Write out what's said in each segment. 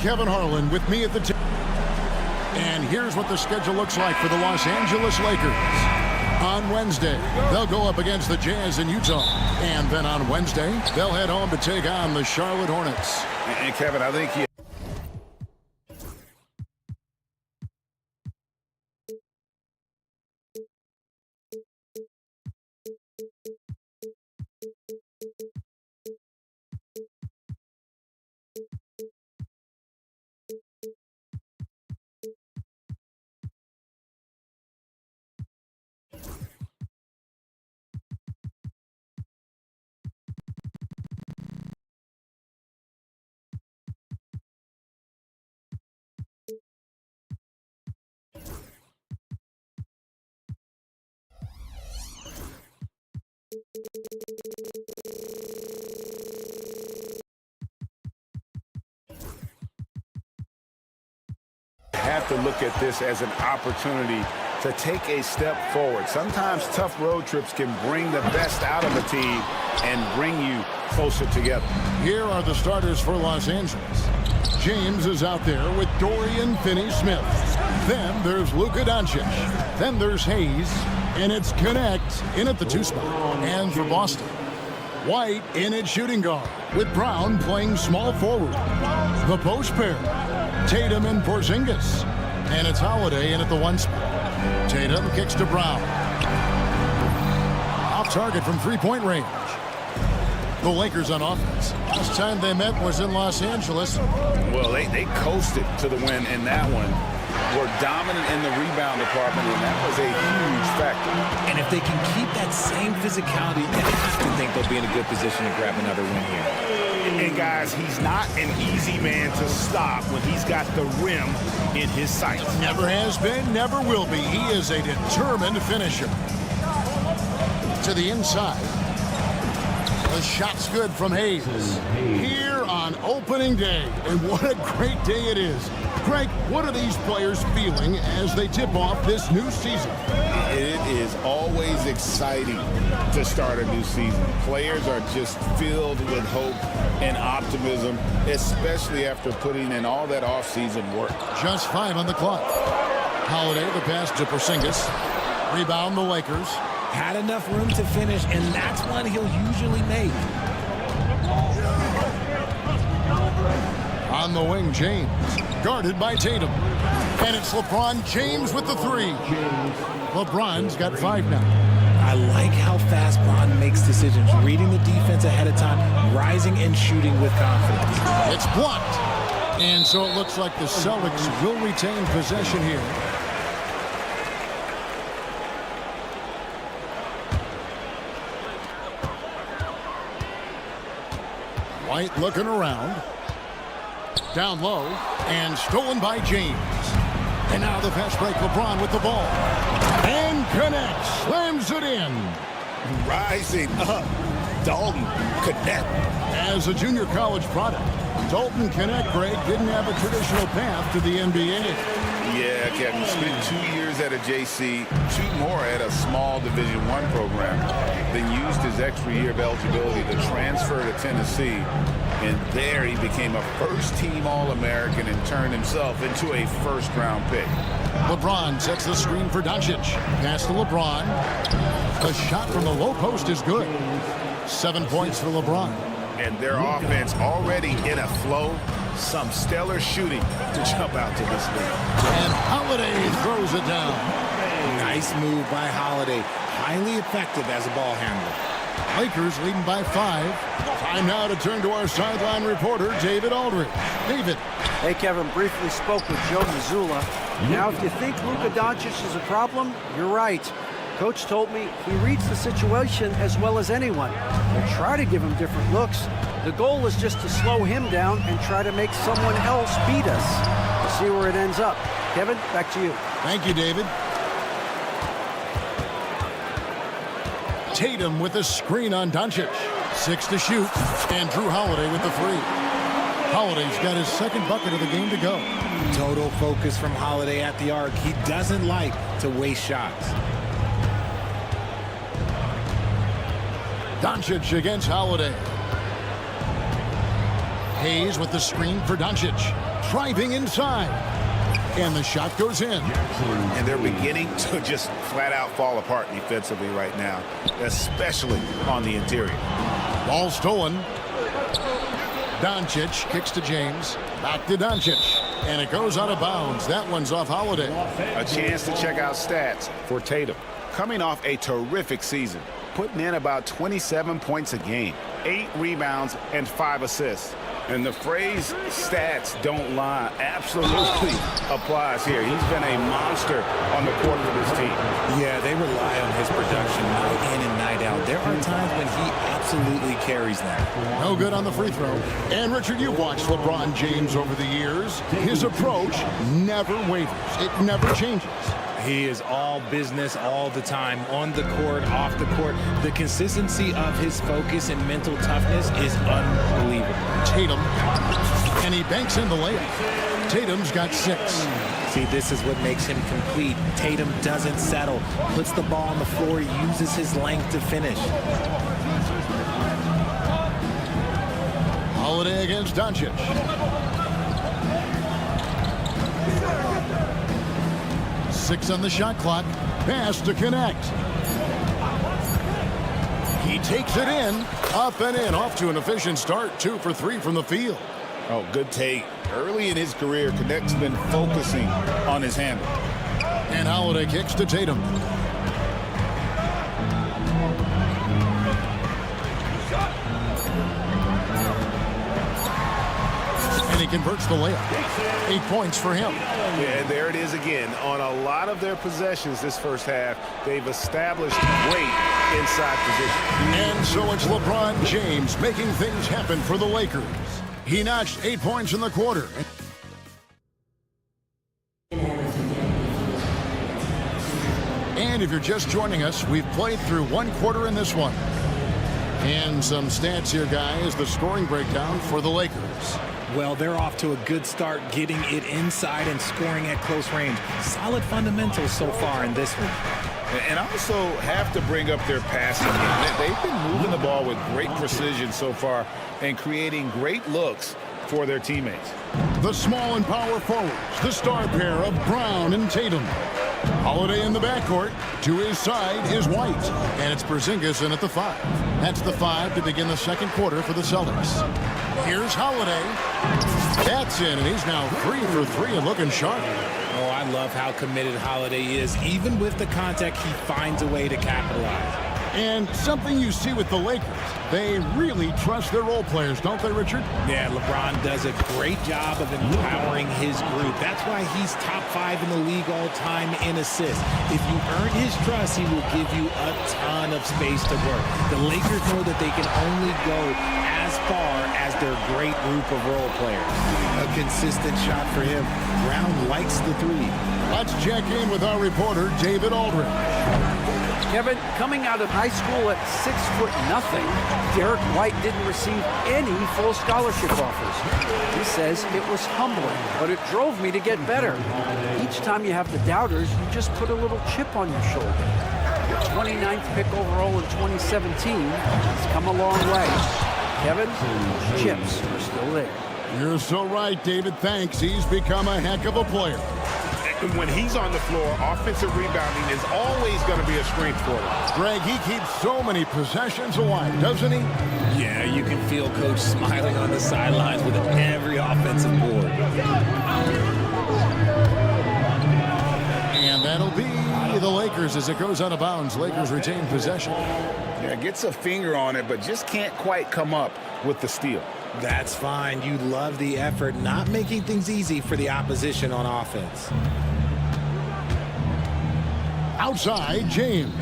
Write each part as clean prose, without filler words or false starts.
Kevin Harlan with me at the tip. And here's what the schedule looks like for the Los Angeles Lakers. On Wednesday, they'll go up against the Jazz in Utah. And then on Wednesday, they'll head home to take on the Charlotte Hornets. And Kevin, I think he have to look at this as an opportunity to take a step forward. Sometimes tough road trips can bring the best out of a team and bring you closer together. Here are the starters for Los Angeles. James is out there with Dorian Finney-Smith. Then there's Luka Doncic. Then there's Hayes. And it's Connect in at the 2 spot. And for Boston, White in at shooting guard, with Brown playing small forward. The post pair, Tatum and Porzingis. And it's Holiday in at the 1 spot. Tatum kicks to Brown. Off target from three-point range. The Lakers on offense. Last time they met was in Los Angeles. Well, they coasted to the win in that one. Were dominant in the rebound department, and that was a huge factor. And if they can keep that same physicality, they have to think they'll be in a good position to grab another win here. And guys, he's not an easy man to stop when he's got the rim in his sights. Never has been, never will be. He is a determined finisher. To the inside. The shot's good from Hayes. Here on opening day. And what a great day it is. Greg, what are these players feeling as they tip off this new season? It is always exciting to start a new season. Players are just filled with hope and optimism, especially after putting in all that offseason work. Just 5 on the clock. Holiday, the pass to Porzingis. Rebound the Lakers. Had enough room to finish, and that's one he'll usually make. On the wing, James. Guarded by Tatum. And it's LeBron James with the 3. LeBron's got 5 now. I like how fast Bron makes decisions, reading the defense ahead of time, rising and shooting with confidence. It's blocked. And so it looks like the Celtics will retain possession here. White looking around. Down low. And stolen by James. And now the fast break. LeBron with the ball. And connects. Slams it in. Rising up. Dalton Connect. As a junior college product, Dalton Connect, Greg, didn't have a traditional path to the NBA. Yeah, Kevin, spent 2 years at a JC, 2 more at a small Division I program, then used his extra year of eligibility to transfer to Tennessee, and there he became a first-team All-American and turned himself into a first-round pick. LeBron sets the screen for Doncic. Pass to LeBron. The shot from the low post is good. 7 points for LeBron. And their offense already in a flow. Some stellar shooting to jump out to this lead. And Holiday throws it down. Nice move by Holiday. Highly effective as a ball handler. Lakers leading by 5. Time now to turn to our sideline reporter, David Aldridge. David. Hey, Kevin, briefly spoke with Joe Mazzulla. Now, if you think Luka Doncic is a problem, you're right. Coach told me he reads the situation as well as anyone. We'll try to give him different looks. The goal is just to slow him down and try to make someone else beat us. We'll see where it ends up. Kevin, back to you. Thank you, David. Tatum with a screen on Doncic. 6 to shoot. And Drew Holiday with the 3. Holiday's got his second bucket of the game to go. Total focus from Holiday at the arc. He doesn't like to waste shots. Doncic against Holiday. Hayes with the screen for Doncic. driving inside. And the shot goes in. And they're beginning to just flat out fall apart defensively right now, especially on the interior. Ball stolen. Doncic kicks to James. Back to Doncic. And it goes out of bounds. That one's off Holiday. A chance to check out stats for Tatum. Coming off a terrific season, putting in about 27 points a game, 8 rebounds, and 5 assists. And the phrase stats don't lie absolutely applies here. He's been a monster on the court for this team. Yeah, they rely on his production night in and night out. There are times when he absolutely carries them. No good on the free throw. And Richard, you've watched LeBron James over the years. His approach never wavers. It never changes. He is all business all the time, on the court, off the court. The consistency of his focus and mental toughness is unbelievable. Tatum, and he banks in the layup. Tatum's got 6. See, this is what makes him complete. Tatum doesn't settle, puts the ball on the floor, uses his length to finish. Holiday against Doncic. Six on the shot clock. Pass to connect. He takes it in. Up and in. Off to an efficient start. 2 for 3 from the field. Oh, good take. Early in his career, Connect's been focusing on his handle. And Holiday kicks to Tatum. And he converts the layup. 8 points for him. Yeah, and there it is again. On a lot of their possessions this first half, they've established great inside position. And so it's LeBron James making things happen for the Lakers. He notched 8 points in the quarter. And if you're just joining us, we've played through 1 quarter in this one. And some stats here, guys. The scoring breakdown for the Lakers. Well, they're off to a good start, getting it inside and scoring at close range. Solid fundamentals so far in this one. And I also have to bring up their passing game. They've been moving the ball with great precision so far and creating great looks for their teammates. The small and power forwards, the star pair of Brown and Tatum. Holiday in the backcourt. To his side is White. And it's Porzingis in at the 5. That's the 5 to begin the second quarter for the Celtics. Here's Holiday. That's in, and he's now 3 for 3 and looking sharp. Oh, I love how committed Holiday is. Even with the contact, he finds a way to capitalize. And something you see with the Lakers, they really trust their role players, don't they, Richard? Yeah, LeBron does a great job of empowering his group. That's why he's top 5 in the league all time in assists. If you earn his trust, he will give you a ton of space to work. The Lakers know that they can only go as far as their great group of role players. A consistent shot for him. Brown likes the 3. Let's check in with our reporter, David Aldridge. Kevin, coming out of high school at 6'0", Derek White didn't receive any full scholarship offers. He says it was humbling, but it drove me to get better. Each time you have the doubters, you just put a little chip on your shoulder. The 29th pick overall in 2017 has come a long way. Kevin, chips are still there. You're so right, David. Thanks. He's become a heck of a player. When he's on the floor, offensive rebounding is always going to be a strength for him. Greg, he keeps so many possessions alive, doesn't he? Yeah, you can feel Coach smiling on the sidelines with every offensive board. And that'll be the Lakers as it goes out of bounds. Lakers retain possession. Yeah, gets a finger on it, but just can't quite come up with the steal. That's fine. You love the effort, not making things easy for the opposition on offense. Outside, James.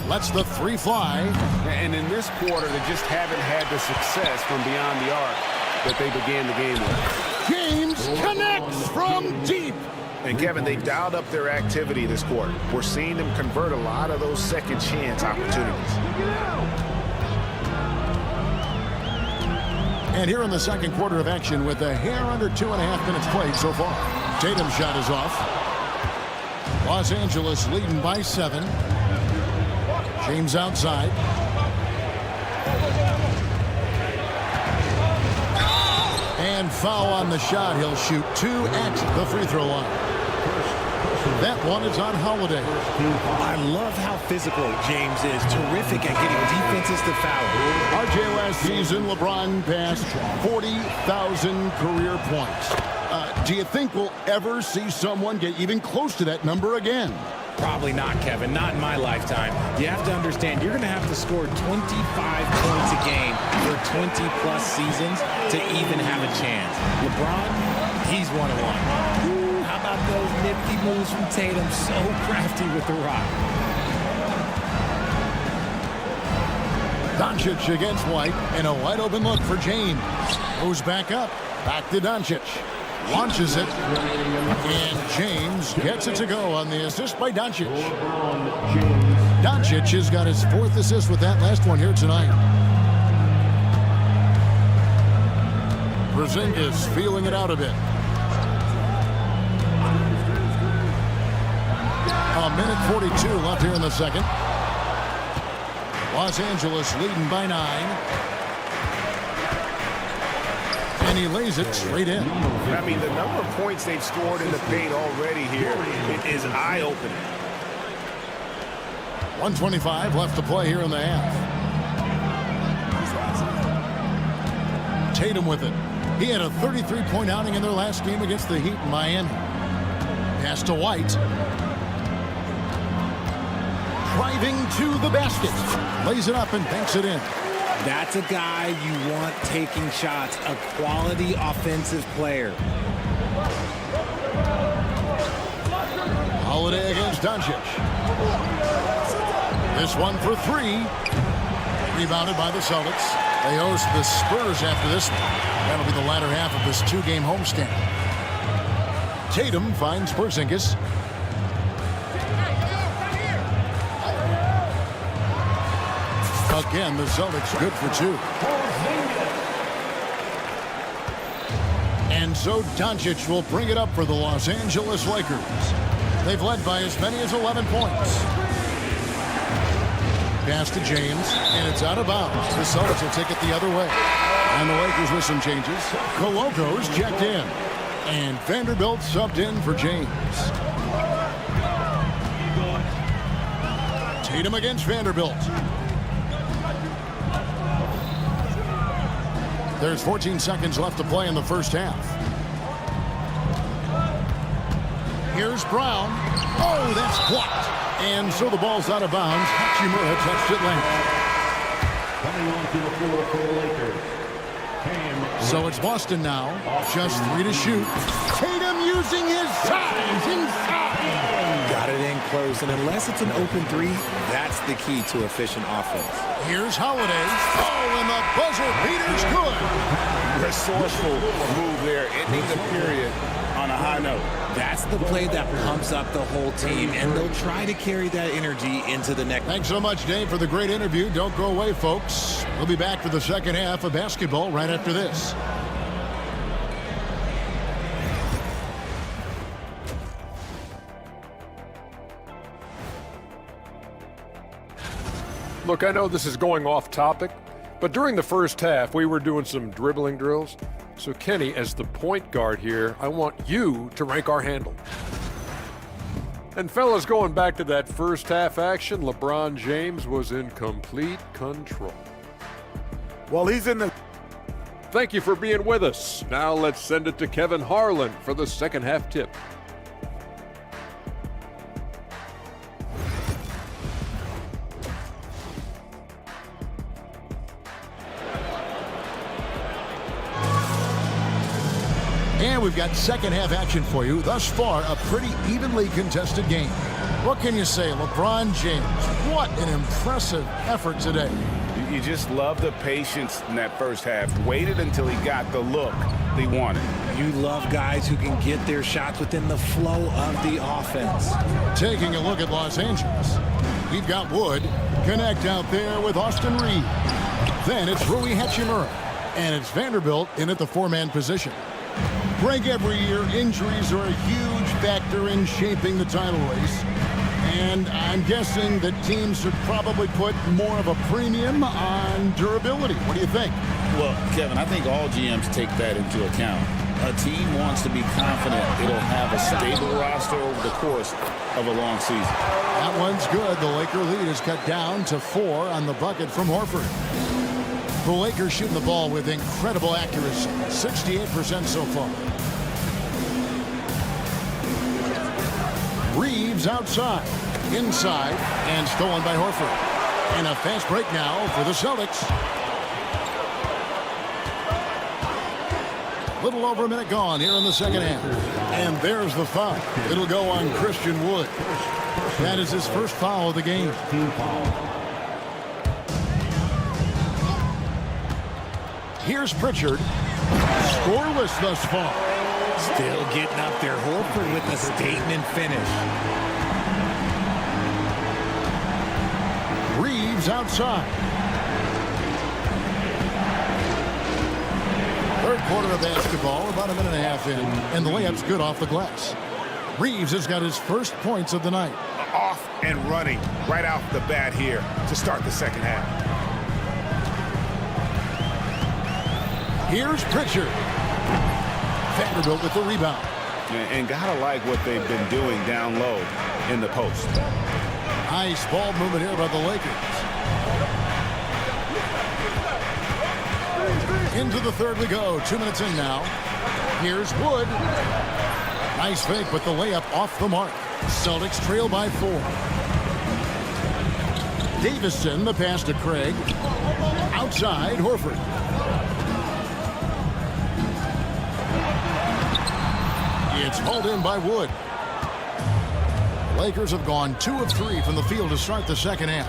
Lets the 3 fly. And in this quarter, they just haven't had the success from beyond the arc that they began the game with. James connects from deep. And Kevin, they dialed up their activity this quarter. We're seeing them convert a lot of those second chance opportunities. And here in the second quarter of action with a hair under 2.5 minutes played so far. Tatum's shot is off. Los Angeles leading by 7. James outside. And foul on the shot. He'll shoot 2 at the free throw line. That one is on Holiday. I love how physical James is. Terrific at getting defenses to foul. RJ, last season, LeBron passed 40,000 career points. Do you think we'll ever see someone get even close to that number again? Probably not, Kevin. Not in my lifetime. You have to understand, you're going to have to score 25 points a game for 20-plus seasons to even have a chance. LeBron, he's one of one. Ooh, how about those nifty moves from Tatum? So crafty with the rock. Doncic against White, and a wide-open look for James. Goes back up. Back to Doncic. Launches it, and James gets it to go on the assist by Doncic. Doncic has got his 4th assist with that last one here tonight. Porzingis feeling it out a bit. A minute 42 left here in the second. Los Angeles leading by 9. And he lays it straight in. I mean, the number of points they've scored in the paint already here, it is eye-opening. 1:25 left to play here in the half. Tatum with it. He had a 33-point outing in their last game against the Heat in Miami. Pass to White. Driving to the basket. Lays it up and banks it in. That's a guy you want taking shots, a quality offensive player. Holiday against Doncic. This one for 3. Rebounded by the Celtics. They host the Spurs after this one. That'll be the latter half of this 2-game homestand. Tatum finds Porzingis. Again, the Celtics good for 2. And so Doncic will bring it up for the Los Angeles Lakers. They've led by as many as 11 points. Pass to James, and it's out of bounds. The Celtics will take it the other way. And the Lakers with some changes. Coloco's checked in. And Vanderbilt subbed in for James. Tatum against Vanderbilt. There's 14 seconds left to play in the first half. Here's Brown. Oh, that's blocked. And so the ball's out of bounds. Hachimura touched it late. Coming onto the floor for the Lakers. So it's Boston now. Just 3 to shoot. Tatum using his size inside. Got it in close, and unless it's an open 3, that's the key to efficient offense. Here's Holiday. Oh, and the buzzer beater's good. Resourceful move there, ending the period on a high note. That's the play that pumps up the whole team, and they'll try to carry that energy into the next. Thanks so much, Dave, for the great interview. Don't go away, folks. We'll be back for the second half of basketball right after this. Look, I know this is going off topic, but during the first half, we were doing some dribbling drills. So, Kenny, as the point guard here, I want you to rank our handle. And, fellas, going back to that first half action, LeBron James was in complete control. Well, he's in the... Thank you for being with us. Now let's send it to Kevin Harlan for the second half tip. And we've got second half action for you. Thus far, a pretty evenly contested game. What can you say, LeBron James? What an impressive effort today. You just love the patience in that first half. Waited until he got the look he wanted. You love guys who can get their shots within the flow of the offense. Taking a look at Los Angeles. We've got Wood connect out there with Austin Reed. Then it's Rui Hachimura. And it's Vanderbilt in at the 4-man position. Greg, every year, injuries are a huge factor in shaping the title race. And I'm guessing that teams should probably put more of a premium on durability. What do you think? Well, Kevin, I think all GMs take that into account. A team wants to be confident it'll have a stable roster over the course of a long season. That one's good. The Laker lead is cut down to 4 on the bucket from Horford. The Lakers shooting the ball with incredible accuracy, 68% so far. Reeves outside, inside, and stolen by Horford. And a fast break now for the Celtics. Little over a minute gone here in the second half. And there's the foul. It'll go on Christian Wood. That is his first foul of the game. Here's Pritchard. Scoreless thus far. Still getting up there. Horford with a statement finish. Reeves outside. Third quarter of basketball, about a minute and a half in, and the layup's good off the glass. Reeves has got his first points of the night. Off and running right off the bat here to start the second half. Here's Pritchard. Vanderbilt with the rebound. And gotta like what they've been doing down low in the post. Nice ball movement here by the Lakers. Into the third we go. 2 minutes in now. Here's Wood. Nice fake, but the layup off the mark. Celtics trail by 4. Davison, the pass to Craig. Outside, Horford. It's hauled in by Wood. Lakers have gone 2 of 3 from the field to start the second half.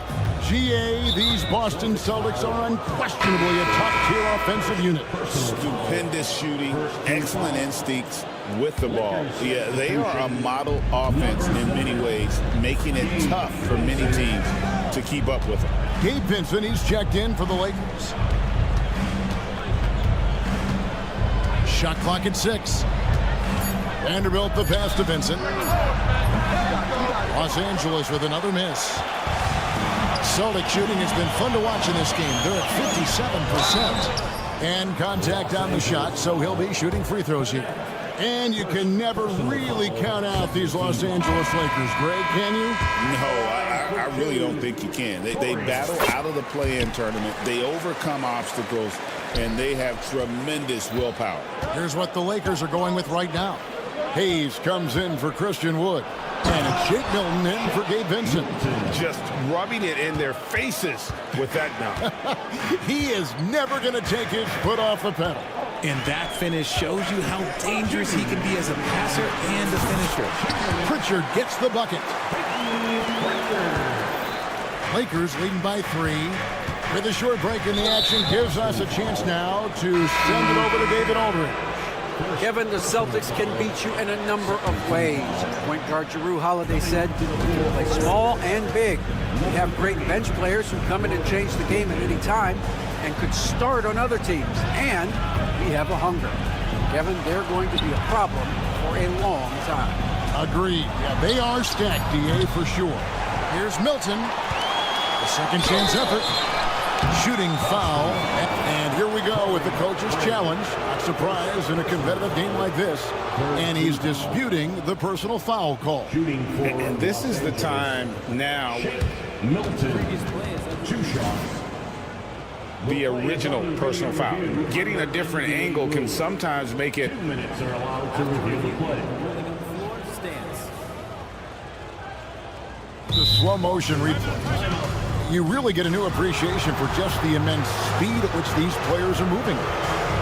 GA, these Boston Celtics are unquestionably a top-tier offensive unit. Stupendous shooting, excellent instincts with the ball. Yeah, they are a model offense in many ways, making it tough for many teams to keep up with them. Gabe Vincent, he's checked in for the Lakers. Shot clock at 6. Vanderbilt the pass to Vincent. Los Angeles with another miss. Celtic shooting has been fun to watch in this game. They're at 57%. And contact on the shot, so he'll be shooting free throws here. And you can never really count out these Los Angeles Lakers, Greg, can you? No, I really don't think you can. They battle out of the play-in tournament. They overcome obstacles, and they have tremendous willpower. Here's what the Lakers are going with right now. Hayes comes in for Christian Wood. And it's Jake Milton in for Gabe Vincent. Just rubbing it in their faces with that now. He is never going to take his foot off the pedal. And that finish shows you how dangerous he can be as a passer and a finisher. Pritchard gets the bucket. Lakers leading by 3. With a short break in the action, gives us a chance now to send it over to David Aldridge. Kevin, the Celtics can beat you in a number of ways. Point guard Jrue Holiday said, "We play small and big. We have great bench players who come in and change the game at any time and could start on other teams. And we have a hunger." Kevin, they're going to be a problem for a long time. Agreed. Yeah, they are stacked, DA, for sure. Here's Milton. A second chance effort. Shooting foul. And here we go with the coach's challenge. Not surprised in a competitive game like this. And he's disputing the personal foul call. And this is the time now. Milton, 2 shots. The original personal foul. Getting a different angle can sometimes make it. 2 minutes are allowed to review the play. The slow motion replay. You really get a new appreciation for just the immense speed at which these players are moving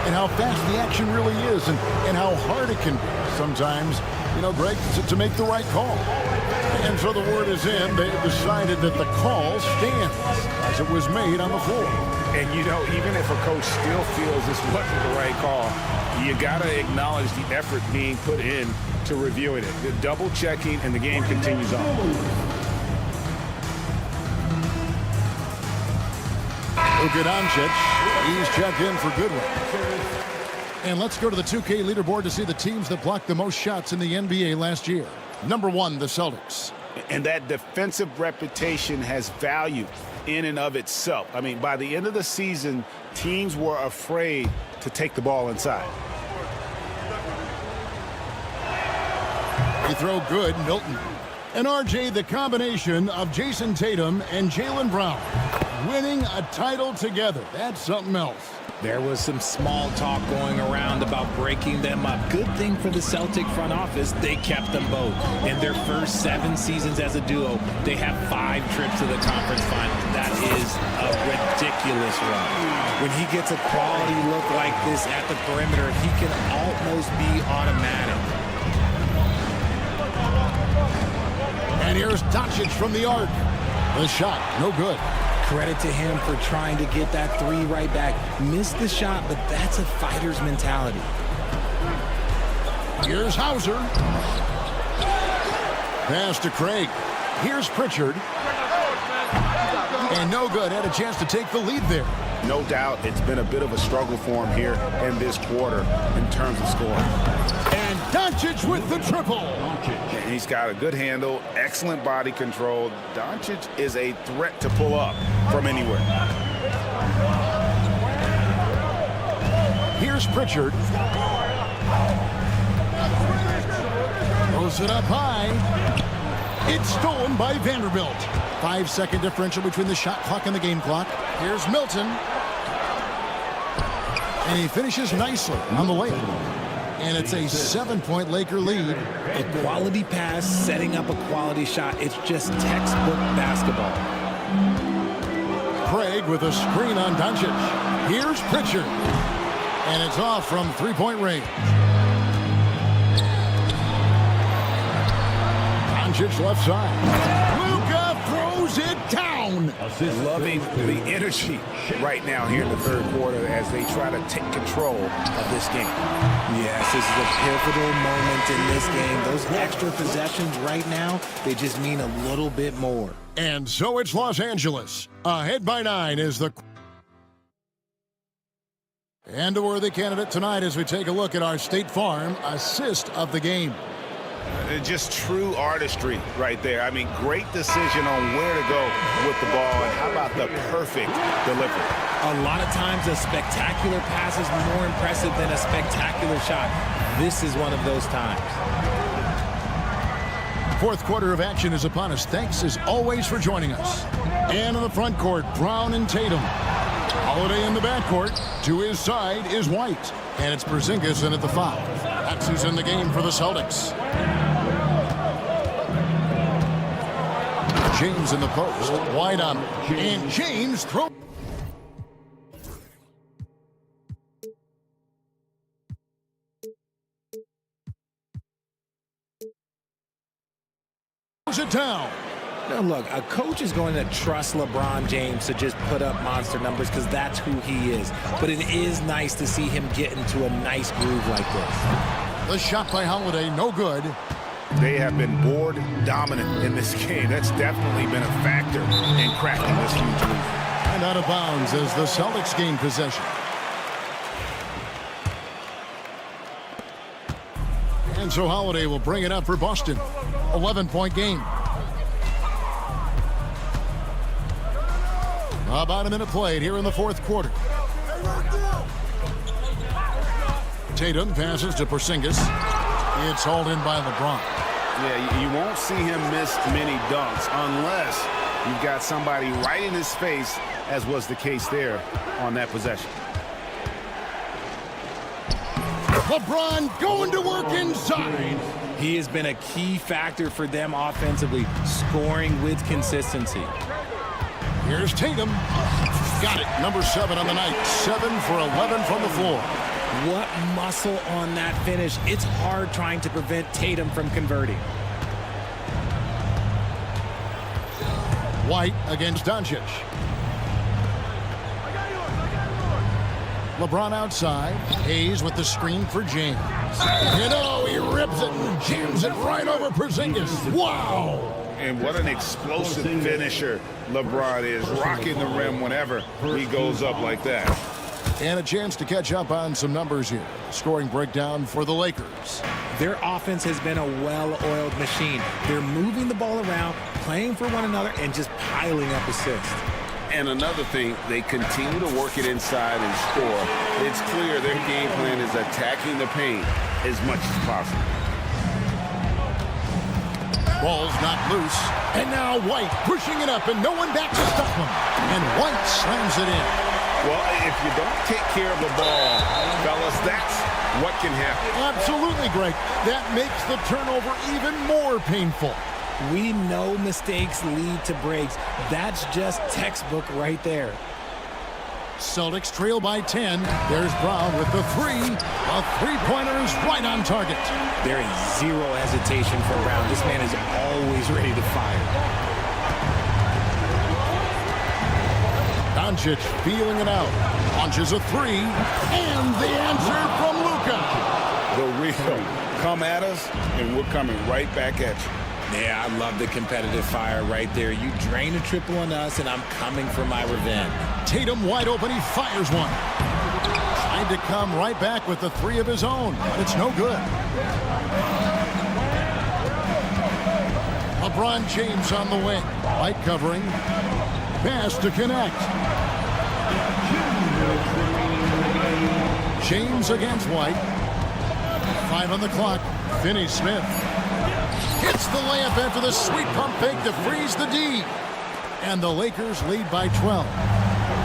and how fast the action really is and how hard it can be sometimes, you know, Greg, to make the right call. And so the word is in. They've decided that the call stands as it was made on the floor. And, you know, even if a coach still feels this wasn't the right call, you got to acknowledge the effort being put in to reviewing it. The double checking, and the game continues on. Luka Doncic, he's checked in for good one. And let's go to the 2K leaderboard to see the teams that blocked the most shots in the NBA last year. Number 1, the Celtics. And that defensive reputation has value in and of itself. I mean, by the end of the season, teams were afraid to take the ball inside. They throw good, Milton. And RJ, the combination of Jason Tatum and Jaylen Brown winning a title together. That's something else. There was some small talk going around about breaking them up. Good thing for the Celtic front office, they kept them both. In their first 7 seasons as a duo, they have 5 trips to the conference finals. That is a ridiculous run. When he gets a quality look like this at the perimeter, he can almost be automatic. And here's Doncic from the arc. The shot, no good. Credit to him for trying to get that 3 right back. Missed the shot, but that's a fighter's mentality. Here's Hauser. Pass to Craig. Here's Pritchard. And no good. Had a chance to take the lead there. No doubt it's been a bit of a struggle for him here in this quarter in terms of scoring. And Doncic with the triple. And he's got a good handle, excellent body control. Doncic is a threat to pull up from anywhere. Here's Pritchard. Throws it up high. It's stolen by Vanderbilt. 5-second differential between the shot clock and the game clock. Here's Milton. And he finishes nicely on the layup. And it's a 7-point Laker lead. A quality pass, setting up a quality shot. It's just textbook basketball. Craig with a screen on Doncic. Here's Pritchard. And it's off from 3-point range. Doncic left side. Luka throws it down. Loving the energy right now here in the third quarter as they try to take control of this game. Yes, this is a pivotal moment in this game. Those extra possessions right now, they just mean a little bit more. And so it's Los Angeles. Ahead by 9 is the... And a worthy candidate tonight as we take a look at our State Farm assist of the game. Just true artistry right there. I mean, great decision on where to go with the ball. And how about the perfect delivery? A lot of times a spectacular pass is more impressive than a spectacular shot. This is one of those times. Fourth quarter of action is upon us. Thanks as always for joining us. And in the front court, Brown and Tatum. Holiday in the backcourt. To his side is White. And it's Porzingis in at the foul. That's who's in the game for the Celtics. James in the post. White on him. And James throws it down. Now look, a coach is going to trust LeBron James to just put up monster numbers because that's who he is. But it is nice to see him get into a nice groove like this. The shot by Holiday, no good. They have been board dominant in this game. That's definitely been a factor in cracking this huge lead. And out of bounds as the Celtics gain possession. And so Holiday will bring it up for Boston. 11-point game. About a minute played here in the fourth quarter. Tatum passes to Porzingis. It's hauled in by LeBron. Yeah, you won't see him miss many dunks unless you've got somebody right in his face, as was the case there on that possession. LeBron going to work inside. He has been a key factor for them offensively, scoring with consistency. Here's Tatum. Got it. Number 7 on the night. 7 for 11 from the floor. What muscle on that finish. It's hard trying to prevent Tatum from converting. White against Doncic. LeBron outside. Hayes with the screen for James. You know, he rips it and jams it right over Porzingis. Wow! And what an explosive finisher LeBron is, rocking the rim whenever he goes up like that. And a chance to catch up on some numbers here. Scoring breakdown for the Lakers. Their offense has been a well-oiled machine. They're moving the ball around, playing for one another, and just piling up assists. And another thing, they continue to work it inside and score. It's clear their game plan is attacking the paint as much as possible. Ball's not loose. And now White pushing it up, and no one back to stop him. And White slams it in. Well, if you don't take care of the ball, fellas, that's what can happen. Absolutely, Greg. That makes the turnover even more painful. We know mistakes lead to breaks. That's just textbook right there. Celtics trail by 10. There's Brown with the three. A three-pointer is right on target. There is zero hesitation for Brown. This man is always ready to fire. Doncic feeling it out. Launches a three. And the answer from Luka. The real come at us, and we're coming right back at you. Yeah, I love the competitive fire right there. You drain a triple on us, and I'm coming for my revenge. Tatum wide open. He fires one. Tried to come right back with the three of his own, but it's no good. LeBron James on the wing. White covering. Pass to connect. James against White. 5 on the clock. Finney-Smith hits the layup after the sweet pump fake to freeze the D. And the Lakers lead by 12.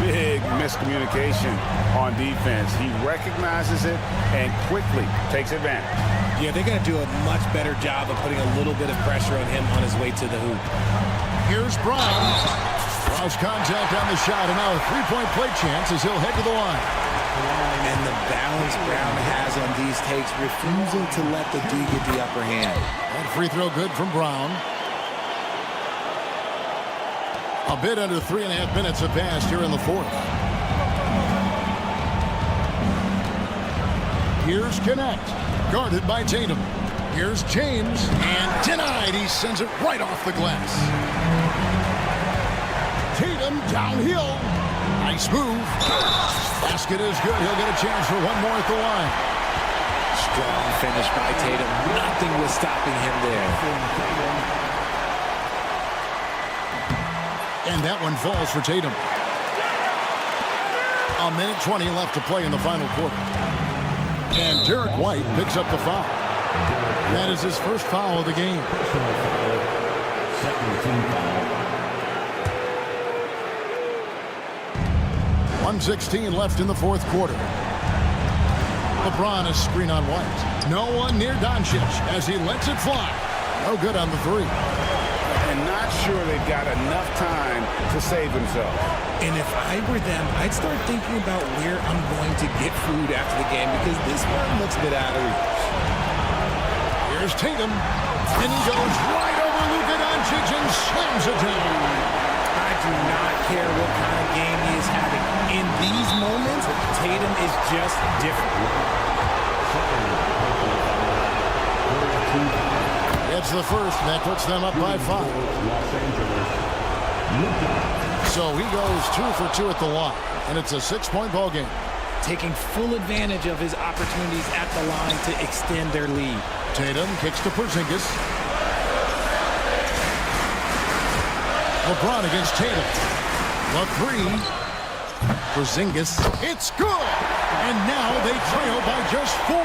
Big miscommunication on defense. He recognizes it and quickly takes advantage. Yeah, they're going to do a much better job of putting a little bit of pressure on him on his way to the hoop. Here's Brown. Lost contact on the shot, and now a three-point play chance as he'll head to the line. And the balance Brown has on these takes, refusing to let the D get the upper hand. That free throw good from Brown. A bit under 3.5 minutes have passed here in the fourth. Here's Connect, guarded by Tatum. Here's James, and denied. He sends it right off the glass. Tatum downhill. Nice move. Basket is good. He'll get a chance for one more at the line. Strong finish by Tatum. Nothing was stopping him there. And that one falls for Tatum. A minute 20 left to play in the final quarter. And Derek White picks up the foul. That is his first foul of the game. Second team foul. 1:16 left in the fourth quarter. LeBron is screen on White. No one near Doncic as he lets it fly. No good on the three. And not sure they've got enough time to save themselves. And if I were them, I'd start thinking about where I'm going to get food after the game, because this one looks a bit out of reach. Here's Tatum. And he goes right over Luka Doncic and slams it down. I do not care what kind of game he is having. In these moments, Tatum is just different. It's the first, and that puts them up by 5. So he goes 2 for 2 at the line, and it's a 6-point ball game. Taking full advantage of his opportunities at the line to extend their lead. Tatum kicks to Porzingis. LeBron against Tatum. The three. Porzingis. It's good! And now they trail by just 4.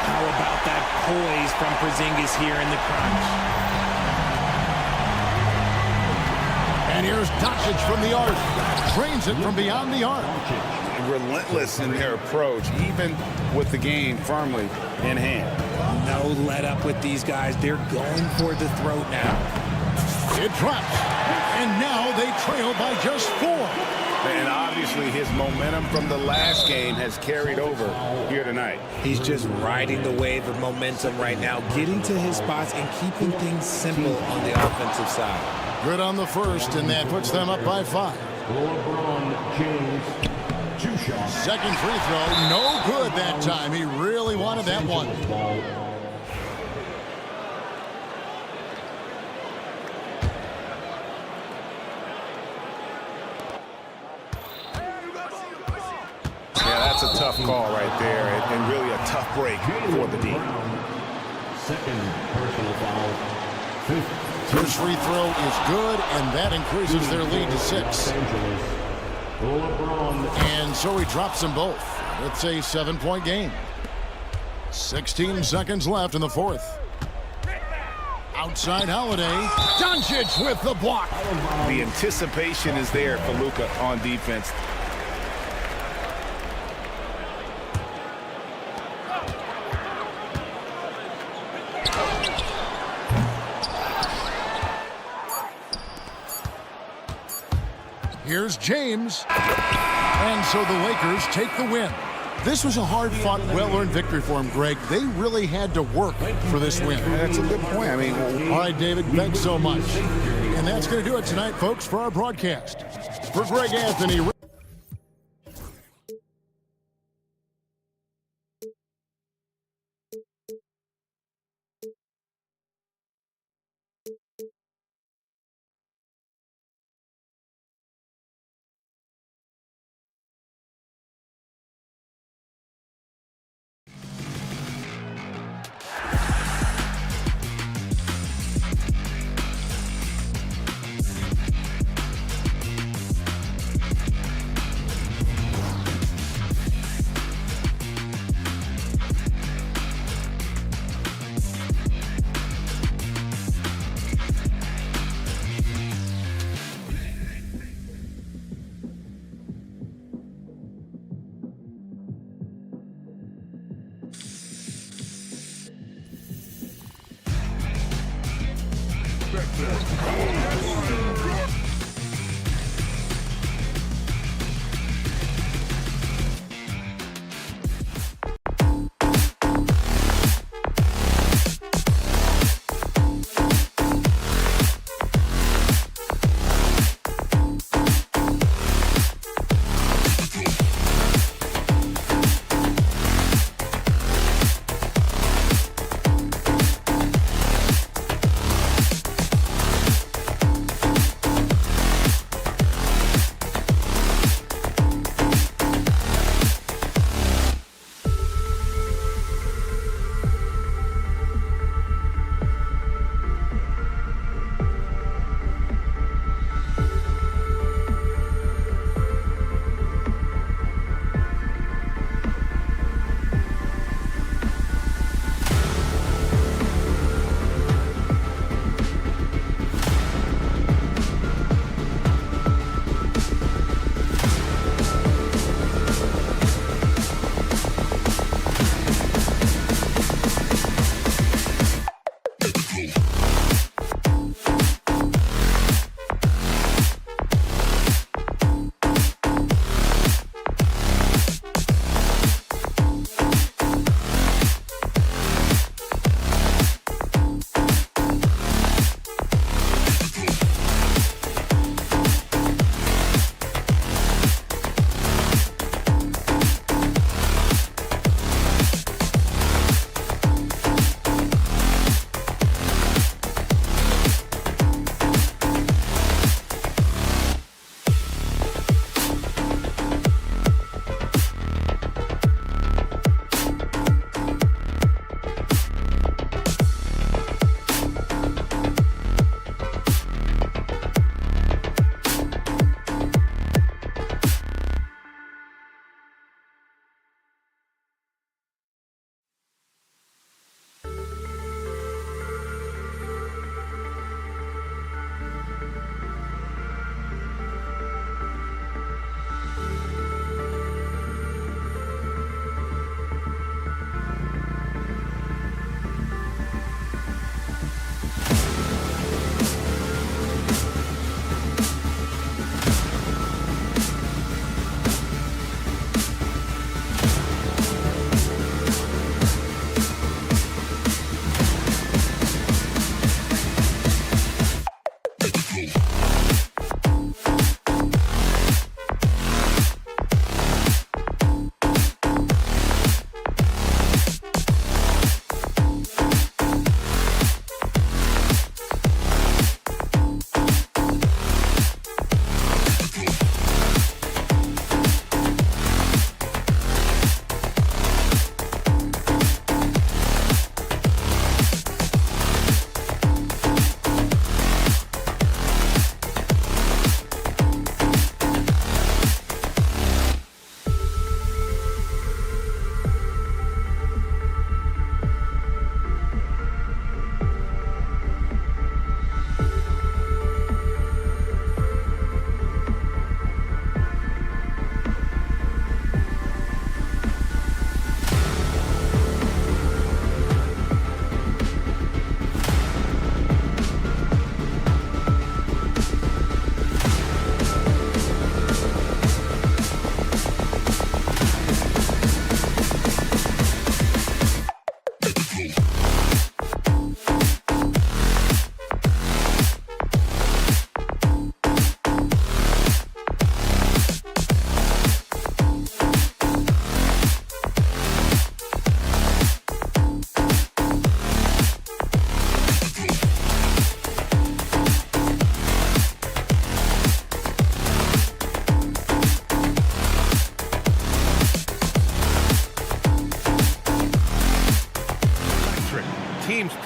How about that poise from Porzingis here in the crunch? And here's Doncic from the arc. Drains it from beyond the arc. Relentless in their approach, even with the game firmly in hand. No let up with these guys. They're going for the throat now. It drops. And now they trail by just 4. And obviously his momentum from the last game has carried over here tonight. He's just riding the wave of momentum right now, getting to his spots and keeping things simple on the offensive side. Good on the first, and that puts them up by 5. LeBron James, 2 shots. Second free throw, no good that time. He really wanted that one. Yeah, that's a tough call right there, and really a tough break for the D. second personal foul. First free throw is good, and that increases their lead to 6. Los Angeles, LeBron. And so he drops them both. It's a 7-point game. 16 seconds left in the fourth. Outside Holiday. Doncic with the block. The anticipation is there for Luka on defense. Here's James. And so the Lakers take the win. This was a hard-fought, well-earned victory for him, Greg. They really had to work for this win. That's a good point. I mean, all right, David, thanks so much. And that's going to do it tonight, folks, for our broadcast. For Greg Anthony.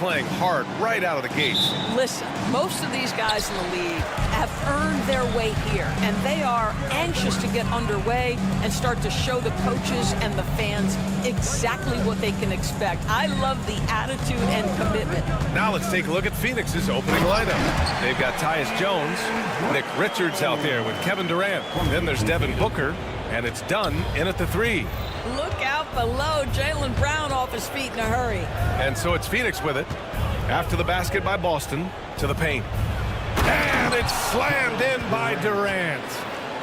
playing hard right out of the gates. Listen, most of these guys in the league have earned their way here, and they are anxious to get underway and start to show the coaches and the fans exactly what they can expect. I love the attitude and commitment. Now let's take a look at Phoenix's opening lineup. They've got Tyus Jones, Nick Richards out there with Kevin Durant. Then there's Devin Booker, and it's Dunn in at the 3. Look out below. Jaylen Brown off his feet in a hurry. And so it's Phoenix with it. After the basket by Boston to the paint. And it's slammed in by Durant.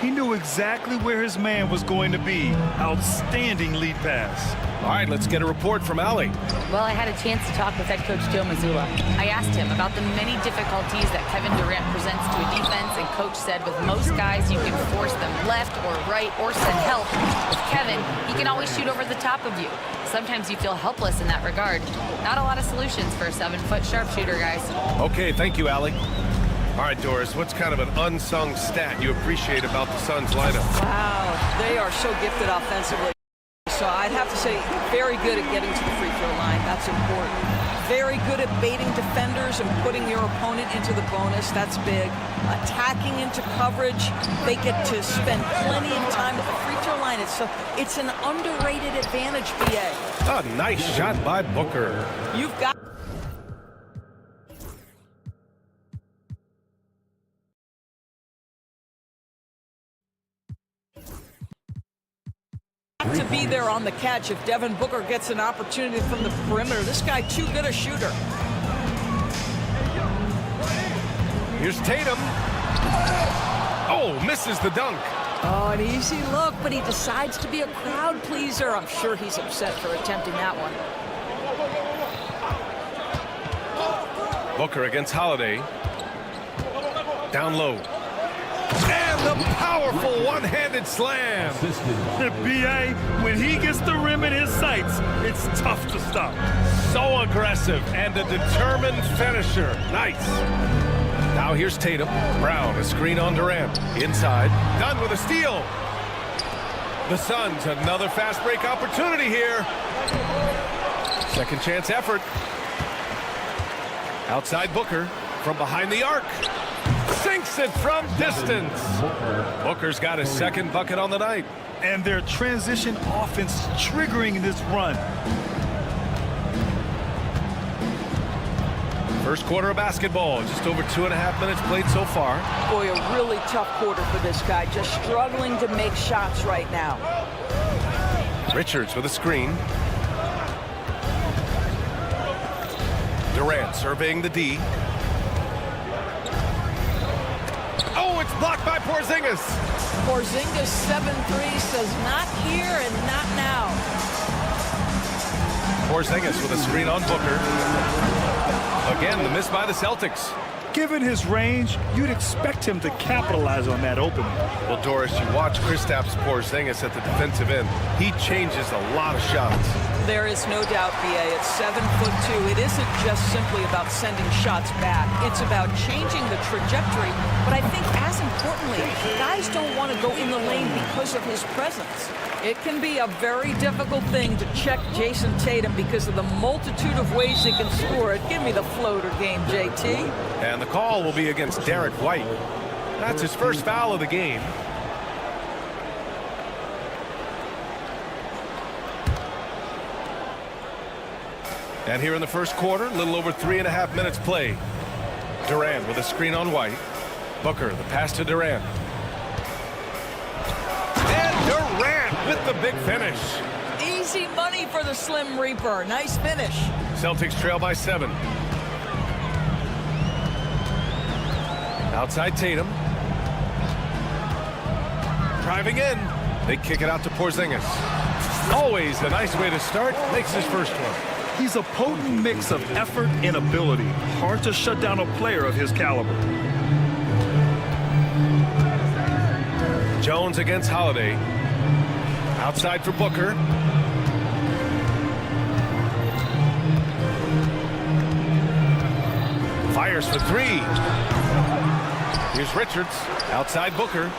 He knew exactly where his man was going to be. Outstanding lead pass. All right, let's get a report from Allie. Well, I had a chance to talk with head coach Joe Mazzulla. I asked him about the many difficulties that Kevin Durant presents to a defense, and coach said with most guys, you can force them left or right or send help. With Kevin, he can always shoot over the top of you. Sometimes you feel helpless in that regard. Not a lot of solutions for a 7-foot sharpshooter, guys. Okay, thank you, Allie. All right, Doris, what's kind of an unsung stat you appreciate about the Suns lineup? Wow, they are so gifted offensively. So I'd have to say very good at getting to the free throw line. That's important. Very good at baiting defenders and putting your opponent into the bonus. That's big. Attacking into coverage. They get to spend plenty of time at the free throw line. It's an underrated advantage, BA. A nice shot by Booker. You've got... to be there on the catch if Devin Booker gets an opportunity from the perimeter. This guy too good a shooter. Here's Tatum. Oh, misses the dunk. Oh, an easy look, but he decides to be a crowd pleaser. I'm sure he's upset for attempting that one. Booker against Holiday. Down low. And the powerful one-handed slam. B.A., when he gets the rim in his sights, it's tough to stop. So aggressive and a determined finisher. Nice. Now here's Tatum. Brown, a screen on Durant. Inside. Dunn with a steal. The Suns, another fast break opportunity here. Second chance effort. Outside Booker from behind the arc. Sinks it from distance. Booker's got his second bucket on the night. And their transition offense triggering this run. First quarter of basketball, just over 2.5 minutes played so far. Boy, a really tough quarter for this guy, just struggling to make shots right now. Richards with a screen. Durant surveying the D. Oh, it's blocked by Porzingis. Porzingis 7-3 says not here and not now. Porzingis with a screen on Booker. Again, the miss by the Celtics. Given his range, you'd expect him to capitalize on that opening. Well, Doris, you watch Kristaps Porzingis at the defensive end. He changes a lot of shots. There is no doubt, BA. It's 7'2". It isn't just simply about sending shots back. It's about changing the trajectory. But I think as importantly, guys don't want to go in the lane because of his presence. It can be a very difficult thing to check Jason Tatum because of the multitude of ways he can score it. Give me the floater game, JT. And the call will be against Derek White. That's his first foul of the game. And here in the first quarter, a little over 3.5 minutes played. Durant with a screen on White. Booker, the pass to Durant. And Durant with the big finish. Easy money for the Slim Reaper. Nice finish. Celtics trail by 7. Outside Tatum. Driving in. They kick it out to Porzingis. Always a nice way to start. Makes his first one. He's a potent mix of effort and ability. Hard to shut down a player of his caliber. Jones against Holiday. Outside for Booker. Fires for 3. Here's Richards. Outside Booker.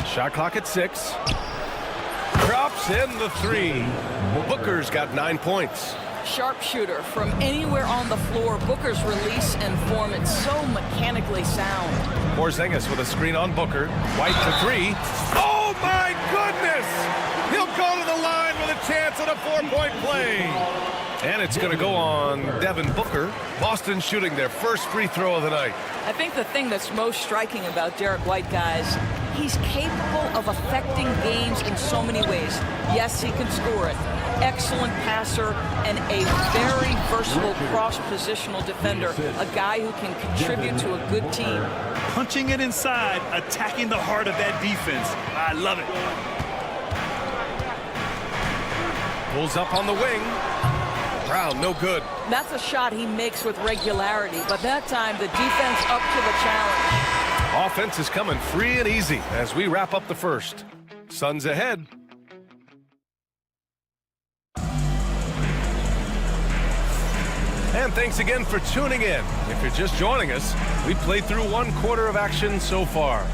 Shot clock at 6. Drops in the 3. Booker's got 9 points. Sharpshooter from anywhere on the floor. Booker's release and form, it's so mechanically sound. Porzingis with a screen on Booker. White for 3. Oh, my goodness! He'll go to the line with a chance at a 4-point play. And it's going to go on Devin Booker. Boston shooting their first free throw of the night. I think the thing that's most striking about Derek White, guys, he's capable of affecting games in so many ways. Yes, he can score it. Excellent passer and a very versatile cross-positional defender. A guy who can contribute to a good team. Punching it inside, attacking the heart of that defense. I love it. Pulls up on the wing. Brown, no good. That's a shot he makes with regularity, but that time the defense up to the challenge. Offense is coming free and easy as we wrap up the first. Suns ahead. And thanks again for tuning in. If you're just joining us, we played through 1 quarter of action so far.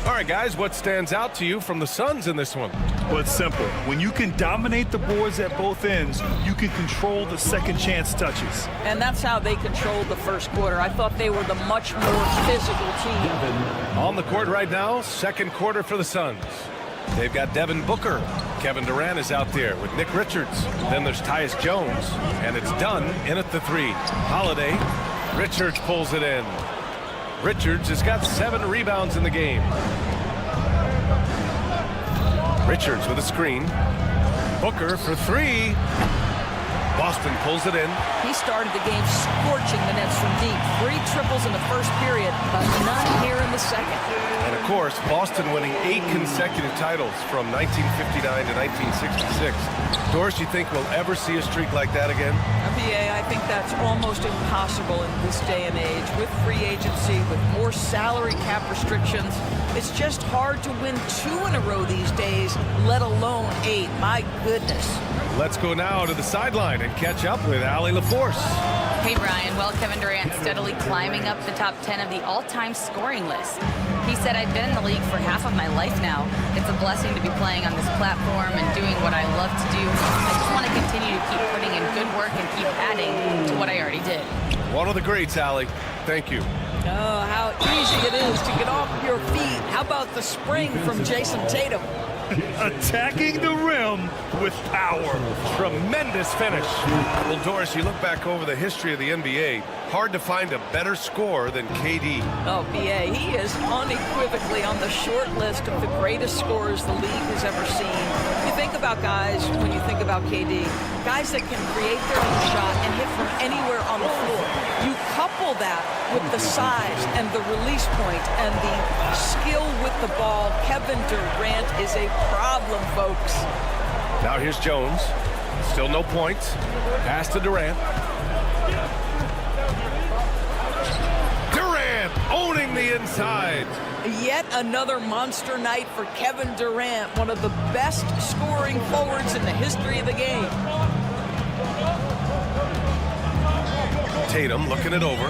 All right, guys, what stands out to you from the Suns in this one? Well, it's simple. When you can dominate the boards at both ends, you can control the second chance touches. And that's how they controlled the first quarter. I thought they were the much more physical team. On the court right now, second quarter for the Suns. They've got Devin Booker. Kevin Durant is out there with Nick Richards. Then there's Tyus Jones. And it's done in at the 3. Holiday. Richards pulls it in. Richards has got 7 rebounds in the game. Richards with a screen. Booker for 3. Boston pulls it in. He started the game scorching the nets from deep. 3 triples in the first period, but none here in the second. And of course, Boston winning 8 consecutive titles from 1959 to 1966. Doris, you think we'll ever see a streak like that again? BA, I think that's almost impossible in this day and age. With free agency, with more salary cap restrictions, it's just hard to win 2 in a row these days, let alone 8. My goodness. Let's go now to the sideline and catch up with Allie LaForce. Hey, Brian. Well, Kevin Durant steadily climbing up the top 10 of the all-time scoring list. He said, I've been in the league for half of my life now. It's a blessing to be playing on this platform and doing what I love to do. I just want to continue to keep putting in good work and keep adding to what I already did. One of the greats, Allie. Thank you. Oh, how easy it is to get off your feet. How about the spring from Jason Tatum? Attacking the rim with power. Tremendous finish. Well, Doris, you look back over the history of the NBA, hard to find a better scorer than KD. Oh, BA, he is unequivocally on the short list of the greatest scorers the league has ever seen. You think about guys, when you think about KD, guys that can create their own shot and hit from anywhere on the floor. You couple that with the size and the release point and the skill with the ball. Kevin Durant is a problem, folks. Now here's Jones. Still no points. Pass to Durant. Durant owning the inside. Yet another monster night for Kevin Durant, one of the best scoring forwards in the history of the game. Tatum looking it over.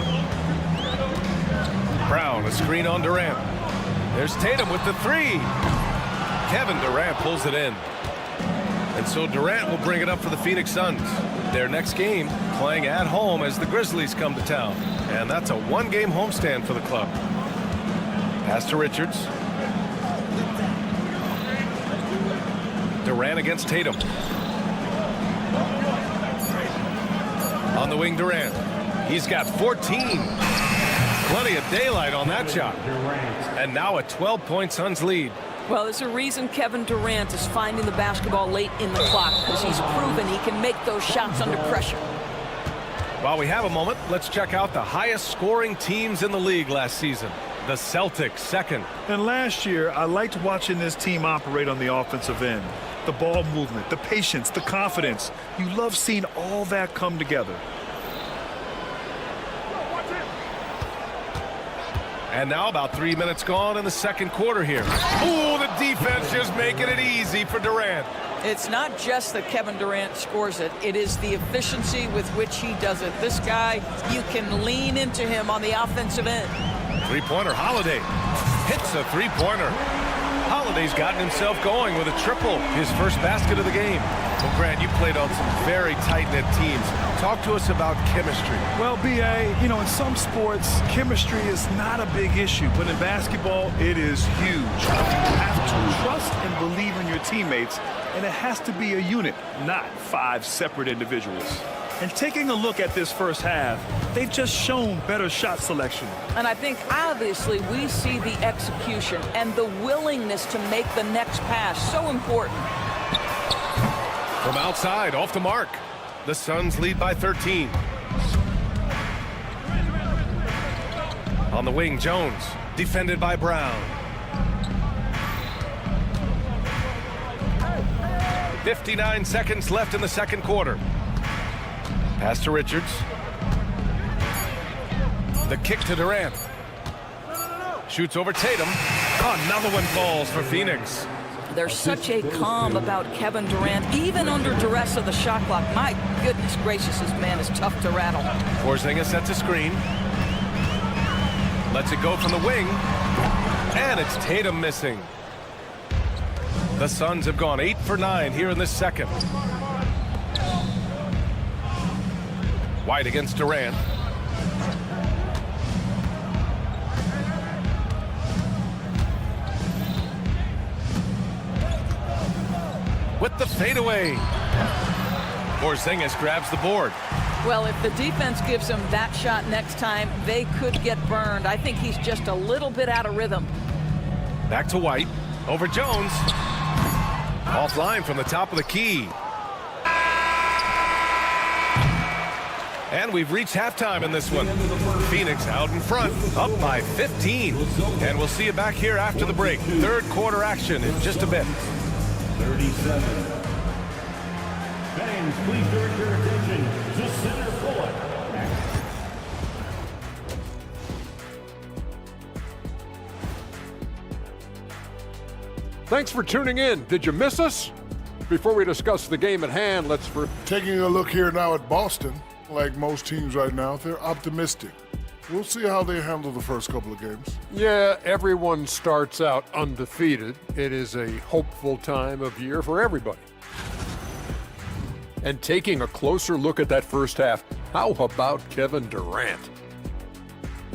Brown, a screen on Durant. There's Tatum with the 3. Kevin Durant pulls it in. And so Durant will bring it up for the Phoenix Suns. Their next game playing at home as the Grizzlies come to town. And that's a 1-game homestand for the club. Pass to Richards. Durant against Tatum. On the wing, Durant. He's got 14. Plenty of daylight on that shot. And now a 12-point Suns lead. Well, there's a reason Kevin Durant is finding the basketball late in the clock, because he's proven he can make those shots under pressure. While we have a moment, let's check out the highest scoring teams in the league last season. The Celtics, second. And last year, I liked watching this team operate on the offensive end. The ball movement, the patience, the confidence. You love seeing all that come together. And now about 3 minutes gone in the second quarter here. Ooh, the defense just making it easy for Durant. It's not just that Kevin Durant scores it. It is the efficiency with which he does it. This guy, you can lean into him on the offensive end. Three-pointer, Holiday hits a three-pointer. Holiday's gotten himself going with a triple, his first basket of the game. Well, Grant, you played on some very tight-knit teams. Talk to us about chemistry. Well, B.A., you know, in some sports, chemistry is not a big issue, but in basketball, it is huge. You have to trust and believe in your teammates, and it has to be a unit, not 5 separate individuals. And taking a look at this first half, they've just shown better shot selection. And I think, obviously, we see the execution and the willingness to make the next pass so important. From outside, off the mark. The Suns lead by 13. On the wing, Jones, defended by Brown. 59 seconds left in the second quarter. Pass to Richards. The kick to Durant. Shoots over Tatum. Another one falls for Phoenix. There's such a calm about Kevin Durant, even under duress of the shot clock. My goodness gracious, this man is tough to rattle. Porzingis sets a screen. Lets it go from the wing. And it's Tatum missing. The Suns have gone 8 for 9 here in this second. White against Durant. With the fadeaway. Porzingis grabs the board. Well, if the defense gives him that shot next time, they could get burned. I think he's just a little bit out of rhythm. Back to White. Over Jones. Offline from the top of the key. And we've reached halftime in this one. Phoenix out in front, up by 15. And we'll see you back here after the break. Third quarter action in just a bit. 37. Fans, please direct your attention to center court. Thanks for tuning in. Did you miss us? Before we discuss the game at hand, Taking a look here now at Boston, like most teams right now, they're optimistic. We'll see how they handle the first couple of games. Yeah, everyone starts out undefeated. It is a hopeful time of year for everybody. And taking a closer look at that first half, how about Kevin Durant?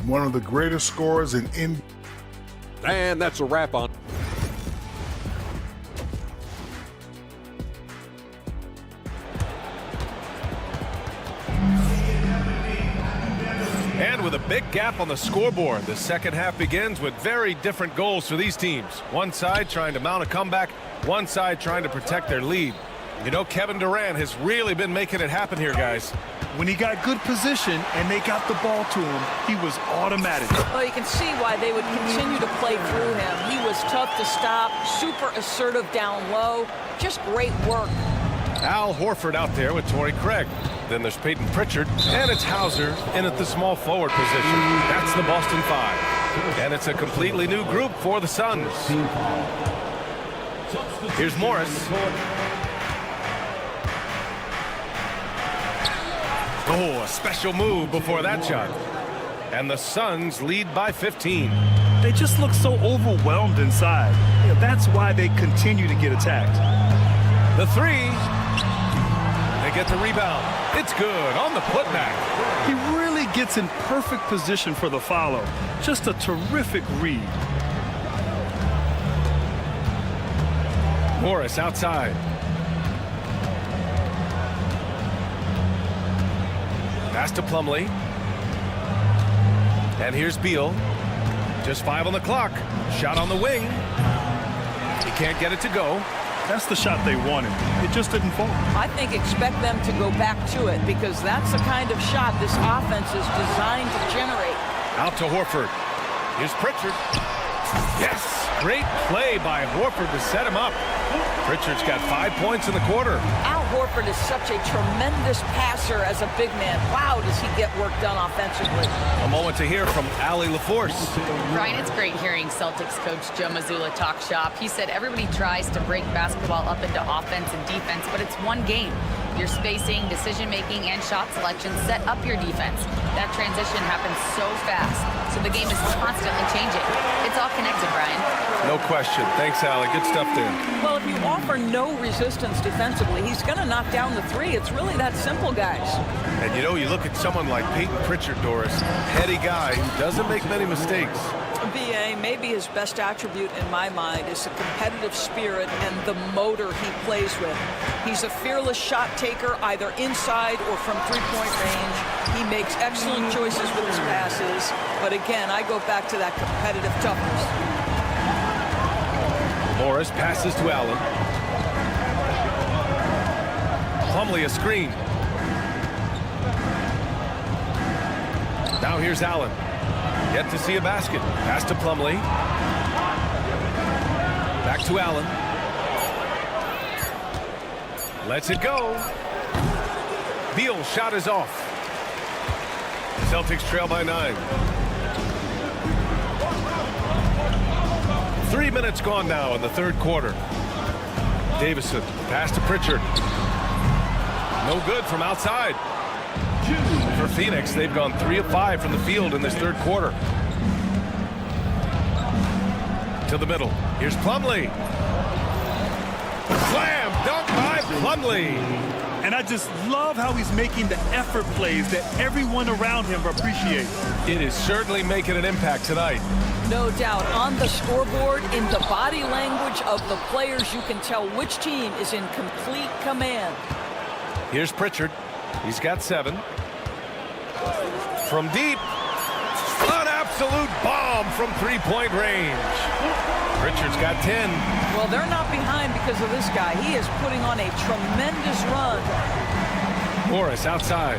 One of the greatest scorers in NBA. And that's a wrap on. And with a big gap on the scoreboard, the second half begins with very different goals for these teams. One side trying to mount a comeback, one side trying to protect their lead. You know, Kevin Durant has really been making it happen here, guys. When he got good position and they got the ball to him, he was automatic. Well, you can see why they would continue to play through him. He was tough to stop, super assertive down low, just great work. Al Horford out there with Torrey Craig. Then there's Peyton Pritchard, and it's Hauser in at the small forward position. That's the Boston Five. And it's a completely new group for the Suns. Here's Morris. Oh, a special move before that shot. And the Suns lead by 15. They just look so overwhelmed inside. You know, that's why they continue to get attacked. The three. They get the rebound. It's good on the putback. He really gets in perfect position for the follow. Just a terrific read. Morris outside. Pass to Plumlee. And here's Beal. Just 5 on the clock. Shot on the wing. He can't get it to go. That's the shot they wanted. It just didn't fall. I think expect them to go back to it because that's the kind of shot this offense is designed to generate. Out to Horford. Here's Pritchard. Yes! Great play by Horford to set him up. Pritchard's got 5 points in the quarter. Al Horford is such a tremendous passer as a big man. Wow, does he get work done offensively. A moment to hear from Allie LaForce. Brian, it's great hearing Celtics coach Joe Mazzulla talk shop. He said everybody tries to break basketball up into offense and defense, but it's one game. Your spacing, decision-making, and shot selection set up your defense. That transition happens so fast, so the game is constantly changing. It's all connected, Brian. No question. Thanks, Allie. Good stuff there. Well, if you offer no resistance defensively, he's going to knock down the three. It's really that simple, guys. And you know, you look at someone like Peyton Pritchard, Doris, heady guy who doesn't make many mistakes. BA, maybe his best attribute in my mind is the competitive spirit and the motor he plays with. He's a fearless shot taker, either inside or from three-point range. He makes excellent choices with his passes. But again, I go back to that competitive toughness. Morris passes to Allen. Plumlee a screen. Now here's Allen. Yet to see a basket. Pass to Plumlee. Back to Allen. Lets it go. Beal's shot is off. Celtics trail by 9. 3 minutes gone now in the third quarter. Davison, pass to Pritchard. No good from outside. For Phoenix, they've gone 3 of 5 from the field in this third quarter. To the middle. Here's Plumlee. Slam dunk by Plumlee. And I just love how he's making the effort plays that everyone around him appreciates. It is certainly making an impact tonight. No doubt. On the scoreboard, in the body language of the players, you can tell which team is in complete command. Here's Pritchard. He's got 7. From deep. An absolute bomb from three-point range. Pritchard's got 10. Well, they're not behind because of this guy. He is putting on a tremendous run. Morris outside.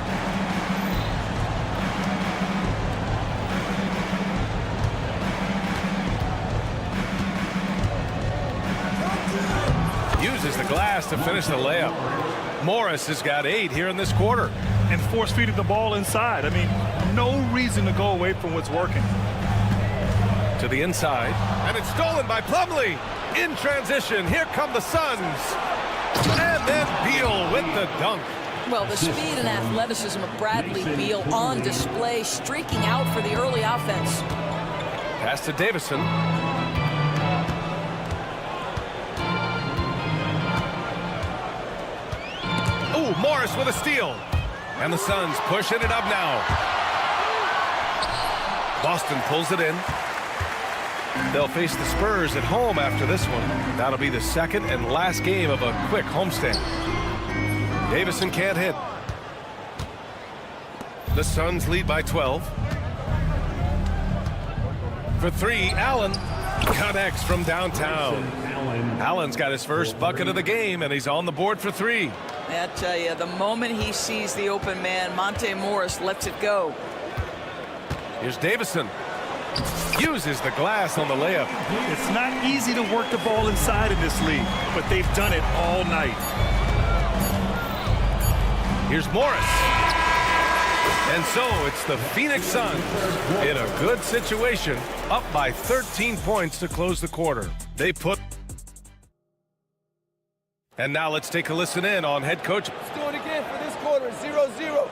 Uses the glass to finish the layup. Morris has got 8 here in this quarter. And force-feeding the ball inside. I mean, no reason to go away from what's working. To the inside. And it's stolen by Plumlee. In transition, here come the Suns. And then Beal with the dunk. Well, the speed and athleticism of Bradley Beal on display, streaking out for the early offense. Pass to Davison. Ooh, Morris with a steal. And the Suns pushing it up now. Boston pulls it in. They'll face the Spurs at home after this one. That'll be the second and last game of a quick homestand. Davison can't hit. The Suns lead by 12. For 3, Allen connects from downtown. Allen's got his first bucket of the game, and he's on the board for 3. I tell you, the moment he sees the open man, Monte Morris lets it go. Here's Davison. Uses the glass on the layup. It's not easy to work the ball inside in this league, but they've done it all night. Here's Morris. And so it's the Phoenix Suns in a good situation, up by 13 points to close the quarter. They put... And now let's take a listen in on head coach. Let's do it again for this quarter, 0-0.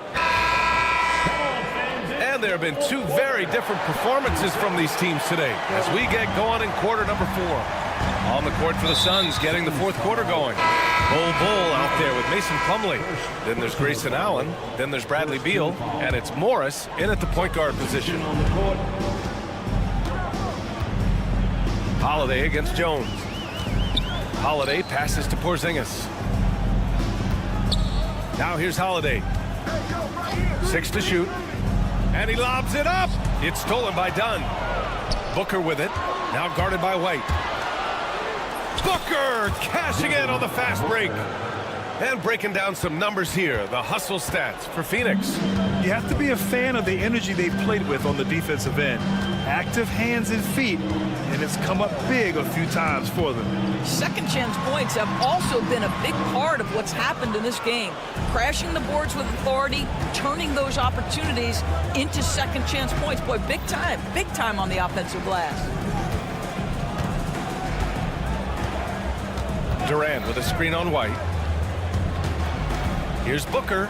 And there have been 2 very different performances from these teams today as we get going in quarter number 4. On the court for the Suns, getting the fourth quarter going. Bull out there with Mason Plumlee. Then there's Grayson Allen. Then there's Bradley Beal. And it's Morris in at the point guard position. Holiday against Jones. Holiday passes to Porzingis. Now here's Holiday. 6 to shoot. And he lobs it up. It's stolen by Dunn. Booker with it. Now guarded by White. Booker cashing in on the fast break. And breaking down some numbers here. The hustle stats for Phoenix. You have to be a fan of the energy they've played with on the defensive end. Active hands and feet, and it's come up big a few times for them. Second chance points have also been a big part of what's happened in this game. Crashing the boards with authority, turning those opportunities into second chance points. Boy, big time on the offensive glass. Durant with a screen on White. Here's Booker.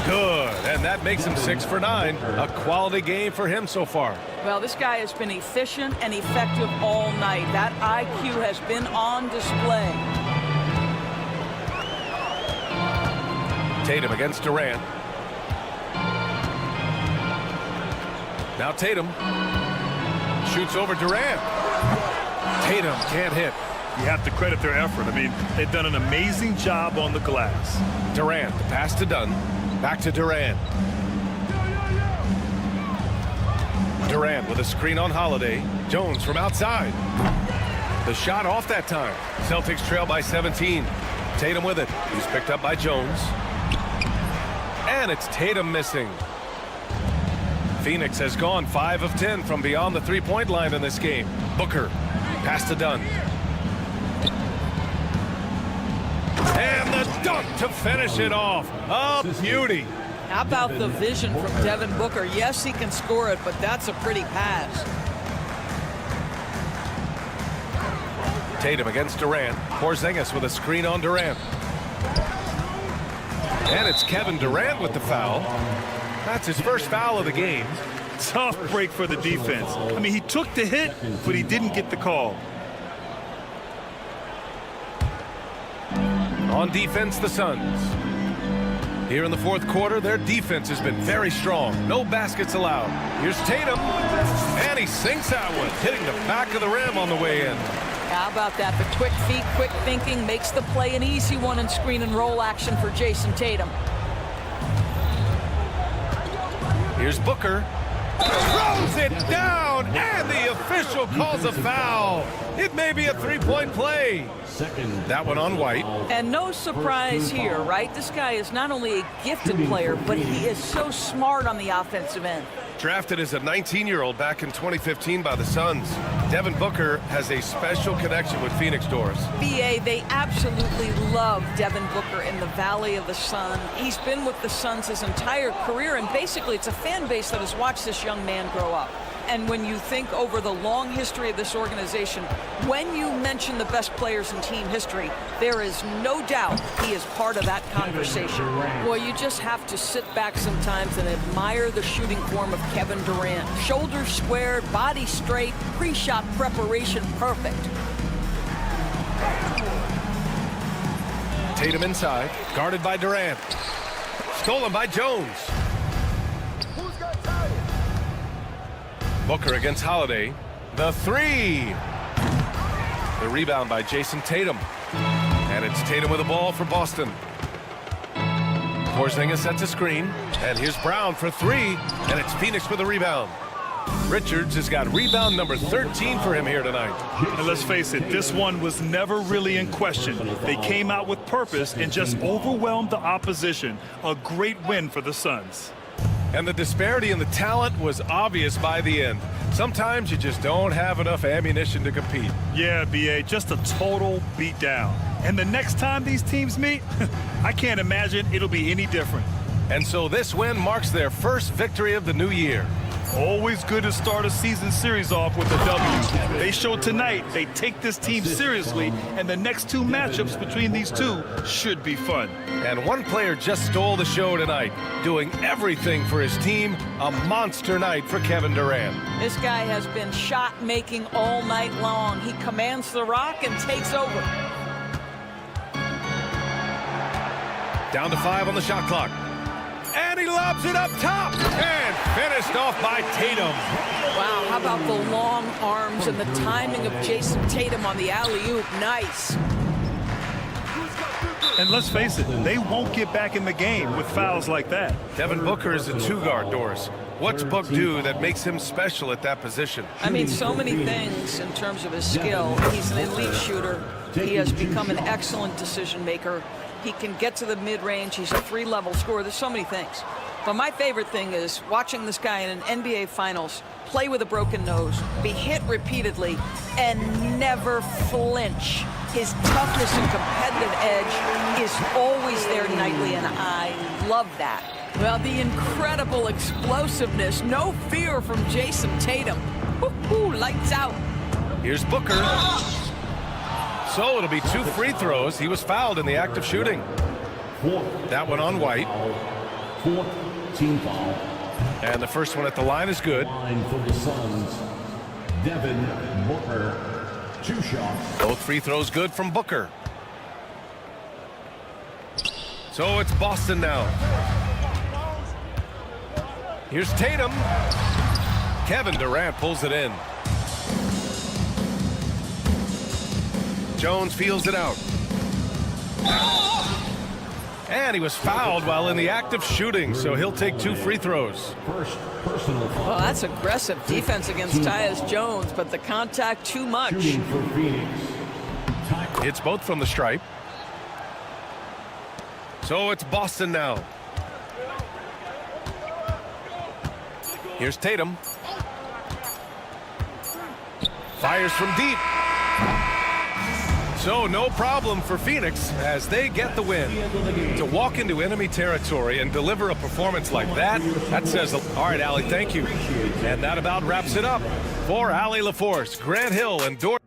Good, and that makes him 6 for 9. A quality game for him so far. Well, this guy has been efficient and effective all night. That IQ has been on display. Tatum against Durant. Now Tatum shoots over Durant. Tatum can't hit. You have to credit their effort. I mean, they've done an amazing job on the glass. Durant, the pass to Dunn. Back to Durant. Durant with a screen on Holiday. Jones from outside. The shot off that time. Celtics trail by 17. Tatum with it. He's picked up by Jones. And it's Tatum missing. Phoenix has gone 5 of 10 from beyond the three-point line in this game. Booker, pass to Dunn. And the dunk to finish it off. A beauty. How about the vision from Devin Booker? Yes, he can score it, but that's a pretty pass. Tatum against Durant. Porzingis with a screen on Durant. And it's Kevin Durant with the foul. That's his first foul of the game. Tough break for the defense. I mean, he took the hit, but he didn't get the call. On defense, the Suns. Here in the fourth quarter, their defense has been very strong. No baskets allowed. Here's Tatum, and he sinks that one, hitting the back of the rim on the way in. How about that? The quick feet, quick thinking makes the play an easy one in screen and roll action for Jason Tatum. Here's Booker. Throws it down, and the official calls a foul. It may be a three-point play. That one on White. And no surprise here, right? This guy is not only a gifted player, but he is so smart on the offensive end. Drafted as a 19-year-old back in 2015 by the Suns, Devin Booker has a special connection with Phoenix Doors. BA, they absolutely love Devin Booker in the Valley of the Sun. He's been with the Suns his entire career, and basically it's a fan base that has watched this young man grow up. And when you think over the long history of this organization, when you mention the best players in team history, there is no doubt he is part of that conversation. Well, you just have to sit back sometimes and admire the shooting form of Kevin Durant. Shoulders squared, body straight, pre-shot preparation perfect. Tatum inside, guarded by Durant. Stolen by Jones. Booker against Holiday. The three. The rebound by Jason Tatum. And it's Tatum with the ball for Boston. Porzingis sets a screen. And here's Brown for three. And it's Phoenix with the rebound. Richards has got rebound number 13 for him here tonight. And let's face it, this one was never really in question. They came out with purpose and just overwhelmed the opposition. A great win for the Suns. And the disparity in the talent was obvious by the end. Sometimes you just don't have enough ammunition to compete. Yeah, BA, just a total beatdown. And the next time these teams meet, I can't imagine it'll be any different. And so this win marks their first victory of the new year. Always good to start a season series off with a W. They showed tonight they take this team seriously, and the next two matchups between these two should be fun. And one player just stole the show tonight, doing everything for his team. A monster night for Kevin Durant. This guy has been shot-making all night long. He commands the rock and takes over. Down to 5 on the shot clock. And he lobs it up top. And finished off by Tatum. Wow, how about the long arms and the timing of Jason Tatum on the alley-oop? Nice. And let's face it, they won't get back in the game with fouls like that. Devin Booker is a two-guard, Doris. What's Book do that makes him special at that position? I mean, so many things in terms of his skill. He's an elite shooter. He has become an excellent decision maker. He can get to the mid-range. He's a three-level scorer. There's so many things. But my favorite thing is watching this guy in an NBA Finals play with a broken nose, be hit repeatedly, and never flinch. His toughness and competitive edge is always there nightly, and I love that. Well, the incredible explosiveness, no fear from Jason Tatum. Woo-hoo, lights out. Here's Booker. So it'll be 2 free throws. He was fouled in the act of shooting. That one on White. Fourth team foul. And the first one at the line is good. Line for the Suns, Devin Booker, 2 shots. Both free throws good from Booker. So it's Boston now. Here's Tatum. Kevin Durant pulls it in. Jones feels it out. And he was fouled while in the act of shooting, so he'll take 2 free throws. First personal foul. Well, that's aggressive defense against Tyus Jones, but the contact too much. Shooting for Phoenix. It's both from the stripe. So it's Boston now. Here's Tatum. Fires from deep. So no problem for Phoenix as they get the win. To walk into enemy territory and deliver a performance like that says, all right, Allie, thank you. And that about wraps it up for Allie LaForce, Grant Hill, and Dor.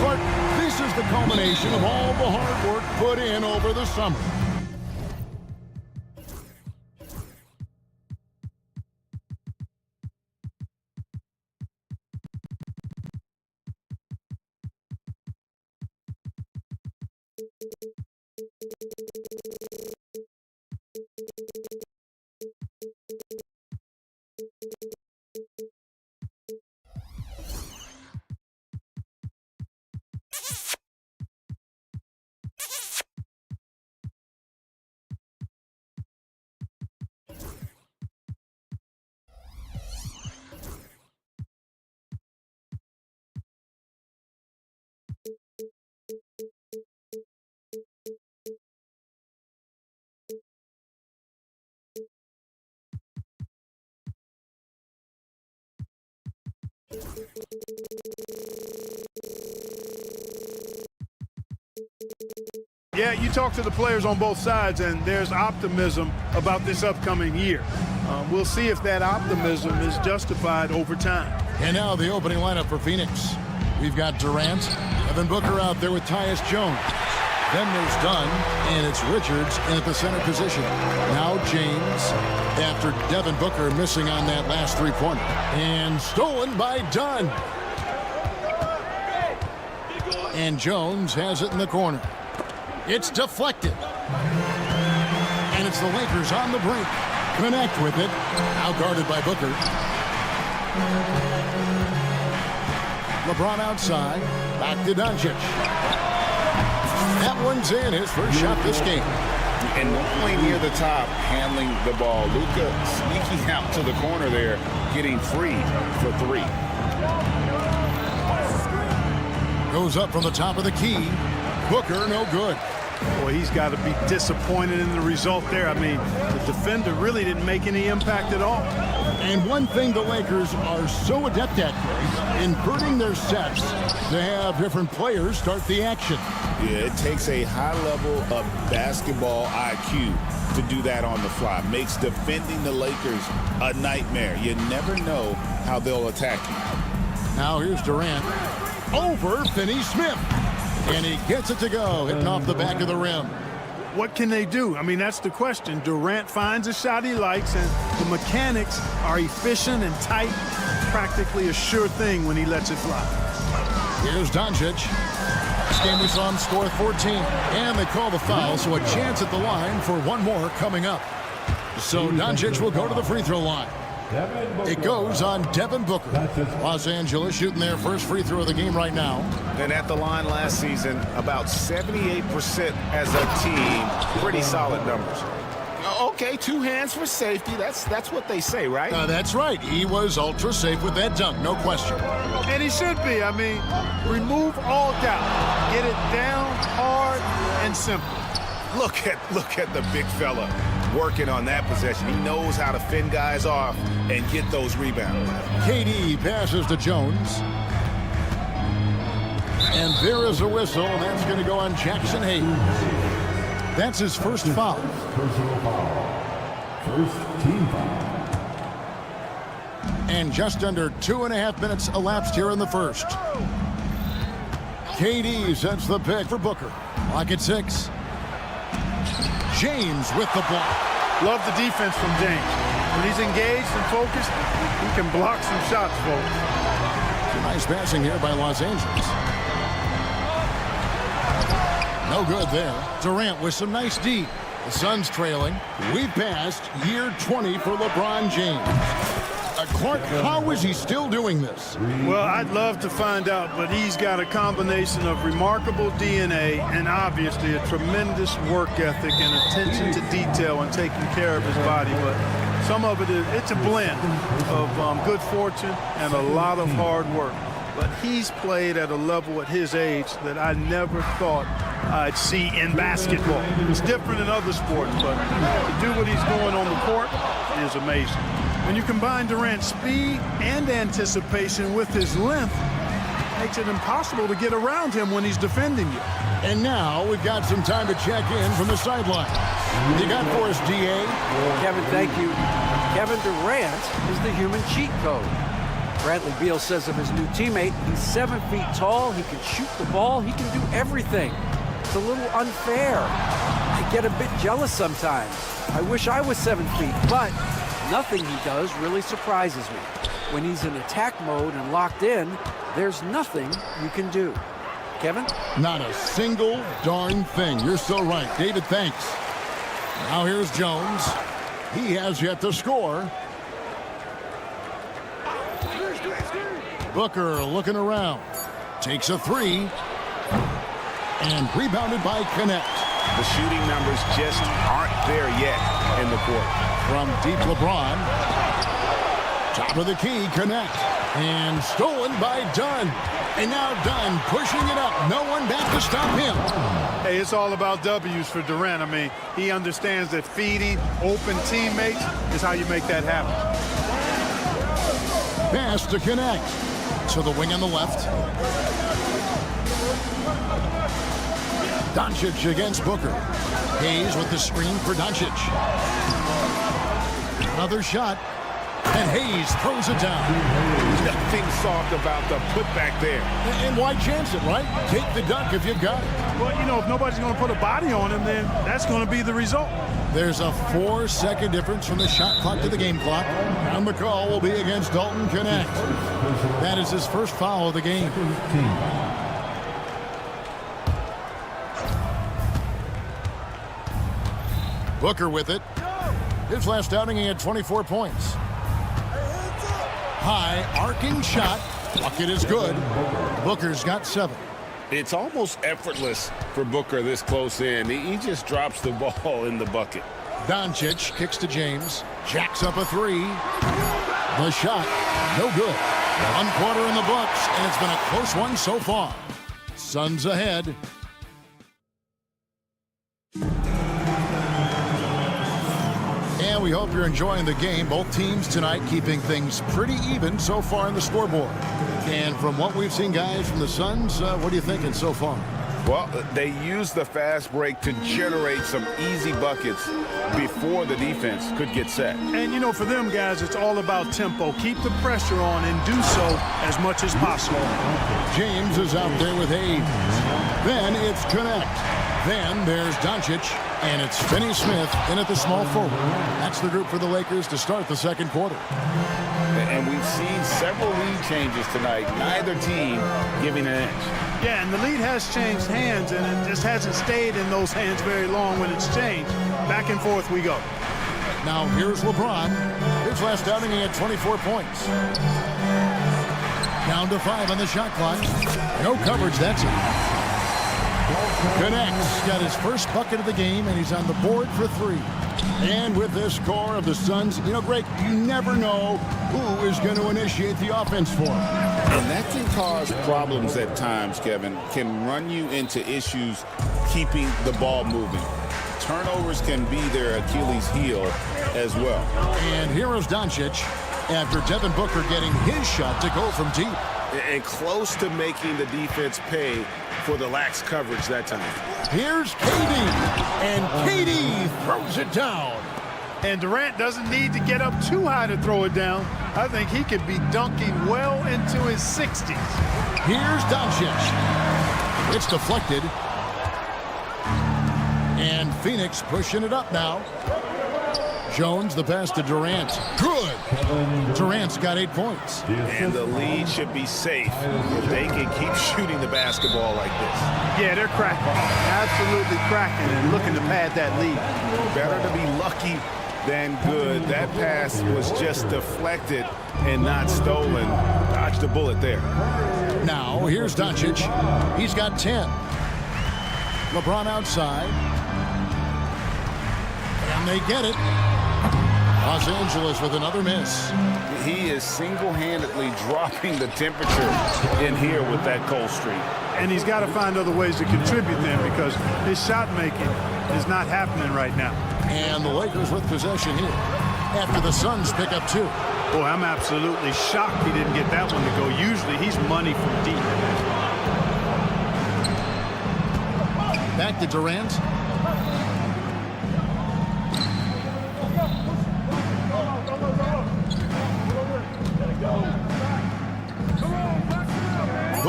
Clark, this is the culmination of all the hard work put in over the summer. Yeah, you talk to the players on both sides, and there's optimism about this upcoming year. We'll see if that optimism is justified over time. And now the opening lineup for Phoenix. We've got Durant, Devin Booker out there with Tyus Jones. Then there's Dunn, and it's Richards in at the center position. Now James, after Devin Booker missing on that last three-pointer. And stolen by Dunn. And Jones has it in the corner. It's deflected. And it's the Lakers on the break. Connect with it. Now guarded by Booker. LeBron outside. Back to Doncic. That one's in, his first shot this game. And one point near the top, handling the ball. Luka sneaking out to the corner there, getting free for three. Goes up from the top of the key. Booker, no good. Boy, he's got to be disappointed in the result there. I mean, the defender really didn't make any impact at all. And one thing the Lakers are so adept at, Grace, inverting their sets to have different players start the action. Yeah, it takes a high level of basketball IQ to do that on the fly. Makes defending the Lakers a nightmare. You never know how they'll attack you. Now here's Durant over Finney-Smith. And he gets it to go, hitting off the back of the rim. What can they do? I mean, that's the question. Durant finds a shot he likes, and the mechanics are efficient and tight. Practically a sure thing when he lets it fly. Here's Doncic. This game we saw him score 14. And they call the foul, so a chance at the line for one more coming up. So Doncic will go to the free throw line. It goes on Devin Booker. Los Angeles shooting their first free throw of the game right now. And at the line last season, about 78% as a team. Pretty solid numbers. Okay, two hands for safety. That's what they say, right? That's right. He was ultra safe with that dunk, no question. And he should be. I mean, remove all doubt. Get it down hard and simple. Look at the big fella working on that possession. He knows how to fend guys off and get those rebounds. KD passes to Jones. And there is a whistle, and that's going to go on Jackson Hayes. That's his first foul. Personal foul. First team foul. And just under 2.5 minutes elapsed here in the first. KD sets the pick for Booker. Lock at 6. James with the block. Love the defense from James. When he's engaged and focused, he can block some shots, folks. Nice passing here by Los Angeles. No good there. Durant with some nice D. The Suns trailing. We've passed year 20 for LeBron James. Clark, how is he still doing this? Well, I'd love to find out, but he's got a combination of remarkable DNA and obviously a tremendous work ethic and attention to detail and taking care of his body. But some of it's a blend of good fortune and a lot of hard work. But he's played at a level at his age that I never thought I'd see in basketball. It's different in other sports, but to do what he's doing on the court is amazing. When you combine Durant's speed and anticipation with his length, it makes it impossible to get around him when he's defending you. And now we've got some time to check in from the sideline. You got for us, DA? Kevin, thank you. Kevin Durant is the human cheat code. Bradley Beal says of his new teammate, he's 7 feet tall, he can shoot the ball, he can do everything. It's a little unfair. I get a bit jealous sometimes. I wish I was 7 feet, but nothing he does really surprises me. When he's in attack mode and locked in, there's nothing you can do. Kevin? Not a single darn thing. You're so right. David, thanks. Now here's Jones. He has yet to score. Booker looking around. Takes a three. And rebounded by Connect. The shooting numbers just aren't there yet in the court. From deep LeBron. Top of the key, Connect. And stolen by Dunn. And now Dunn pushing it up. No one back to stop him. Hey, it's all about W's for Durant. I mean, he understands that feeding open teammates is how you make that happen. Pass to Connect. To the wing on the left. Doncic against Booker. Hayes with the screen for Doncic. Another shot. And Hayes throws it down. Nothing soft about the putback there. And why chance it, right? Take the dunk if you've got it. Well, you know, if nobody's going to put a body on him, then that's going to be the result. There's a 4-second difference from the shot clock to the game clock. And the call will be against Dalton Connect. That is his first foul of the game. Booker with it. His last outing, he had 24 points. High arcing shot. Bucket is good. Booker's got 7. It's almost effortless for Booker this close in. He just drops the ball in the bucket. Doncic kicks to James. Jacks up a 3. The shot, no good. 1 quarter in the books, and it's been a close one so far. Suns ahead. And we hope you're enjoying the game. Both teams tonight keeping things pretty even so far in the scoreboard. And from what we've seen, guys, from the Suns, what are you thinking so far? Well, they used the fast break to generate some easy buckets before the defense could get set. And, you know, for them guys, it's all about tempo. Keep the pressure on and do so as much as possible. James is out there with Hayes. Then it's Connect. Then there's Doncic. And it's Finney-Smith in at the small forward. That's the group for the Lakers to start the second quarter. And we've seen several lead changes tonight. Neither team giving an inch. Yeah, and the lead has changed hands, and it just hasn't stayed in those hands very long when it's changed. Back and forth we go. Now here's LeBron. His last outing, he had 24 points. Down to 5 on the shot clock. No coverage, that's it. Connects, got his first bucket of the game, and he's on the board for 3. And with this core of the Suns, you know, Greg, you never know who is going to initiate the offense for him. And that can cause problems at times, Kevin. Can run you into issues keeping the ball moving. Turnovers can be their Achilles heel as well. And here is Doncic after Devin Booker getting his shot to go from deep. And close to making the defense pay for the lax coverage that time. Here's KD, and KD throws it down. And Durant doesn't need to get up too high to throw it down. I think he could be dunking well into his 60s. Here's Doncic. It's deflected. And Phoenix pushing it up now. Jones, the pass to Durant. Good. Durant's got 8 points. And the lead should be safe if they can keep shooting the basketball like this. Yeah, they're cracking. Absolutely cracking and looking to pad that lead. Better to be lucky than good. That pass was just deflected and not stolen. Dodged a bullet there. Now, here's Doncic. He's got 10. LeBron outside. And they get it. Los Angeles with another miss. He is single-handedly dropping the temperature in here with that cold streak. And he's got to find other ways to contribute then because his shot making is not happening right now. And the Lakers with possession here after the Suns pick up 2. Boy, I'm absolutely shocked he didn't get that one to go. Usually he's money from deep. Back to Durant.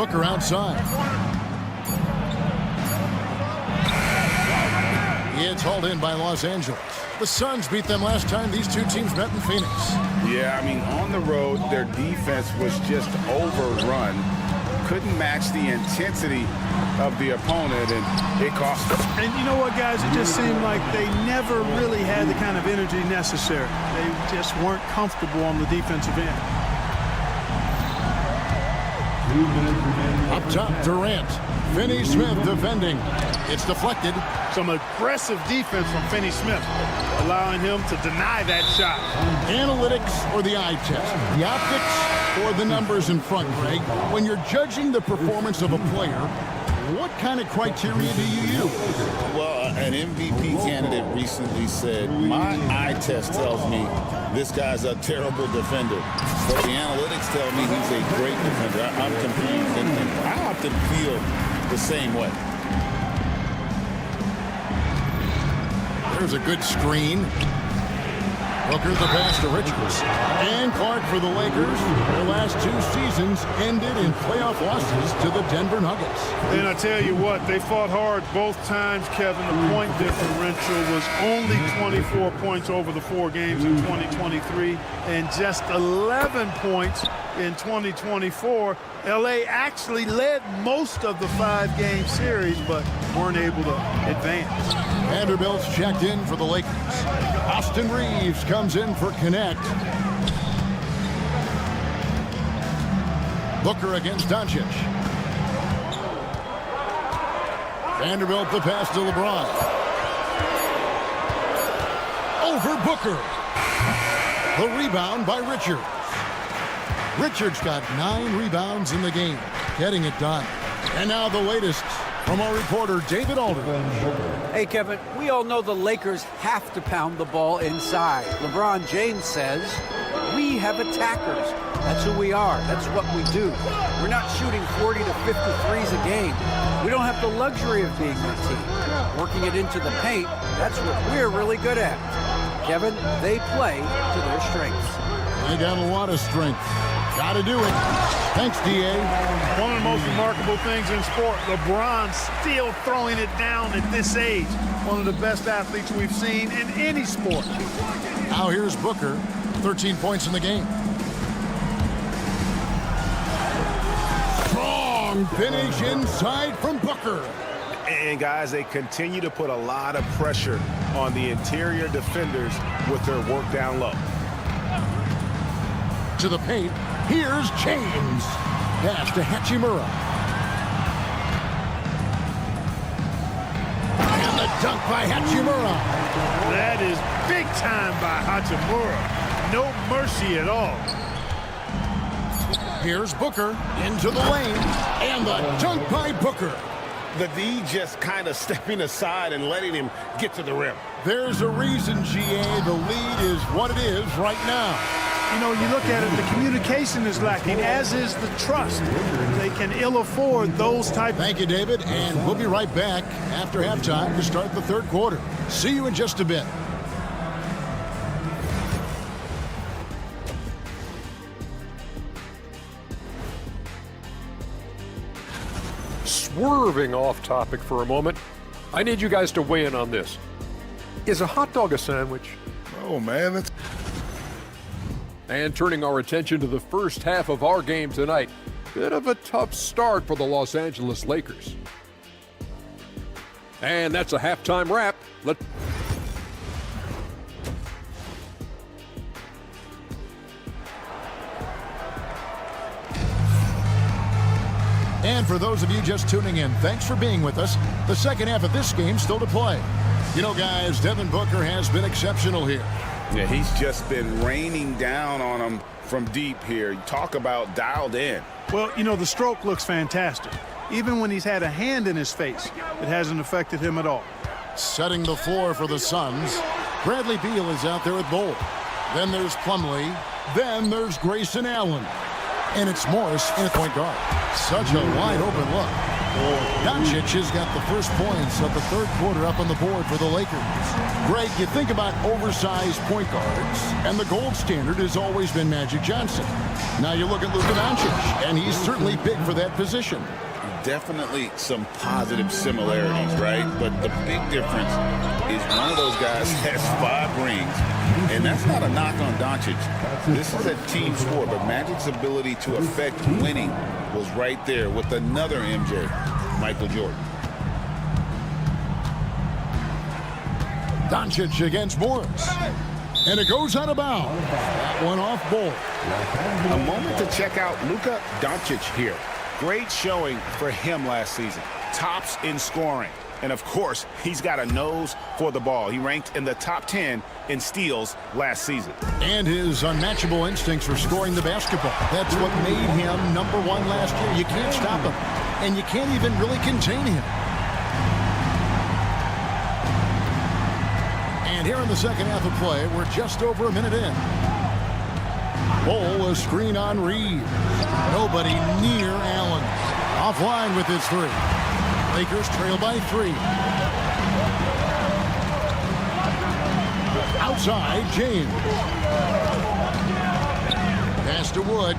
Booker outside. It's hauled in by Los Angeles. The Suns beat them last time these two teams met in Phoenix. Yeah, I mean, on the road, their defense was just overrun. Couldn't match the intensity of the opponent, and it cost them. And you know what, guys? It just seemed like they never really had the kind of energy necessary. They just weren't comfortable on the defensive end. Up top, Durant. Finney Smith defending. It's deflected. Some aggressive defense from Finney Smith, allowing him to deny that shot. Analytics or the eye test? The optics or the numbers in front, Greg? When you're judging the performance of a player, what kind of criteria do you use? Well, an MVP candidate recently said, my eye test tells me this guy's a terrible defender, but the analytics tell me he's a great defender. I'm confused, and I often feel the same way. There's a good screen. Booker the pass to Richards. And Clark for the Lakers. Their last two seasons ended in playoff losses to the Denver Nuggets. And I tell you what, they fought hard both times, Kevin. The point differential was only 24 points over the 4 games in 2023 and just 11 points in 2024. LA actually led most of the 5-game series, but weren't able to advance. Vanderbilt's checked in for the Lakers. Austin Reeves comes in for Connect. Booker against Doncic. Vanderbilt the pass to LeBron. Over Booker. The rebound by Richards. Richards got 9 rebounds in the game, getting it done. And now the latest from our reporter, David Alder. Hey, Kevin, we all know the Lakers have to pound the ball inside. LeBron James says, we have attackers. That's who we are. That's what we do. We're not shooting 40 to 53s a game. We don't have the luxury of being that team. Working it into the paint, that's what we're really good at. Kevin, they play to their strengths. They got a lot of strength. Got to do it. Thanks, D.A. One of the most remarkable things in sport, LeBron still throwing it down at this age. One of the best athletes we've seen in any sport. Now here's Booker, 13 points in the game. Strong finish inside from Booker. And guys, they continue to put a lot of pressure on the interior defenders with their work down low. To the paint, here's James. Pass to Hachimura. And the dunk by Hachimura. That is big time by Hachimura. No mercy at all. Here's Booker into the lane. And the dunk by Booker. The D just kind of stepping aside and letting him get to the rim. There's a reason, GA. The lead is what it is right now. You know, you look at it, the communication is lacking, as is the trust. They can ill afford those type. Thank you, David, and we'll be right back after halftime to start the third quarter. See you in just a bit. Swerving off topic for a moment, I need you guys to weigh in on this. Is a hot dog a sandwich? Oh, man, that's... And turning our attention to the first half of our game tonight, bit of a tough start for the Los Angeles Lakers. And that's a halftime wrap. And for those of you just tuning in, thanks for being with us. The second half of this game still to play. You know, guys, Devin Booker has been exceptional here. Yeah, he's just been raining down on them from deep here. You talk about dialed in. Well, you know, the stroke looks fantastic. Even when he's had a hand in his face, it hasn't affected him at all. Setting the floor for the Suns. Bradley Beal is out there at Bowl. Then there's Plumlee. Then there's Grayson Allen. And it's Morris in point guard. Such a wide open look. Doncic has got the first points of the third quarter up on the board for the Lakers. Greg, you think about oversized point guards, and the gold standard has always been Magic Johnson. Now you look at Luka Doncic, and he's certainly big for that position. Definitely some positive similarities, right? But the big difference is one of those guys has 5 rings, and that's not a knock on Doncic. This is a team sport, but Magic's ability to affect winning was right there with another MJ, Michael Jordan. Doncic against Morris. And it goes out of bounds. That one off ball. A moment to check out Luka Doncic here. Great showing for him last season. Tops in scoring. And, of course, he's got a nose for the ball. He ranked in the top 10 in steals last season. And his unmatchable instincts for scoring the basketball. That's what made him #1 last year. You can't stop him. And you can't even really contain him. And here in the second half of play, we're just over a minute in. Ball, a screen on Reeves. Nobody near Allen. Offline with his 3. Lakers trail by 3. Outside, James. Pass to Wood.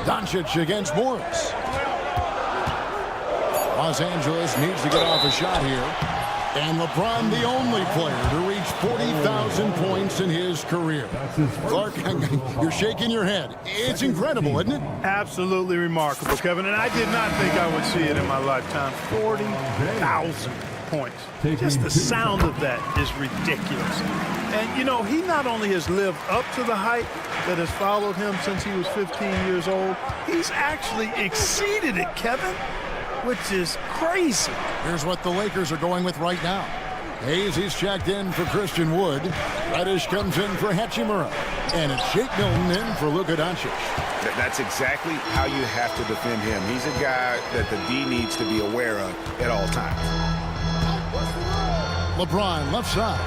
Doncic against Morris. Los Angeles needs to get off a shot here. And LeBron, the only player to reach 40,000 points in his career. Clark, you're shaking your head. It's incredible, isn't it? Absolutely remarkable, Kevin. And I did not think I would see it in my lifetime. 40,000 points. Just the sound of that is ridiculous. And, you know, he not only has lived up to the hype that has followed him since he was 15 years old, he's actually exceeded it, Kevin, which is crazy. Here's what the Lakers are going with right now. Hayes, he's checked in for Christian Wood. Reddish comes in for Hachimura. And it's Shake Milton in for Luka Doncic. That's exactly how you have to defend him. He's a guy that the D needs to be aware of at all times. LeBron, left side.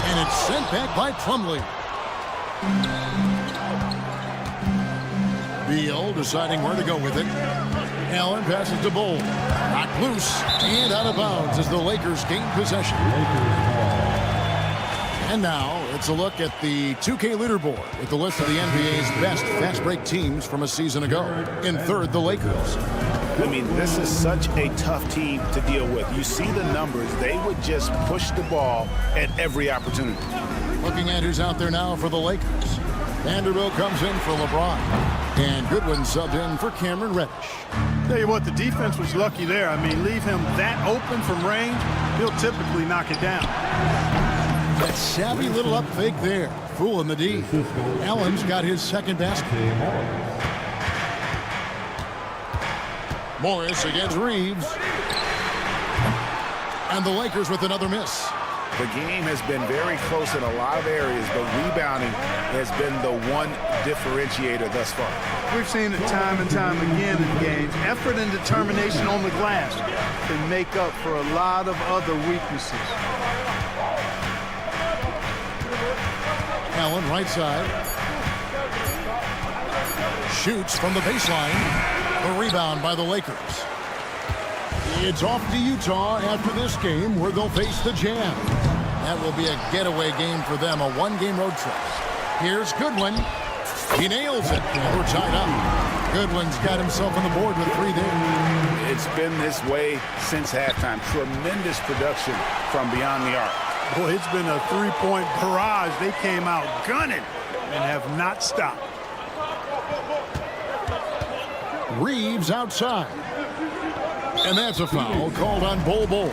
And it's sent back by Plumlee. Beal deciding where to go with it. Allen passes to Bull. Knocked loose and out of bounds as the Lakers gain possession. And now it's a look at the 2K leaderboard with the list of the NBA's best fast break teams from a season ago. In third, the Lakers. I mean, this is such a tough team to deal with. You see the numbers. They would just push the ball at every opportunity. Looking at who's out there now for the Lakers. Vanderbilt comes in for LeBron. And Goodwin subbed in for Cameron Reddish. Tell you what, the defense was lucky there. I mean, leave him that open from range, he'll typically knock it down. That savvy little up fake there. Fooling the D. Allen's got his second basket. Morris against Reeves. And the Lakers with another miss. The game has been very close in a lot of areas, but rebounding has been the one differentiator thus far. We've seen it time and time again in games. Effort and determination on the glass can make up for a lot of other weaknesses. Allen, right side. Shoots from the baseline. The rebound by the Lakers. It's off to Utah after this game where they'll face the Jazz. That will be a getaway game for them, a one-game road trip. Here's Goodwin. He nails it. And we're tied up. Goodwin's got himself on the board with 3 there. It's been this way since halftime. Tremendous production from beyond the arc. Boy, it's been a 3-point barrage. They came out gunning and have not stopped. Reeves outside. And that's a foul called on Bol Bol.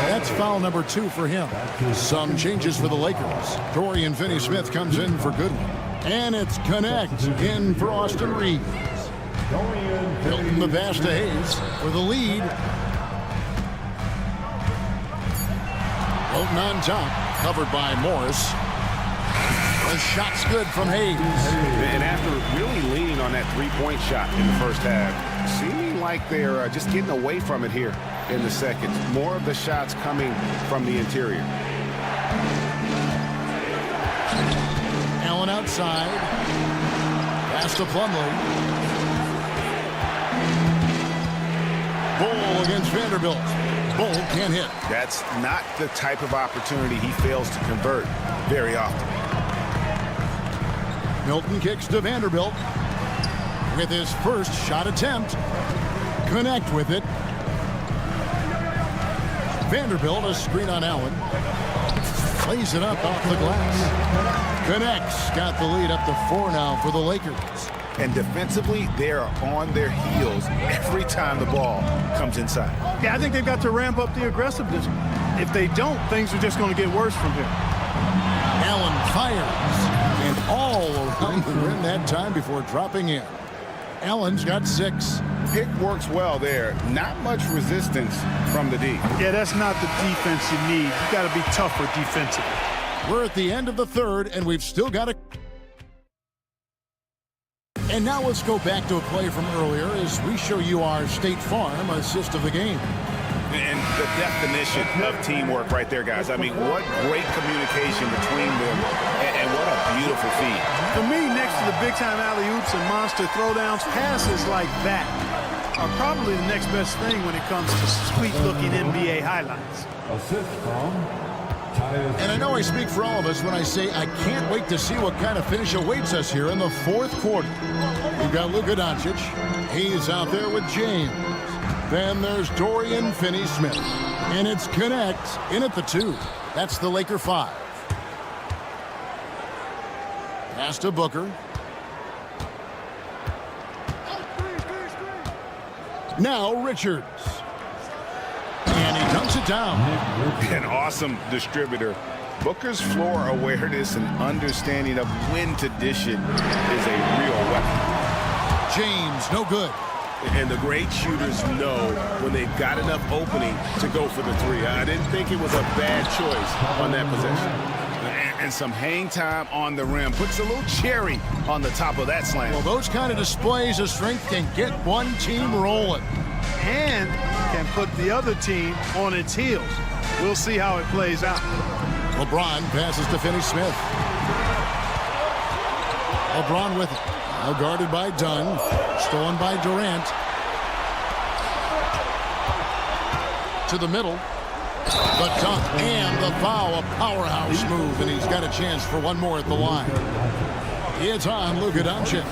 That's foul number 2 for him. Some changes for the Lakers. Dorian Finney-Smith comes in for Goodwin. And it's Connect in for Austin Reeves. Hilton the pass to Hayes for the lead. Hilton on top, covered by Morris. The shot's good from Hayes. And after really leaning on that 3-point shot in the first half, seeming like they're just getting away from it here in the second. More of the shots coming from the interior. Allen outside. Pass to Plumlee. Bull against Vanderbilt. Bull can't hit. That's not the type of opportunity he fails to convert very often. Milton kicks to Vanderbilt with his first shot attempt. Connect with it. Vanderbilt, a screen on Allen. Plays it up off the glass. Connects. Got the lead up to 4 now for the Lakers. And defensively, they are on their heels every time the ball comes inside. Yeah, I think they've got to ramp up the aggressiveness. If they don't, things are just going to get worse from here. Allen fires. And all around the rim that time before dropping in. Allen's got 6. Pick works well there. Not much resistance from the D. Yeah, that's not the defense you need. You got to be tougher defensively. We're at the end of the third, and we've still got a... And now let's go back to a play from earlier as we show you our State Farm assist of the game. And the definition of teamwork right there, guys. I mean, what great communication between them, and what a beautiful feed. For me, next to the big-time alley-oops and monster throwdowns, passes like that are probably the next best thing when it comes to sweet-looking NBA highlights. Assist from And I know I speak for all of us when I say I can't wait to see what kind of finish awaits us here in the fourth quarter. We've got Luka Doncic. He's out there with James. Then there's Dorian Finney-Smith. And it's Connect in at the 2. That's the Laker 5. Pass to Booker. Now Richards. And he dunks it down. An awesome distributor. Booker's floor awareness and understanding of when to dish it is a real weapon. James, no good. And the great shooters know when they've got enough opening to go for the 3. I didn't think it was a bad choice on that possession. And some hang time on the rim. Puts a little cherry on the top of that slam. Well, those kind of displays of strength can get one team rolling. And can put the other team on its heels. We'll see how it plays out. LeBron passes to Finney-Smith. LeBron with it. Now guarded by Dunn. Stolen by Durant. To the middle. The dunk and the foul. A powerhouse move. And he's got a chance for one more at the line. It's on Luka Doncic.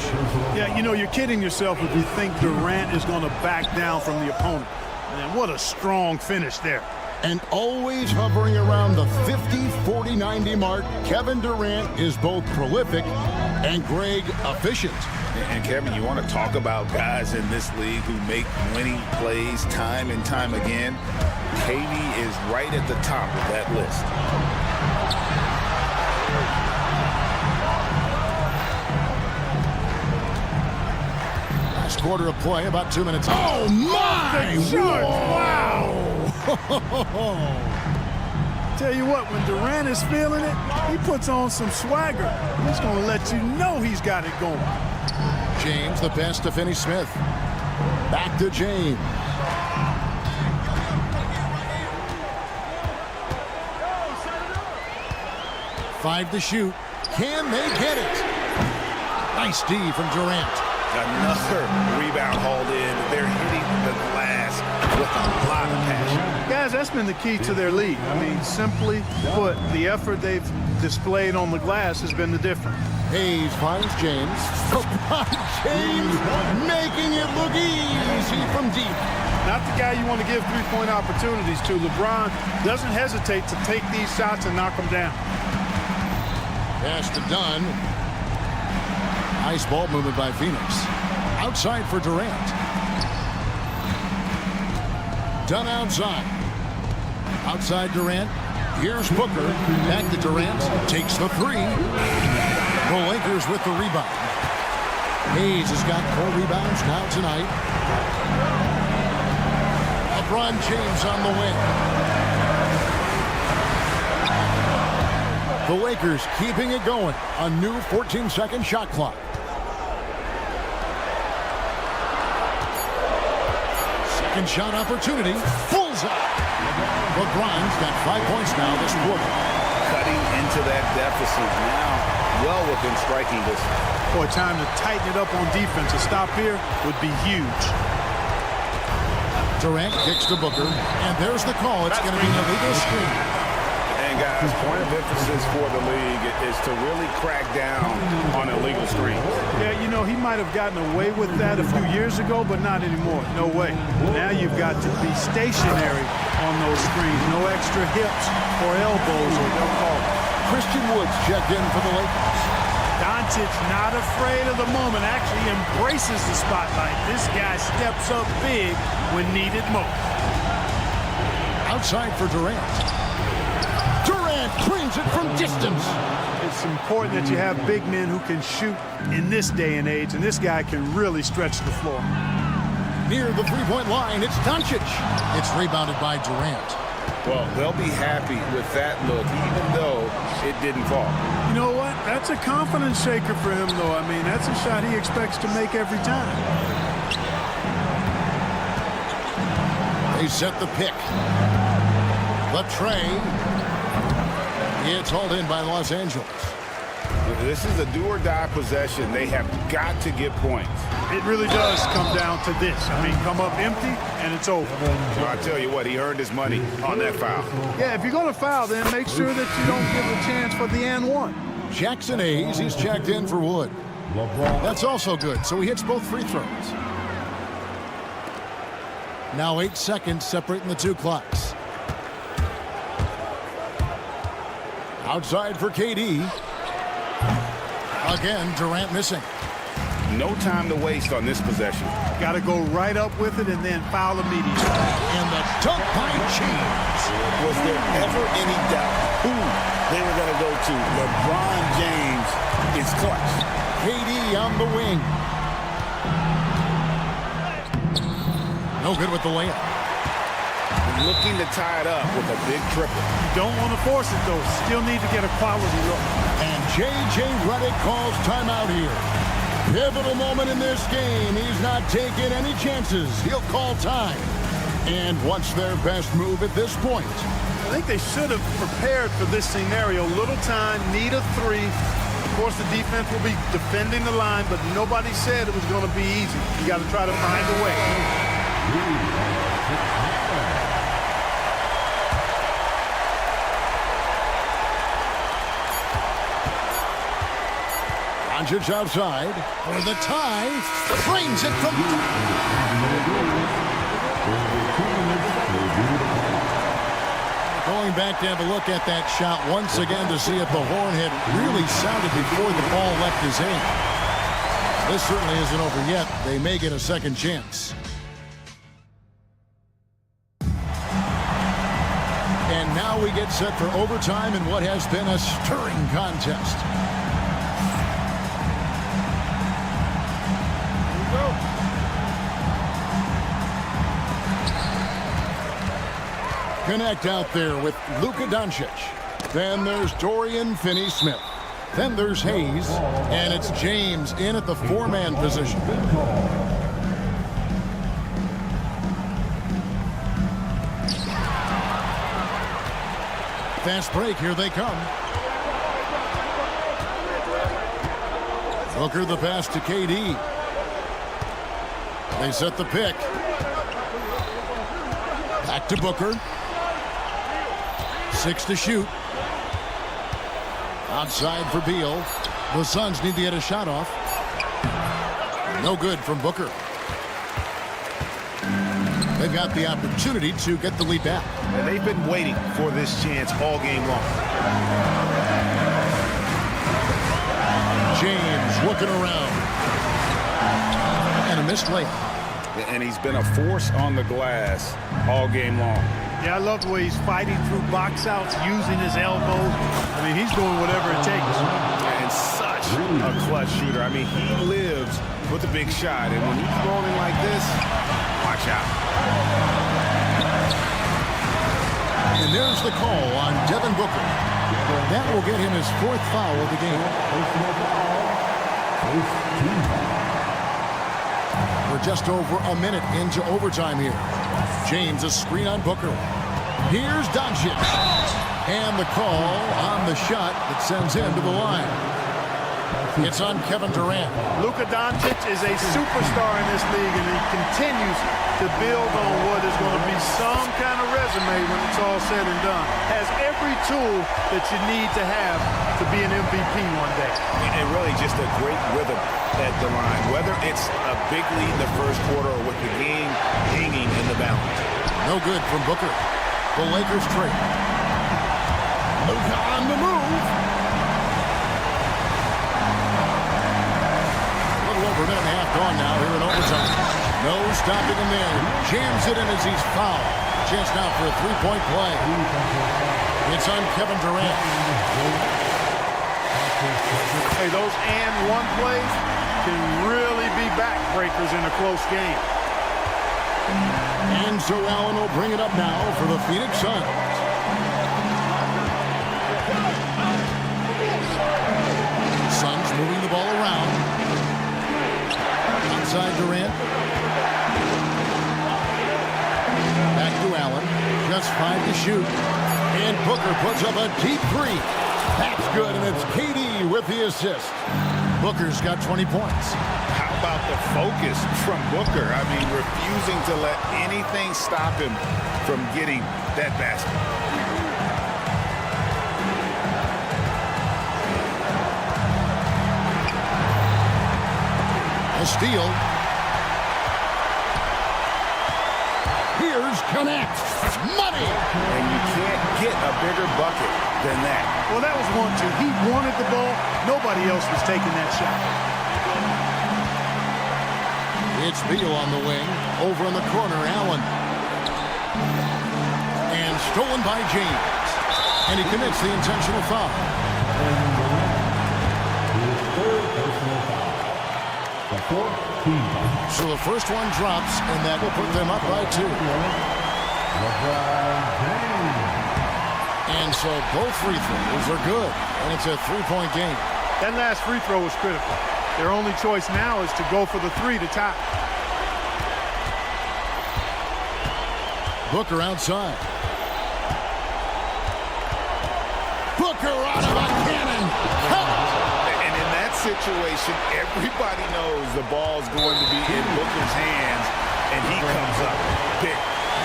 Yeah, you know, you're kidding yourself if you think Durant is going to back down from the opponent. Man, what a strong finish there. And always hovering around the 50, 40, 90 mark, Kevin Durant is both prolific and Greg efficient. And Kevin, you want to talk about guys in this league who make winning plays time and time again? KD is right at the top of that list. Last quarter of play, about 2 minutes. Oh, my! Wow! Tell you what, when Durant is feeling it, he puts on some swagger. He's going to let you know he's got it going. James, the pass to Finney-Smith. Back to James. Five to shoot. Can they get it? Nice D from Durant. Another rebound hauled in. They're hitting the glass with a lot of passion. Guys, that's been the key to their lead. I mean, simply put, the effort they've displayed on the glass has been the difference. Hayes finds James. James making it look easy from deep. Not the guy you want to give three-point opportunities to. LeBron doesn't hesitate to take these shots and knock them down. Pass to Dunn. Nice ball movement by Phoenix. Outside for Durant. Dunn outside. Outside Durant. Here's Booker. Back to Durant. Takes the 3. The Lakers with the rebound. Hayes has got 4 rebounds now tonight. LeBron James on the win. The Lakers keeping it going. A new 14-second shot clock. Second shot opportunity. Bullseye. LeBron's got 5 points now this quarter. Cutting into that deficit now. well within striking distance. Boy, time to tighten it up on defense. A stop here would be huge. Durant kicks to Booker, and there's the call. It's going to be an illegal screen. And guys, point of emphasis for the league is to really crack down on illegal screens. Yeah, you know, he might have gotten away with that a few years ago, but not anymore. No way. Now you've got to be stationary on those screens. No extra hips or elbows, or they'll call it. Christian Woods checked in for the Lakers. Doncic not afraid of the moment, actually embraces the spotlight. This guy steps up big when needed most. Outside for Durant. Durant cleans it from distance. It's important that you have big men who can shoot in this day and age, and this guy can really stretch the floor. Near the three-point line, it's Doncic. It's rebounded by Durant. Well, they'll be happy with that look, even though it didn't fall. You know what? That's a confidence shaker for him, though. I mean, that's a shot he expects to make every time. They set the pick. The tray. It's hauled in by Los Angeles. This is a do-or-die possession. They have got to get points. It really does come down to this. I mean, come up empty, and it's over. Well, I tell you what, he earned his money on that foul. Yeah, if you're going to foul, then make sure that you don't give a chance for the and one. Jackson Hayes, he's checked in for Wood. That's also good, so he hits both free throws. Now 8 seconds separating the two clocks. Outside for KD. Again, Durant missing. No time to waste on this possession. Got to go right up with it and then foul immediately. And the dunk by James. Was there ever any doubt who they were going to go to? LeBron James is clutch. KD on the wing. No good with the layup. Looking to tie it up with a big triple. Don't want to force it, though. Still need to get a quality look. And J.J. Redick calls timeout here. Pivotal moment in this game. He's not taking any chances. He'll call time. And what's their best move at this point? I think they should have prepared for this scenario. Little time, need a three. Of course, the defense will be defending the line, but nobody said it was going to be easy. You got to try to find a way. Doncic outside for the tie. Frames it from... Going back to have a look at that shot once again to see if the horn had really sounded before the ball left his hand. This certainly isn't over yet. They may get a second chance. And now we get set for overtime in what has been a stirring contest. Connect out there with Luka Doncic. Then there's Dorian Finney-Smith. Then there's Hayes. And it's James in at the four-man position. Fast break. Here they come. Booker the pass to KD. They set the pick. Back to Booker. 6 to shoot. Outside for Beal. The Suns need to get a shot off. No good from Booker. They've got the opportunity to get the lead back. And they've been waiting for this chance all game long. James looking around. And a missed layup. And he's been a force on the glass all game long. Yeah, I love the way he's fighting through box outs, using his elbows. I mean, he's doing whatever it takes. And such a clutch shooter. I mean, he lives with a big shot. And when he's rolling like this, watch out. And there's the call on Devin Booker. That will get him his 4th foul of the game. We're just over a minute into overtime here. James, a screen on Booker. Here's Doncic. And the call on the shot that sends him to the line. It's on Kevin Durant. Luka Doncic is a superstar in this league, and he continues to build on what is going to be some kind of resume when it's all said and done. Has every tool that you need to have to be an MVP one day. And really just a great rhythm at the line, whether it's a big lead in the first quarter or with the game hanging in the balance. No good from Booker. The Lakers trade. Luka on the move. A little over a minute and a half gone now here in overtime. No stopping him there. Jams it in as he's fouled. Chance now for a three-point play. It's on Kevin Durant. Hey, those and one plays can really be backbreakers in a close game. And so Allen will bring it up now for the Phoenix Suns. Suns moving the ball around. Outside Durant. Back to Allen. Just 5 to shoot. And Booker puts up a deep three. That's good, and it's KD with the assist. Booker's got 20 points. How about the focus from Booker? I mean, refusing to let anything stop him from getting that basket. A steal. Here's Connect. Money! And you can't get a bigger bucket than that. Well, that was 1-2. He wanted the ball. Nobody else was taking that shot. It's Beal on the wing. Over in the corner, Allen. And stolen by James. And he commits the intentional foul. So the first one drops, and that will put them up by 2. And so both free throws are good, and it's a 3-point game. That last free throw was critical. Their only choice now is to go for the 3 to tie. Booker outside. Booker out of a cannon. And in that situation, everybody knows the ball's going to be in Booker's hands, and he comes up big.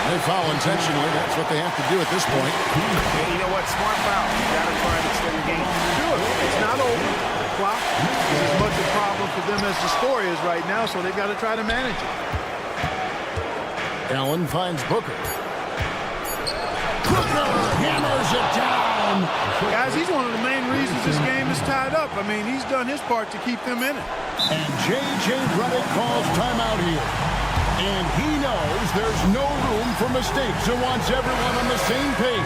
They foul intentionally. That's what they have to do at this point. And you know what? Smart foul. You got to try and extend the game. Do it. It's not over. The clock is as much a problem for them as the score is right now, so they've got to try to manage it. Allen finds Booker. Booker hammers it down. Guys, he's one of the main reasons this game is tied up. I mean, he's done his part to keep them in it. And J.J. Redick calls timeout here. And he knows there's no room for mistakes and wants everyone on the same page.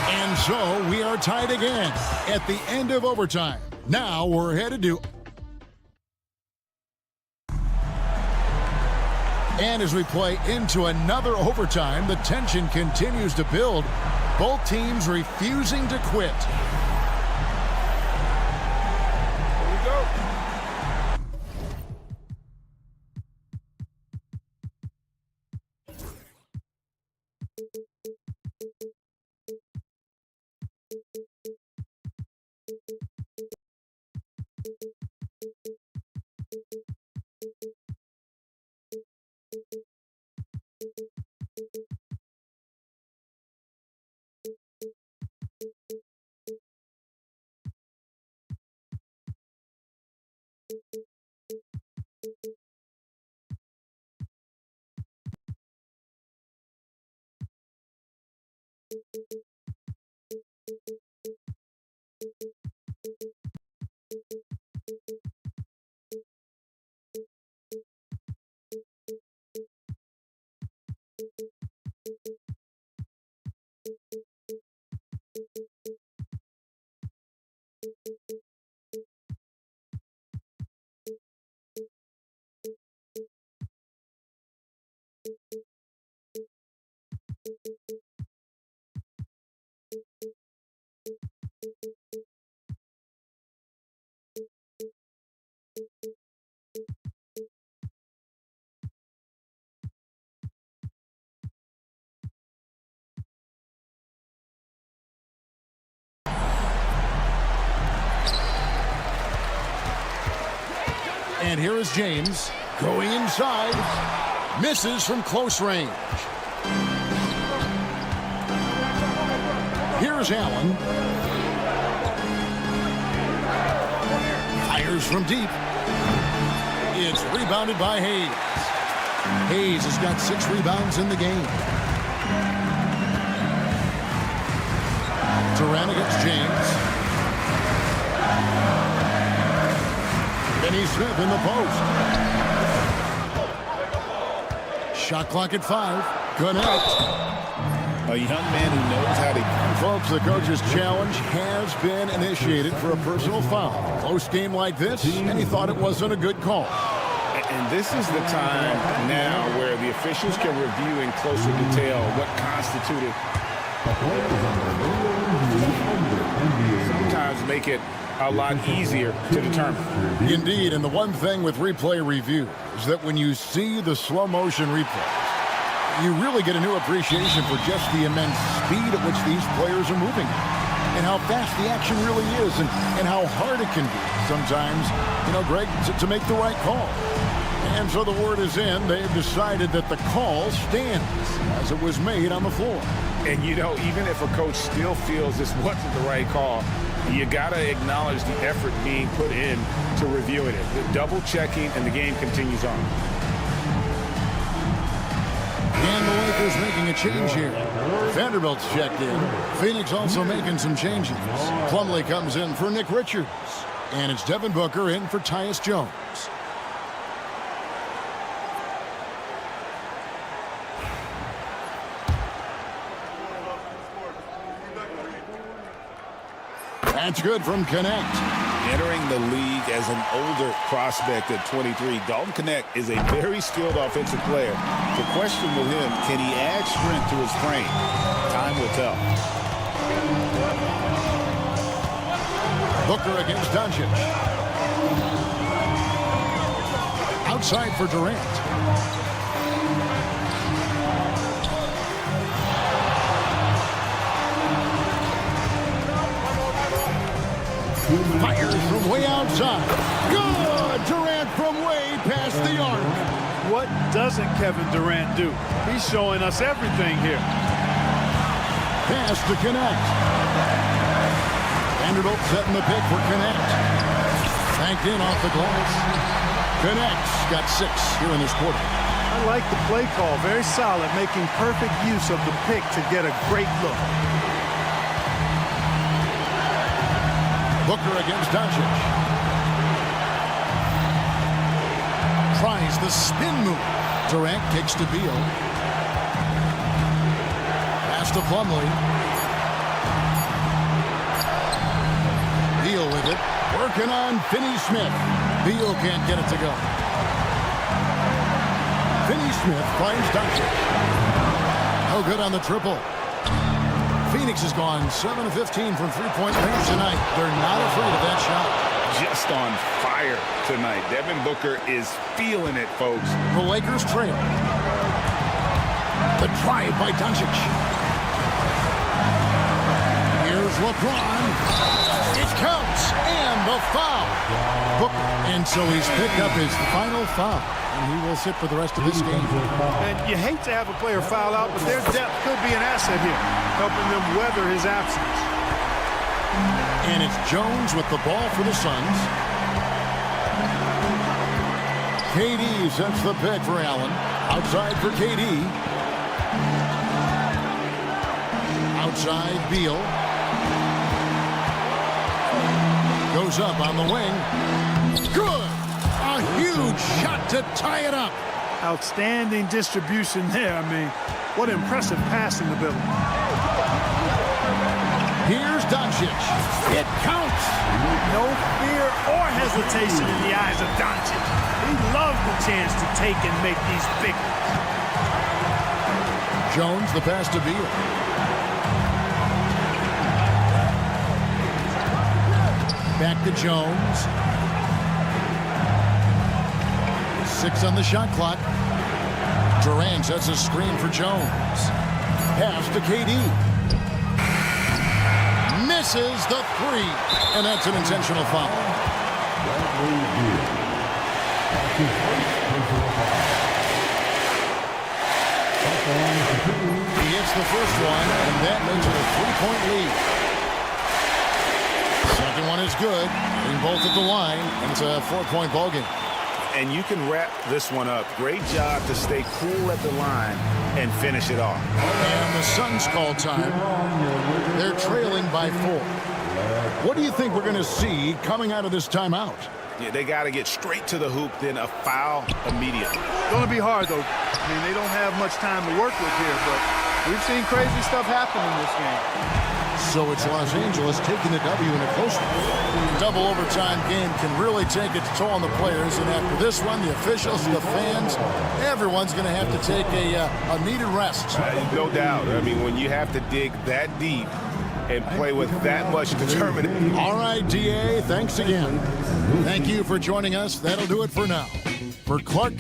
And so we are tied again at the end of overtime. Now we're headed to... And as we play into another overtime, the tension continues to build. Both teams refusing to quit. Here we go. And here is James going inside. Misses from close range. Here's Allen. Fires from deep. It's rebounded by Hayes. Hayes has got 6 rebounds in the game. Durant against James. Finney Smith in the post. Shot clock at 5. Connect. A young man who knows how to... Folks, the coach's challenge has been initiated for a personal foul. Close game like this, and he thought it wasn't a good call. And this is the time now where the officials can review in closer detail what constituted. Sometimes make it a lot easier to determine. Indeed, and the one thing with replay review is that when you see the slow motion replay, you really get a new appreciation for just the immense speed at which these players are moving and how fast the action really is and how hard it can be sometimes, Greg, to make the right call. And so the word is in. They've decided that the call stands as it was made on the floor. And, even if a coach still feels this wasn't the right call, you got to acknowledge the effort being put in to reviewing it. The double checking, and the game continues on. And the Lakers making a change here. Vanderbilt's checked in. Phoenix also making some changes. Plumlee comes in for Nick Richards. And it's Devin Booker in for Tyus Jones. That's good from Connect. Entering the league as an older prospect at 23, Dalton Connect is a very skilled offensive player. The question with him, can he add strength to his frame? Time will tell. Booker against Doncic. Outside for Durant. Fires from way outside. Good! Durant from way past the arc. What doesn't Kevin Durant do? He's showing us everything here. Pass to Connect. Vanderbilt setting the pick for Connect. Banked in off the glass. Connect's got 6 here in this quarter. I like the play call. Very solid, making perfect use of the pick to get a great look. Booker against Doncic. Tries the spin move. Durant kicks to Beal. Pass to Plumlee. Beal with it. Working on Finney Smith. Beal can't get it to go. Finney Smith finds Doncic. No good on the triple. Phoenix has gone 7 of 15 from three-point range tonight. They're not afraid of that shot. Just on fire tonight. Devin Booker is feeling it, folks. The Lakers trail. The drive by Doncic. Here's LeBron. It counts. And the foul. Booker. And so he's picked up his final foul. And he will sit for the rest of this game. And you hate to have a player foul out, but their depth could be an asset here, helping them weather his absence. And it's Jones with the ball for the Suns. KD sets the pick for Allen. Outside for KD. Outside Beal. Goes up on the wing. Good! A huge shot to tie it up. Outstanding distribution there. I mean, what impressive passing ability. Here's Doncic. It counts. No fear or hesitation in the eyes of Doncic. He loves the chance to take and make these big ones. Jones, the pass to Beal. Back to Jones. 6 on the shot clock. Durant sets a screen for Jones. Pass to KD. Misses the 3. And that's an intentional foul. He hits the first one, and that makes it a 3-point lead. Second one is good. Getting both at the line, and it's a 4-point ballgame. And you can wrap this one up. Great job to stay cool at the line and finish it off. And the Suns call time. They're trailing by 4. What do you think we're going to see coming out of this timeout? Yeah, they got to get straight to the hoop, then a foul immediately. Going to be hard, though. I mean, they don't have much time to work with here, but we've seen crazy stuff happen in this game. So it's Los Angeles taking the W in a close one. Double overtime game can really take its toll on the players, and after this one, the officials, the fans, everyone's going to have to take a needed rest. No doubt. I mean, when you have to dig that deep and play with that much determination. All right, DA, thanks again. Thank you for joining us. That'll do it for now. For Clark.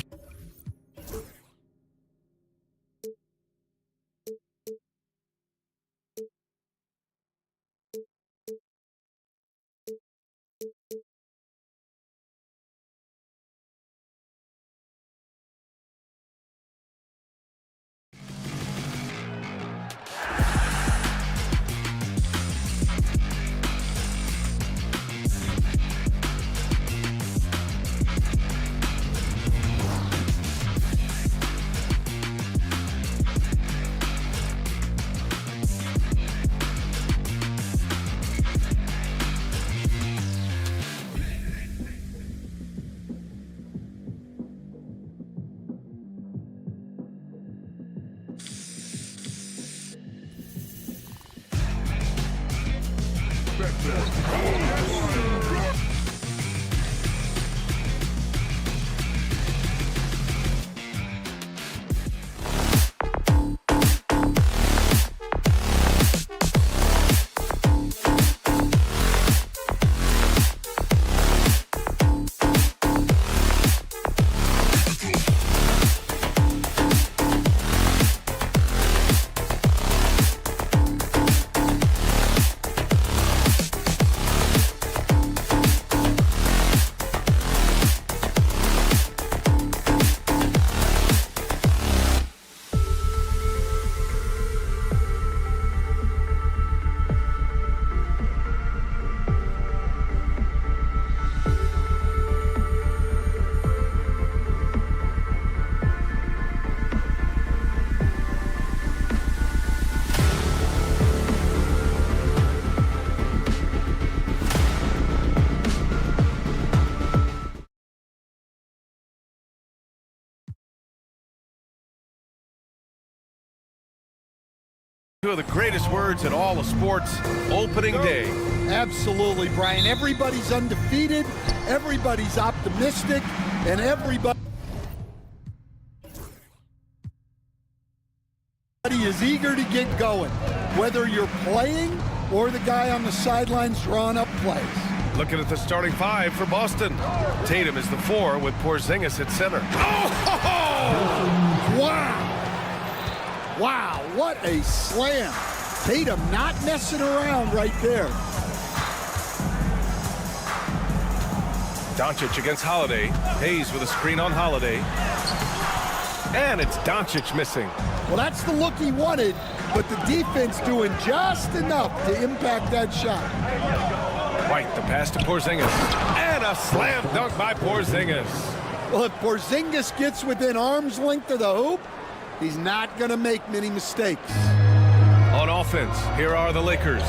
Two of the greatest words in all of sports, opening day. Absolutely, Brian. Everybody's undefeated, everybody's optimistic, and everybody is eager to get going, whether you're playing or the guy on the sidelines drawing up plays. Looking at the starting 5 for Boston. Tatum is the 4 with Porzingis at center. Oh! Wow! Wow, what a slam. Tatum not messing around right there. Doncic against Holiday. Hayes with a screen on Holiday. And it's Doncic missing. Well, that's the look he wanted, but the defense doing just enough to impact that shot. White, the pass to Porzingis. And a slam dunk by Porzingis. Well, if Porzingis gets within arm's length of the hoop, he's not going to make many mistakes. On offense, here are the Lakers.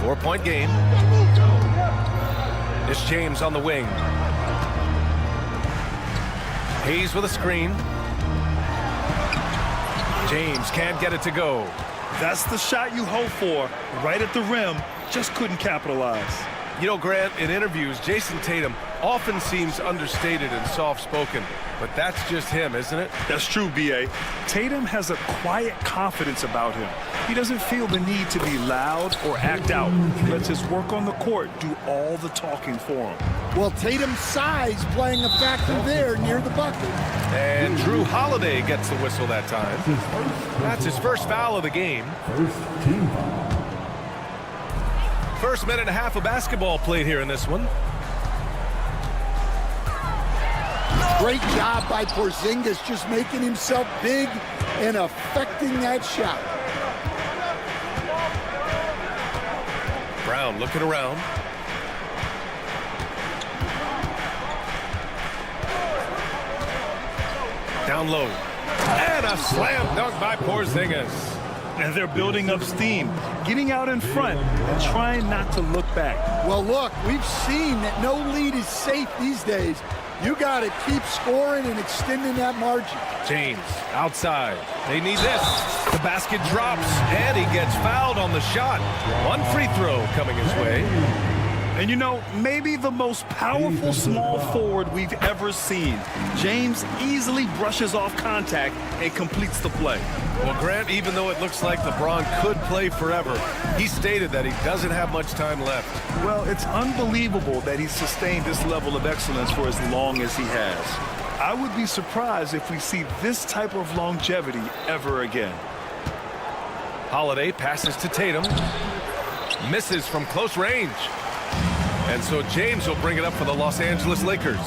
4-point game. It's James on the wing. Hayes with a screen. James can't get it to go. That's the shot you hope for. Right at the rim, just couldn't capitalize. You know, Grant, in interviews, Jason Tatum often seems understated and soft-spoken, but that's just him, isn't it? That's true, B.A. Tatum has a quiet confidence about him. He doesn't feel the need to be loud or act out. He lets his work on the court do all the talking for him. Well, Tatum's size playing a factor there near the bucket. And Drew Holiday gets the whistle that time. That's his first foul of the game. First team foul. First minute and a half of basketball played here in this one. Great job by Porzingis, just making himself big and affecting that shot. Brown looking around. Down low. And a slam dunk by Porzingis. And they're building up steam, getting out in front and trying not to look back. Well, look, we've seen that no lead is safe these days. You got to keep scoring and extending that margin. James outside. They need this. The basket drops, and he gets fouled on the shot. One free throw coming his way. And you know, maybe the most powerful small forward we've ever seen. James easily brushes off contact and completes the play. Well, Grant, even though it looks like LeBron could play forever, he stated that he doesn't have much time left. Well, it's unbelievable that he's sustained this level of excellence for as long as he has. I would be surprised if we see this type of longevity ever again. Holiday passes to Tatum. Misses from close range. And so James will bring it up for the Los Angeles Lakers.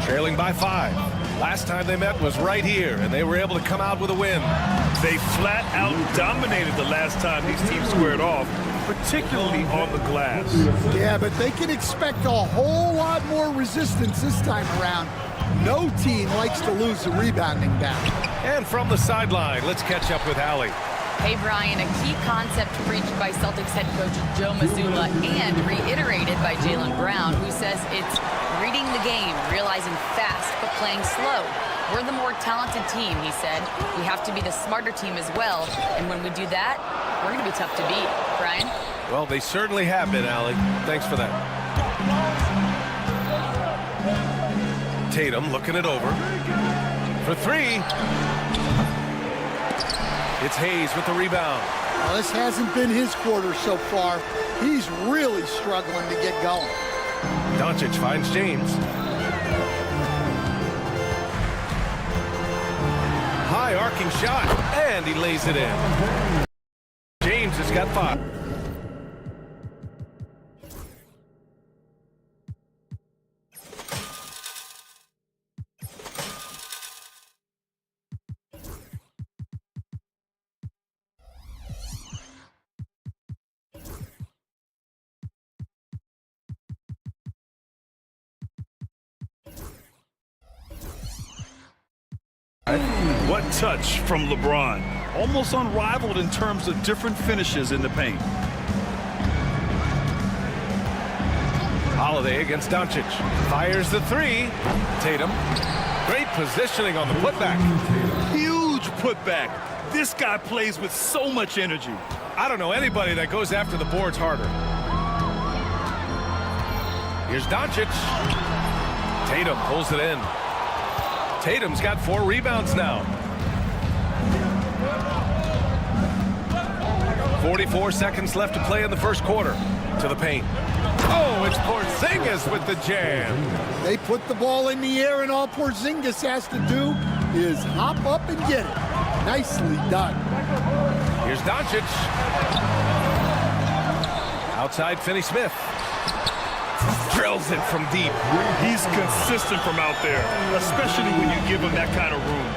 Trailing by 5. Last time they met was right here, and they were able to come out with a win. They flat out dominated the last time these teams squared off, particularly on the glass. Yeah, but they can expect a whole lot more resistance this time around. No team likes to lose a rebounding battle. And from the sideline, let's catch up with Allie. Hey, Brian, a key concept preached by Celtics head coach Joe Mazzulla and reiterated by Jaylen Brown, who says it's reading the game, realizing fast, but playing slow. We're the more talented team, he said. We have to be the smarter team as well, and when we do that, we're going to be tough to beat. Brian? Well, they certainly have been, Allie. Thanks for that. Tatum looking it over. For 3. It's Hayes with the rebound. Well, this hasn't been his quarter so far. He's really struggling to get going. Doncic finds James. High arcing shot, and he lays it in. James has got 5. What touch from LeBron. Almost unrivaled in terms of different finishes in the paint. Holiday against Doncic. Fires the 3. Tatum. Great positioning on the putback. Huge putback. This guy plays with so much energy. I don't know anybody that goes after the boards harder. Here's Doncic. Tatum pulls it in. Tatum's got 4 rebounds now. 44 seconds left to play in the first quarter. To the paint. Oh, it's Porzingis with the jam. They put the ball in the air, and all Porzingis has to do is hop up and get it. Nicely done. Here's Doncic. Outside Finney-Smith. Drills it from deep. He's consistent from out there, especially when you give him that kind of room.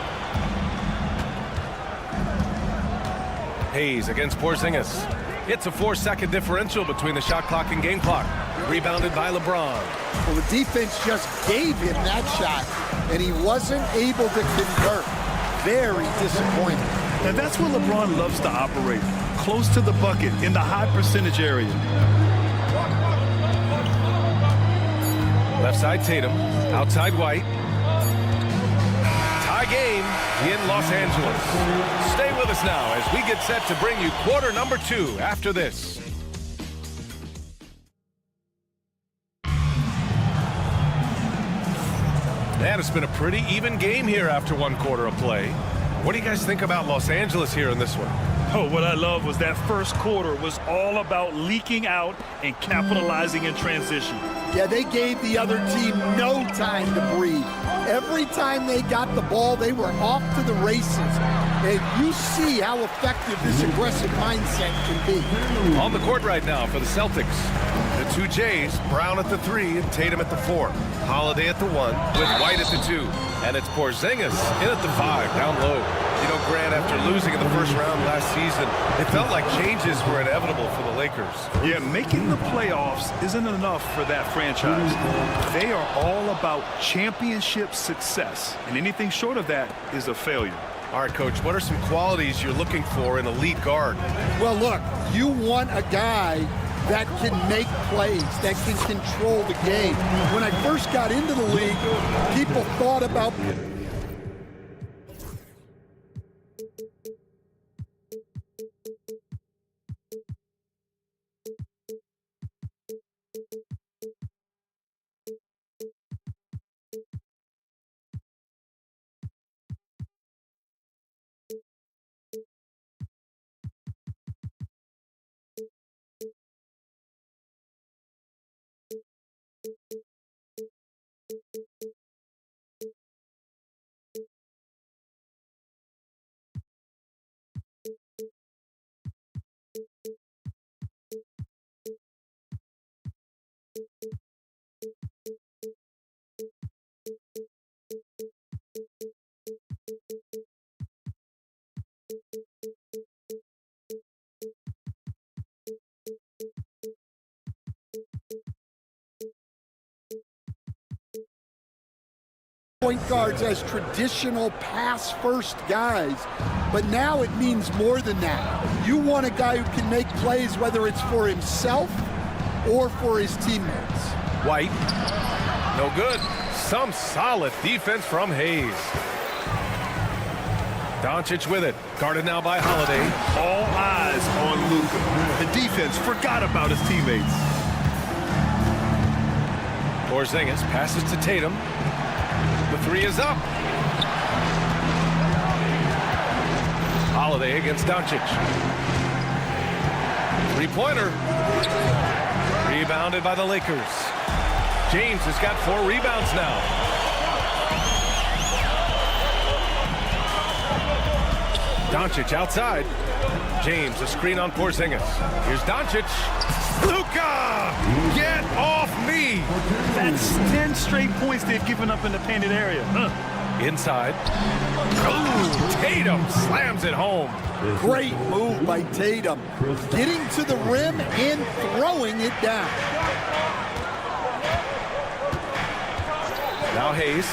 Hayes against Porzingis. It's a 4-second differential between the shot clock and game clock. Rebounded by LeBron. Well, the defense just gave him that shot, and he wasn't able to convert. Very disappointing. And that's where LeBron loves to operate, close to the bucket in the high percentage area. Left side Tatum, outside White. Tie game in Los Angeles. Stay with us now as we get set to bring you quarter number 2 after this. Man, it's been a pretty even game here after 1 quarter of play. What do you guys think about Los Angeles here in this one? Oh, what I love was that first quarter was all about leaking out and capitalizing in transition. Yeah, they gave the other team no time to breathe. Every time they got the ball, they were off to the races. And you see how effective this aggressive mindset can be. On the court right now for the Celtics. The two Jays, Brown at the 3 and Tatum at the 4. Holiday at the 1 with White at the 2. And it's Porzingis in at the 5, down low. You know, Grant, after losing in the first round last season, it felt like changes were inevitable for the Lakers. Yeah, making the playoffs isn't enough for that franchise. They are all about championship success, and anything short of that is a failure. All right, Coach, what are some qualities you're looking for in a lead guard? Well, look, you want a guy that can make plays, that can control the game. When I first got into the league, people thought about point guards as traditional pass-first guys, but now it means more than that. You want a guy who can make plays, whether it's for himself or for his teammates. White, no good. Some solid defense from Hayes. Doncic with it, guarded now by Holiday. All eyes on Luka. The defense forgot about his teammates. Porzingis passes to Tatum. The 3 is up. Holiday against Doncic. Three-pointer. Rebounded by the Lakers. James has got 4 rebounds now. Doncic outside. James, a screen on Porzingis. Here's Doncic. Luka! Get off me! That's 10 straight points they've given up in the painted area. Inside. Oh, Tatum slams it home. Great move by Tatum. Getting to the rim and throwing it down. Now Hayes.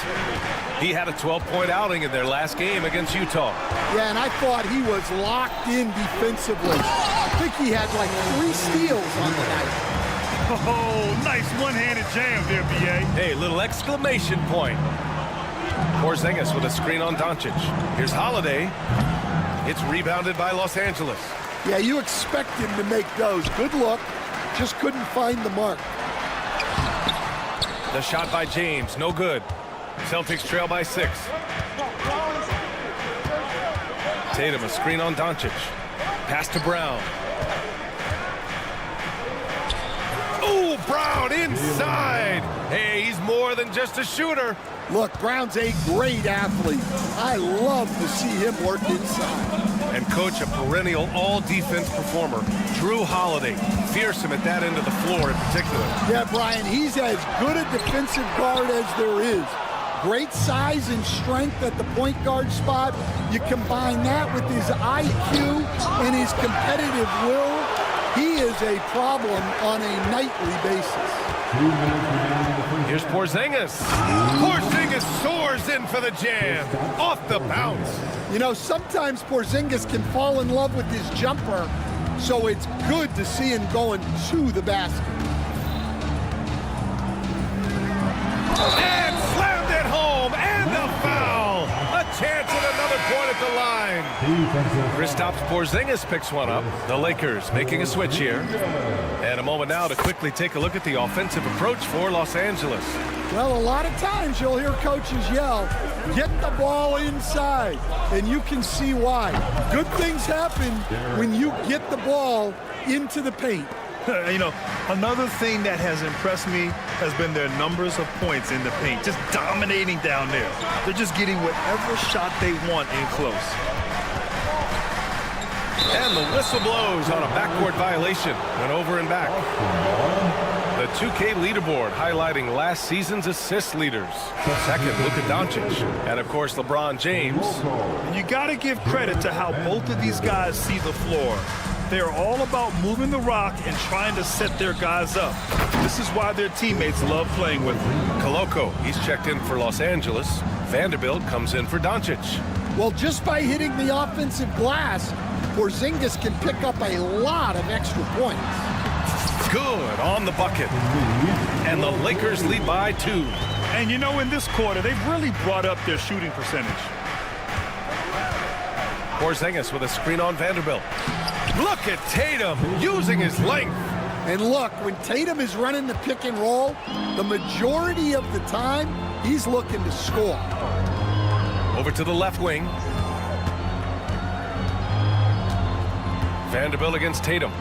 He had a 12-point outing in their last game against Utah. Yeah, and I thought he was locked in defensively. I think he had like 3 steals on the night. Oh, nice one-handed jam there, B.A. Hey, little exclamation point. Porzingis with a screen on Doncic. Here's Holiday. It's rebounded by Los Angeles. Yeah, you expect him to make those. Good look. Just couldn't find the mark. The shot by James, no good. Celtics trail by 6. Tatum, a screen on Doncic. Pass to Brown. Oh, Brown inside. Hey, he's more than just a shooter. Look, Brown's a great athlete. I love to see him work inside. And coach, a perennial all-defense performer, Jrue Holiday. Fearsome at that end of the floor in particular. Yeah, Brian, he's as good a defensive guard as there is. Great size and strength at the point guard spot. You combine that with his IQ and his competitive will, he is a problem on a nightly basis. Here's Porzingis. Porzingis soars in for the jam. Off the bounce. You know, sometimes Porzingis can fall in love with his jumper, so it's good to see him going to the basket. And slammed it home, and the foul. A chance at another point at the line. Kristaps Porzingis picks one up. The Lakers making a switch here. And a moment now to quickly take a look at the offensive approach for Los Angeles. Well, a lot of times you'll hear coaches yell, get the ball inside, and you can see why. Good things happen when you get the ball into the paint. You know, another thing that has impressed me has been their numbers of points in the paint, just dominating down there. They're just getting whatever shot they want in close. And the whistle blows on a backcourt violation. Went over and back. The 2K leaderboard highlighting last season's assist leaders. Second, Luka Doncic. And, of course, LeBron James. And you got to give credit to how both of these guys see the floor. They're all about moving the rock and trying to set their guys up. This is why their teammates love playing with them. Koloko, he's checked in for Los Angeles. Vanderbilt comes in for Doncic. Well, just by hitting the offensive glass, Porzingis can pick up a lot of extra points. Good on the bucket. And the Lakers lead by 2. And you know, in this quarter, they've really brought up their shooting percentage. Porzingis with a screen on Vanderbilt. Look at Tatum using his length. And look, when Tatum is running the pick and roll, the majority of the time, he's looking to score. Over to the left wing. Vanderbilt against Tatum.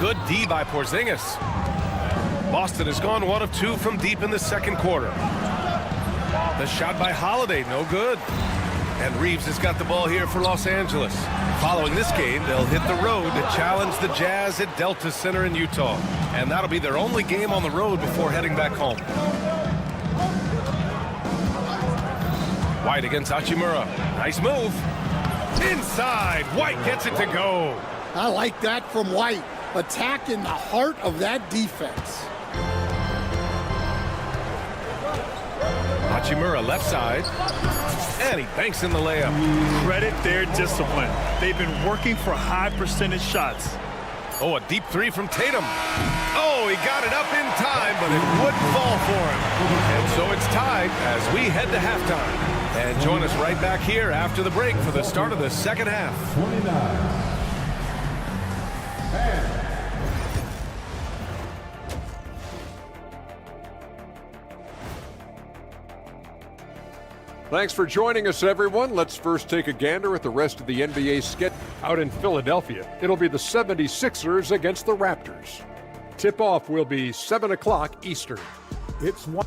Good D by Porzingis. Boston has gone 1 of 2 from deep in the second quarter. The shot by Holiday, no good. And Reeves has got the ball here for Los Angeles. Following this game, they'll hit the road to challenge the Jazz at Delta Center in Utah. And that'll be their only game on the road before heading back home. White against Hachimura. Nice move. Inside. White gets it to go. I like that from White. Attack in the heart of that defense. Hachimura left side. And he banks in the layup. Credit their discipline. They've been working for high percentage shots. Oh, a deep 3 from Tatum. Oh, he got it up in time, but it wouldn't fall for him. And so it's tied as we head to halftime. And join us right back here after the break for the start of the second half. 29. Thanks for joining us, everyone. Let's first take a gander at the rest of the NBA skit. Out in Philadelphia, it'll be the 76ers against the Raptors. Tip-off will be 7 o'clock Eastern. It's one.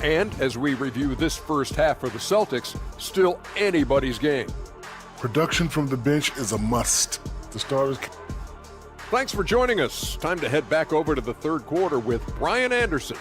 And as we review this first half for the Celtics, still anybody's game. Production from the bench is a must. The starters. Thanks for joining us. Time to head back over to the third quarter with Brian Anderson.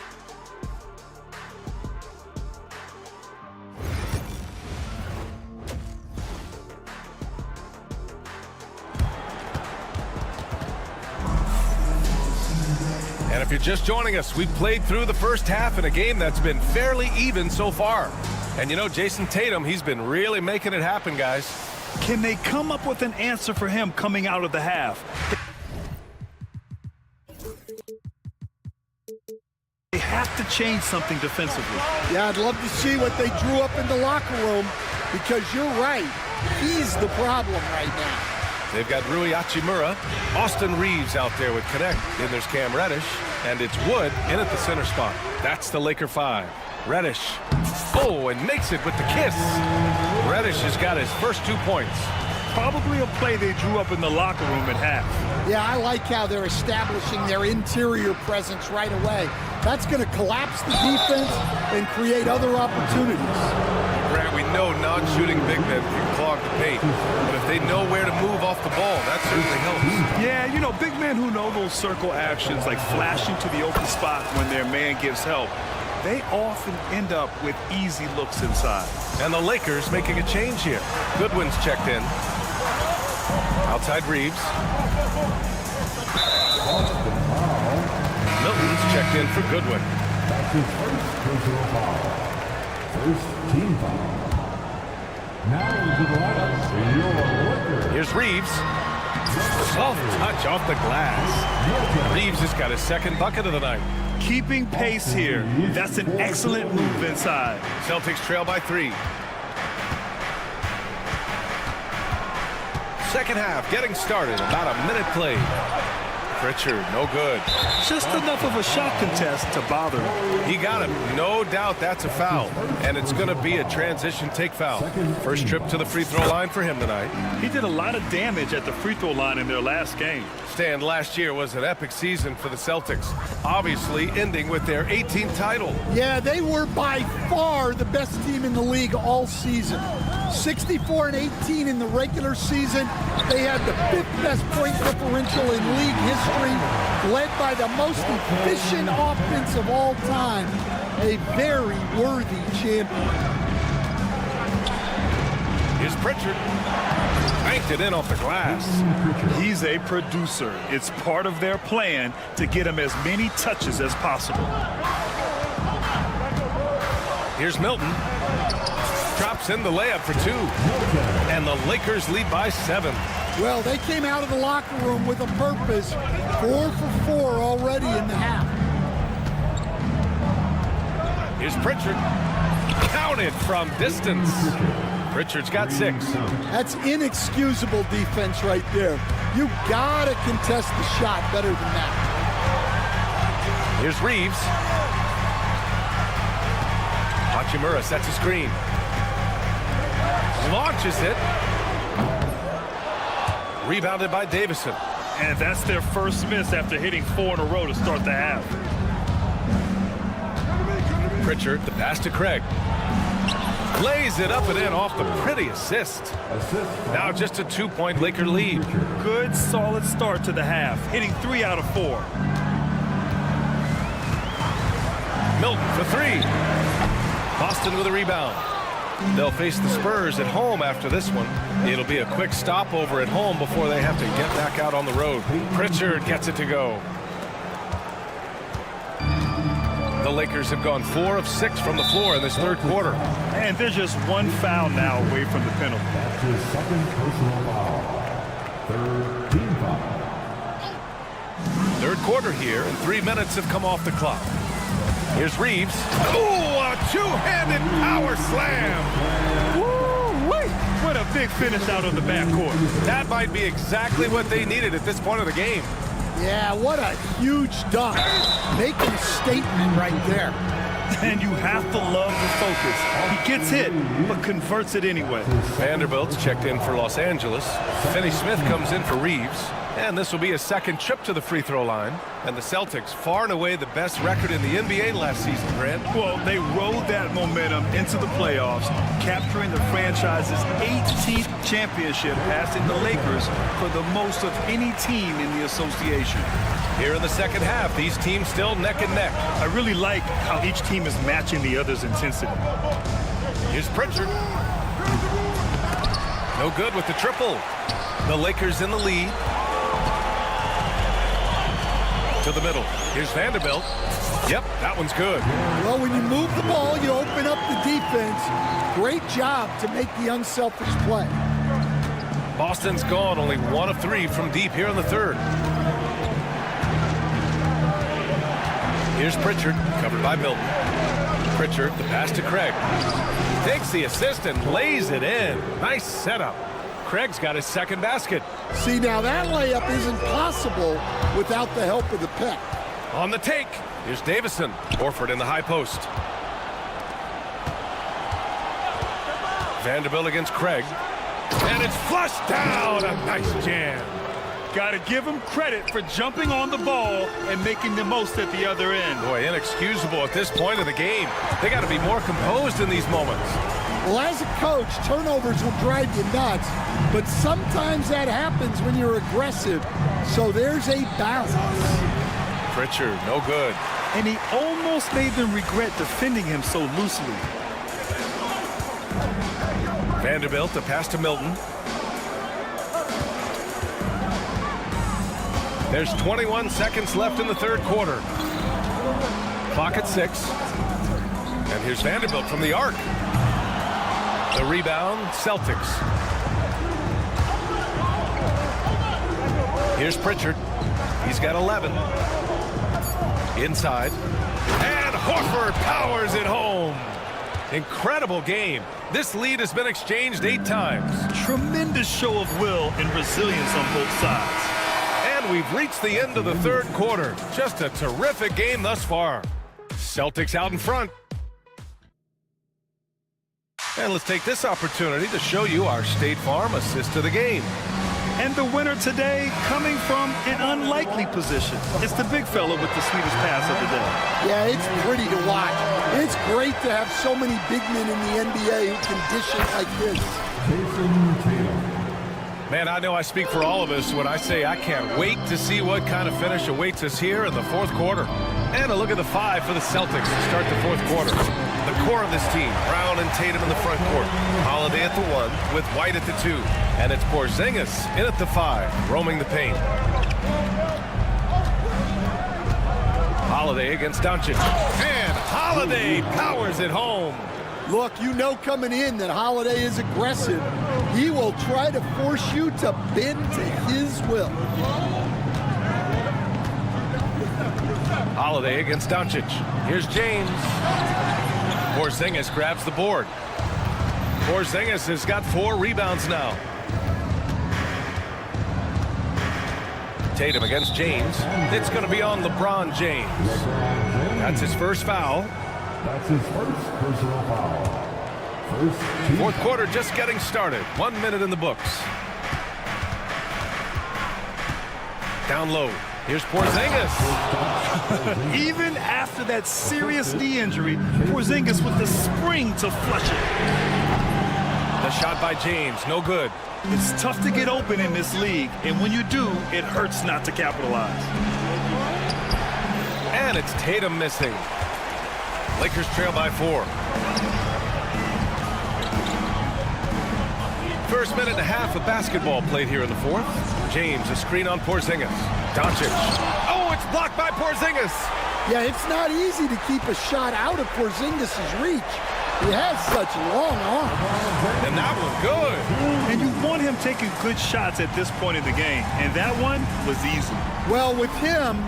And if you're just joining us, we've played through the first half in a game that's been fairly even so far. And you know, Jason Tatum, he's been really making it happen, guys. Can they come up with an answer for him coming out of the half? They have to change something defensively. Yeah, I'd love to see what they drew up in the locker room, because you're right. He's the problem right now. They've got Rui Hachimura, Austin Reeves out there with Connect. Then there's Cam Reddish, and it's Wood in at the center spot. That's the Laker 5. Reddish. Oh, and makes it with the kiss. Reddish has got his first 2 points. Probably a play they drew up in the locker room at half. Yeah, I like how they're establishing their interior presence right away. That's going to collapse the defense and create other opportunities. Grant, we know non-shooting big men can clog the paint, but if they know where to move off the ball, that certainly helps. Yeah, you know, big men who know those circle actions, like flashing to the open spot when their man gives help, they often end up with easy looks inside. And the Lakers making a change here. Goodwin's checked in. Outside Reeves. Milton's checked in for Goodwin. That's his first personal foul. First team foul. Now into the lineup, your Lakers. Here's Reeves. Soft touch off the glass. Reeves has got his second bucket of the night. Keeping pace here. That's an excellent move inside. Celtics trail by 3. Second half getting started. About a minute played. Pritchard, no good. Just enough of a shot contest to bother him. He got him. No doubt that's a foul. And it's going to be a transition take foul. First trip to the free throw line for him tonight. He did a lot of damage at the free throw line in their last game. Stan, last year was an epic season for the Celtics. Obviously ending with their 18th title. Yeah, they were by far the best team in the league all season. 64 and 18 in the regular season. They had the 5th best point differential in league history, led by the most efficient offense of all time. A very worthy champion. Here's Pritchard. Banked it in off the glass. He's a producer. It's part of their plan to get him as many touches as possible. Here's Milton. Drops in the layup for 2. And the Lakers lead by 7. Well, they came out of the locker room with a purpose. 4 for 4 already in the half. Here's Pritchard. Counted from distance. Pritchard's got 6. That's inexcusable defense right there. You gotta contest the shot better than that. Here's Reeves. Hachimura sets a screen. Launches it. Rebounded by Davison. And that's their first miss after hitting 4 in a row to start the half. Pritchard, the pass to Craig. Lays it up and in off the pretty assist. Now just a 2-point Laker lead. Good, solid start to the half, hitting 3 out of 4. Milton for 3. Boston with a rebound. They'll face the Spurs at home after this one. It'll be a quick stopover at home before they have to get back out on the road. Pritchard gets it to go. The Lakers have gone 4 of 6 from the floor in this third quarter. And they're just 1 foul now away from the penalty. That's his second personal foul. Third team foul. Third quarter here, and 3 minutes have come off the clock. Here's Reeves. Oh, a two-handed power slam. Woo-wee! What a big finish out of the backcourt. That might be exactly what they needed at this point of the game. Yeah, what a huge dunk. Making a statement right there. And you have to love the focus. He gets hit, but converts it anyway. Vanderbilt's checked in for Los Angeles. Finney Smith comes in for Reeves. And this will be a second trip to the free throw line. And the Celtics, far and away the best record in the NBA last season, Grant. Well, they rode that momentum into the playoffs, capturing the franchise's 18th championship, passing the Lakers for the most of any team in the association. Here in the second half, these teams still neck and neck. I really like how each team is matching the other's intensity. Here's Pritchard. No good with the triple. The Lakers in the lead. To the middle. Here's Vanderbilt. Yep, that one's good. Well, when you move the ball, you open up the defense. Great job to make the unselfish play. Boston's gone only 1 of 3 from deep here in the third. Here's Pritchard, covered by Milton. Pritchard, the pass to Craig. Takes the assist and lays it in. Nice setup. Craig's got his second basket. See, now that layup isn't possible without the help of the pick. On the take, here's Davison. Horford in the high post. Vanderbilt against Craig. And it's flushed down. A nice jam. Got to give him credit for jumping on the ball and making the most at the other end. Boy, inexcusable at this point of the game. They got to be more composed in these moments. Well, as a coach, turnovers will drive you nuts, but sometimes that happens when you're aggressive. So there's a balance. Pritchard, no good. And he almost made them regret defending him so loosely. Vanderbilt, the pass to Milton. There's 21 seconds left in the third quarter. Clock at 6. And here's Vanderbilt from the arc. The rebound, Celtics. Here's Pritchard. He's got 11. Inside. And Horford powers it home. Incredible game. This lead has been exchanged 8 times. Tremendous show of will and resilience on both sides. And we've reached the end of the third quarter. Just a terrific game thus far. Celtics out in front. And let's take this opportunity to show you our State Farm assist to the game. And the winner today coming from an unlikely position. It's the big fella with the sweetest pass of the day. Yeah, it's pretty to watch. It's great to have so many big men in the NBA who can dish it like this. Jason Tatum. Man, I know I speak for all of us when I say I can't wait to see what kind of finish awaits us here in the fourth quarter. And a look at the 5 for the Celtics to start the fourth quarter. The core of this team, Brown and Tatum in the front court. Holiday at the 1 with White at the 2. And it's Porzingis in at the 5, roaming the paint. Holiday against Doncic. And Holiday powers it home. Look, you know coming in that Holiday is aggressive. He will try to force you to bend to his will. Holiday against Doncic. Here's James. Porzingis grabs the board. Porzingis has got 4 rebounds now. Tatum against James. It's going to be on LeBron James. That's his first foul. That's his first personal foul. Fourth quarter just getting started. 1 minute in the books. Down low. Here's Porzingis. Even after that serious knee injury, Porzingis with the spring to flush it. The shot by James, no good. It's tough to get open in this league, and when you do, it hurts not to capitalize. And it's Tatum missing. Lakers trail by 4. First minute and a half of basketball played here in the fourth. James, a screen on Porzingis. Doncic. Oh, it's blocked by Porzingis. Yeah, it's not easy to keep a shot out of Porzingis' reach. He has such long arms. And that was good. And you want him taking good shots at this point in the game, and that one was easy. Well, with him,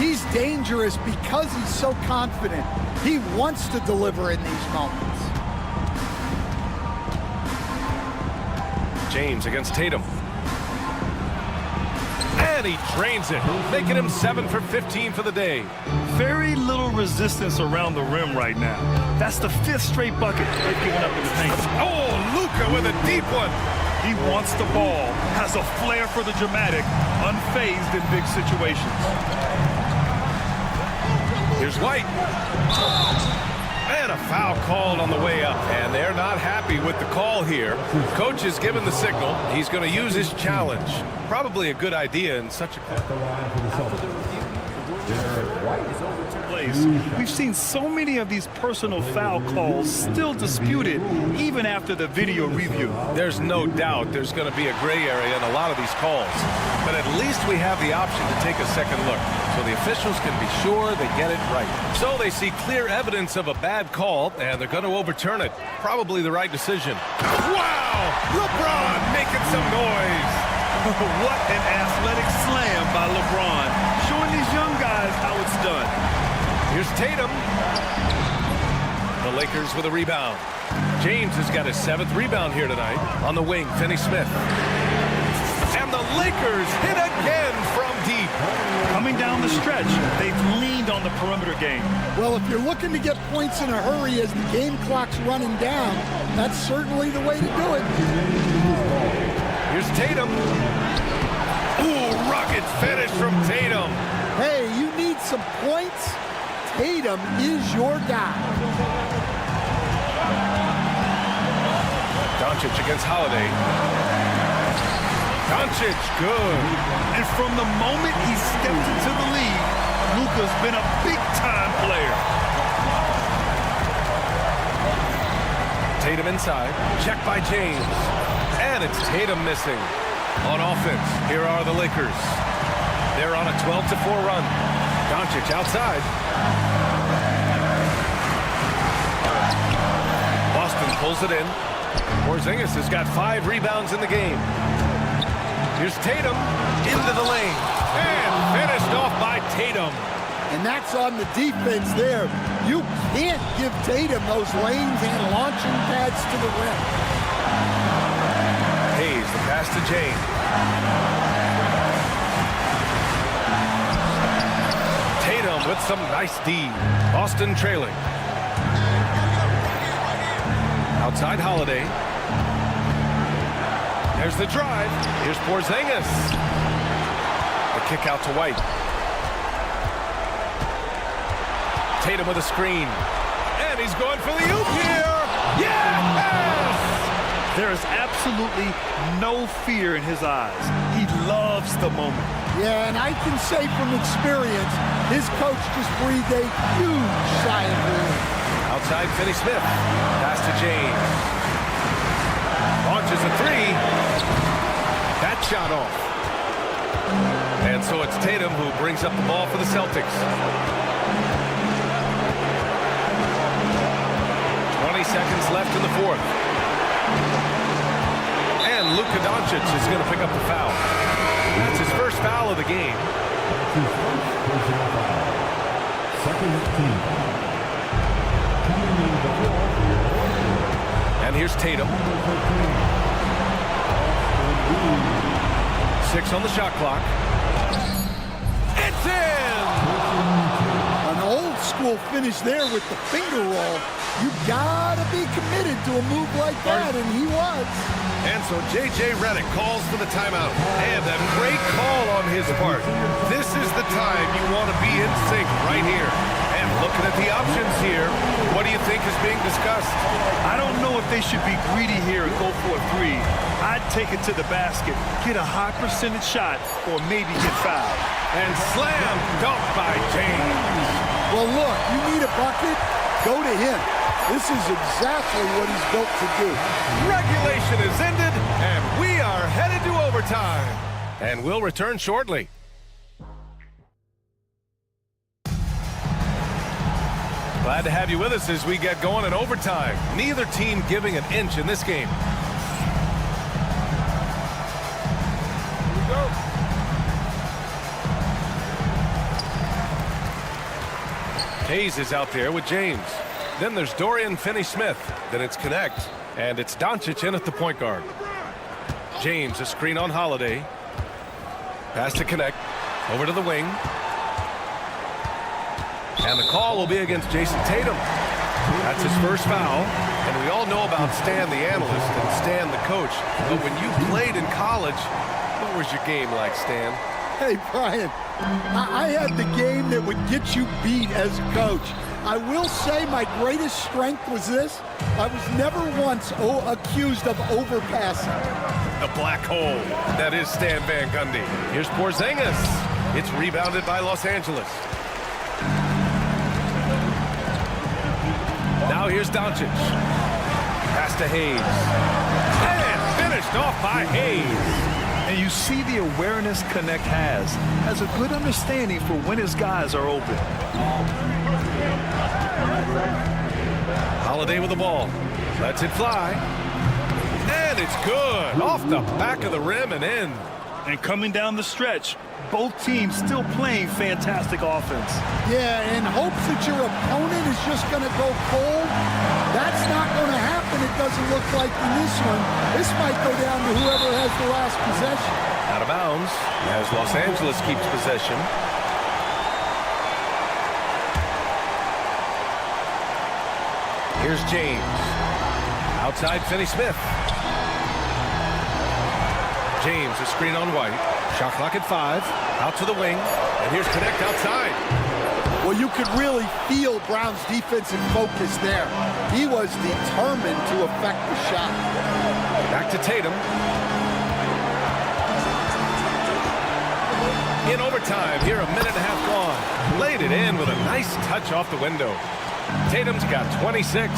he's dangerous because he's so confident. He wants to deliver in these moments. James against Tatum. And he drains it, making him 7 for 15 for the day. Very little resistance around the rim right now. That's the 5th straight bucket they've given up in the paint. Oh, Luka with a deep one. He wants the ball, has a flair for the dramatic, unfazed in big situations. Here's White. And a foul called on the way up. And they're not happy with the call here. Coach has given the signal. He's going to use his challenge. Probably a good idea in such a... We've seen so many of these personal foul calls still disputed even after the video review. There's no doubt there's going to be a gray area in a lot of these calls. But at least we have the option to take a second look, so the officials can be sure they get it right. So they see clear evidence of a bad call, and they're going to overturn it. Probably the right decision. Wow! LeBron making some noise. What an athletic slam by LeBron, showing these young guys how it's done. Here's Tatum. The Lakers with a rebound. James has got his 7th rebound here tonight. On the wing, Finney-Smith. And the Lakers hit again from deep. Coming down the stretch, they've leaned on the perimeter game. Well, if you're looking to get points in a hurry as the game clock's running down, that's certainly the way to do it. Here's Tatum. Ooh, rocket finish from Tatum. Hey, you need some points? Tatum is your guy. Doncic against Holiday. Doncic, good. And from the moment he stepped into the league, Luka's been a big-time player. Tatum inside. Check by James. And it's Tatum missing. On offense, here are the Lakers. They're on a 12-4 run. Doncic outside. Boston pulls it in. Porzingis has got 5 rebounds in the game. Here's Tatum into the lane. And finished off by Tatum. And that's on the defense there. You can't give Tatum those lanes and launching pads to the rim. Hayes, the pass to James. Tatum with some nice D. Boston trailing. Outside Holiday. There's the drive. Here's Porzingis. The kick out to White. Tatum with a screen. And he's going for the oop here. Yes! There is absolutely no fear in his eyes. He loves the moment. Yeah, and I can say from experience, his coach just breathed a huge sigh of relief. Outside Finney-Smith. Pass to James. Launches a three. That shot off. And so it's Tatum who brings up the ball for the Celtics. 20 seconds left in the fourth. And Luka Doncic is going to pick up the foul. That's his first foul of the game. That's his first personal foul. Second team foul. Coming in the floor for your Warriors. And here's Tatum. 6 on the shot clock. It's in! An old school finish there with the finger roll. You gotta be committed to a move like that, and he was. And so J.J. Redick calls for the timeout. And a great call on his part. This is the time you want to be in sync right here. And looking at the options here, what do you think is being discussed? I don't know if they should be greedy here and go for a three. I'd take it to the basket, get a high percentage shot, or maybe get fouled. And slam dunk by James. Well, look, you need a bucket, go to him. This is exactly what he's built to do. Regulation is ended, and we are headed to overtime. And we'll return shortly. Glad to have you with us as we get going in overtime. Neither team giving an inch in this game. Here we go. Hayes is out there with James. Then there's Dorian Finney-Smith. Then it's Connect. And it's Doncic in at the point guard. James, a screen on Holiday. Pass to Connect. Over to the wing. And the call will be against Jason Tatum. That's his first foul. And we all know about Stan the analyst and Stan the coach. But when you played in college, what was your game like, Stan? Hey, Brian, I had the game that would get you beat as a coach. I will say my greatest strength was this. I was never once accused of overpassing. The black hole. That is Stan Van Gundy. Here's Porzingis. It's rebounded by Los Angeles. Now here's Doncic. Pass to Hayes. And finished off by Hayes. And you see the awareness Connect has a good understanding for when his guys are open. Holiday with the ball. Lets it fly. And it's good. Off the back of the rim and in. And coming down the stretch, both teams still playing fantastic offense. Yeah, in hopes that your opponent is just going to go cold. That's not going to happen, it doesn't look like in this one. This might go down to whoever has the last possession. Out of bounds as Los Angeles keeps possession. Here's James. Outside Finney-Smith. James, a screen on White. Shot clock at 5. Out to the wing. And here's Connect outside. Well, you could really feel Brown's defensive focus there. He was determined to affect the shot. Back to Tatum. In overtime, here a minute and a half gone. Laid it in with a nice touch off the window. Tatum's got 26.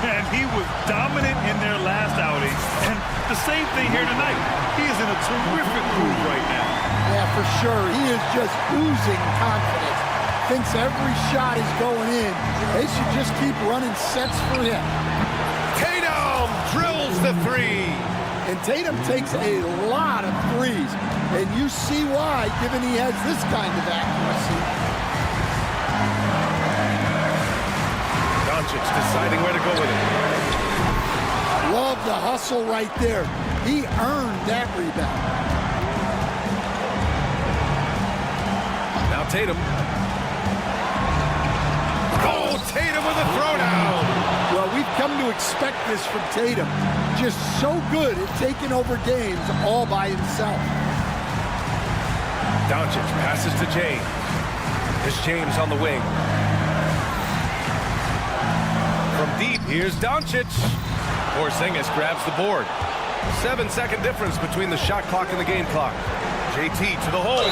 And he was dominant in their last outing. And the same thing here tonight. He is in a terrific groove right now. Yeah, for sure. He is just oozing confidence. Thinks every shot is going in. They should just keep running sets for him. Tatum drills the three. And Tatum takes a lot of threes. And you see why, given he has this kind of accuracy. Doncic deciding where to go with it. Love the hustle right there. He earned that rebound. Now Tatum. Oh, Tatum with a throwdown. Well, we've come to expect this from Tatum. Just so good at taking over games all by himself. Doncic passes to James. Here's James on the wing. From deep, here's Doncic. Porzingis grabs the board. 7-second difference between the shot clock and the game clock. JT to the hole,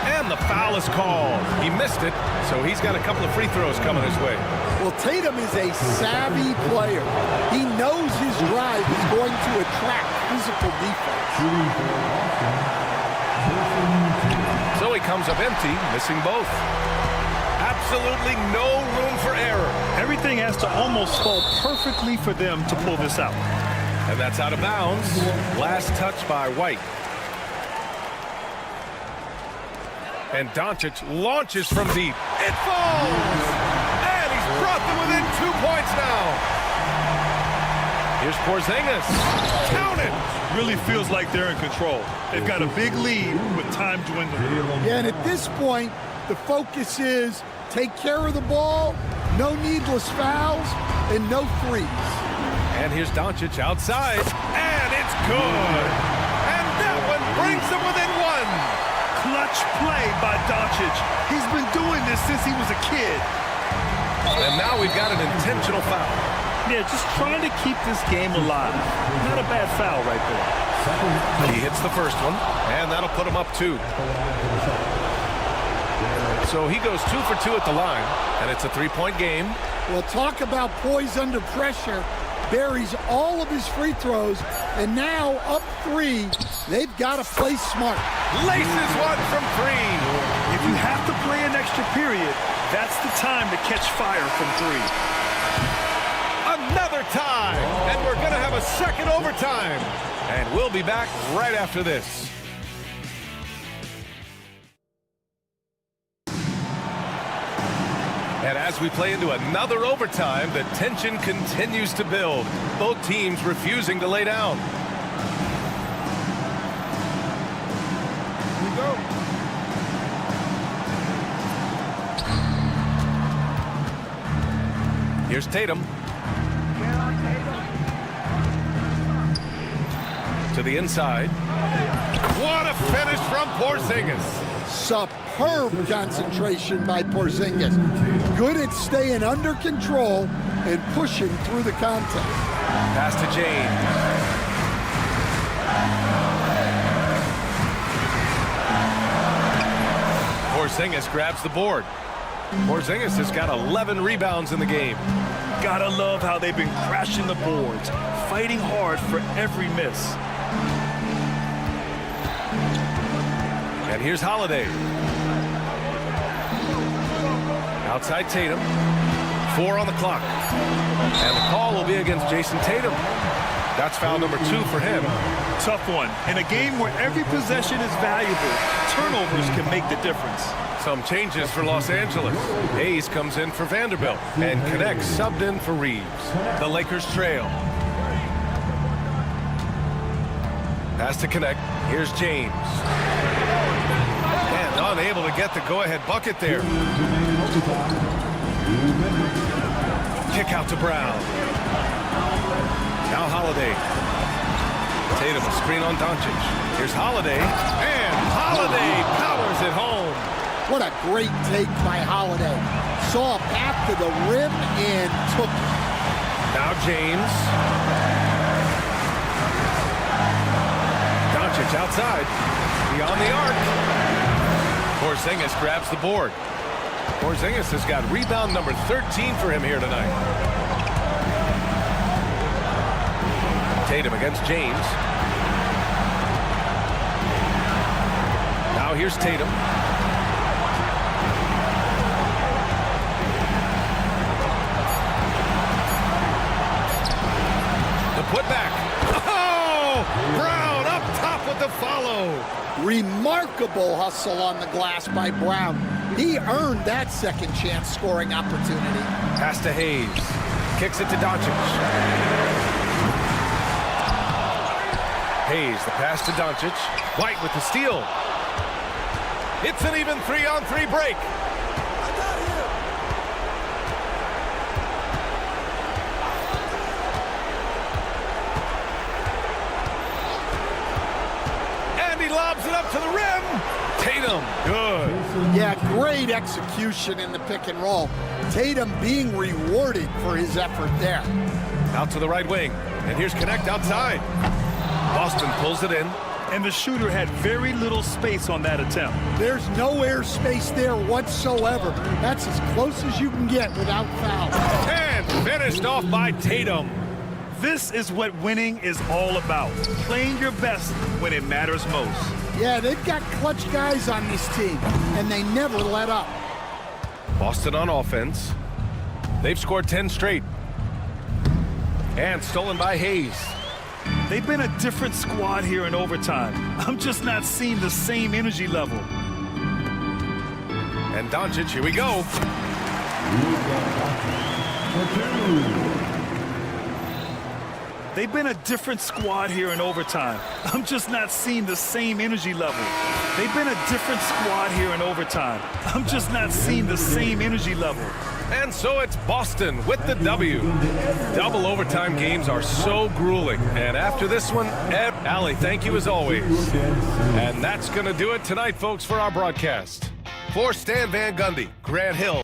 and the foul is called. He missed it, so he's got a couple of free throws coming his way. Well, Tatum is a savvy player. He knows his drive is going to attract physical defense. So he comes up empty, missing both. Absolutely no room for error. Everything has to almost fall perfectly for them to pull this out. And that's out of bounds. Last touch by White. And Doncic launches from deep. It falls! And he's brought them within 2 points now. Here's Porzingis. Count it! Really feels like they're in control. They've got a big lead with time dwindling. Yeah, and at this point, the focus is take care of the ball, no needless fouls, and no threes. And here's Doncic outside, and it's good. And that one brings them within one. Clutch play by Doncic. He's been doing this since he was a kid. And now we've got an intentional foul. Yeah, just trying to keep this game alive. Not a bad foul right there. He hits the first one, and that'll put him up 2. So he goes 2 for 2 at the line, and it's a 3-point game. Well, talk about poise under pressure. Buries all of his free throws, and now up 3. They've got to play smart. Laces one from 3. If you have to play an extra period, that's the time to catch fire from 3. Another tie, and we're going to have a second overtime. And we'll be back right after this. And as we play into another overtime, the tension continues to build. Both teams refusing to lay down. Here we go. Here's Tatum. To the inside. What a finish from Porzingis. Superb concentration by Porzingis. Good at staying under control and pushing through the contest. Pass to James. Porzingis grabs the board. Porzingis has got 11 rebounds in the game. Gotta love how they've been crashing the boards, fighting hard for every miss. And here's Holiday. Outside Tatum. 4 on the clock. And the call will be against Jason Tatum. That's foul number 2 for him. Tough one. In a game where every possession is valuable, turnovers can make the difference. Some changes for Los Angeles. Hayes comes in for Vanderbilt and connects subbed in for Reeves. The Lakers trail. Pass to connect. Here's James. And unable to get the go-ahead bucket there. Kick out to Brown. Now Holiday. Tatum a screen on Doncic. Here's Holiday. And Holiday powers it home. What a great take by Holiday. Saw a path to the rim and took it. Now James. Doncic outside. Beyond the arc. Porzingis grabs the board. Porzingis has got rebound number 13 for him here tonight. Tatum against James. Now here's Tatum. The putback. Oh! Brown up top with the follow. Remarkable hustle on the glass by Brown. He earned that second chance scoring opportunity. Pass to Hayes. Kicks it to Doncic. Hayes, the pass to Doncic. White with the steal. It's an even 3-on-3 break. And he lobs it up to the rim. Tatum, good. Yeah, great execution in the pick and roll. Tatum being rewarded for his effort there. Out to the right wing. And here's Connect outside. Boston pulls it in. And the shooter had very little space on that attempt. There's no air space there whatsoever. That's as close as you can get without foul. And finished off by Tatum. This is what winning is all about. Playing your best when it matters most. Yeah, they've got clutch guys on this team, and they never let up. Boston on offense. They've scored 10 straight. And stolen by Hayes. They've been a different squad here in overtime. I'm just not seeing the same energy level. And Doncic, here we go. They've been a different squad here in overtime. I'm just not seeing the same energy level. They've been a different squad here in overtime. I'm just not seeing the same energy level. And so it's Boston with the W. Double overtime games are so grueling. And after this one, Allie, thank you as always. And that's going to do it tonight, folks, for our broadcast. For Stan Van Gundy, Grant Hill.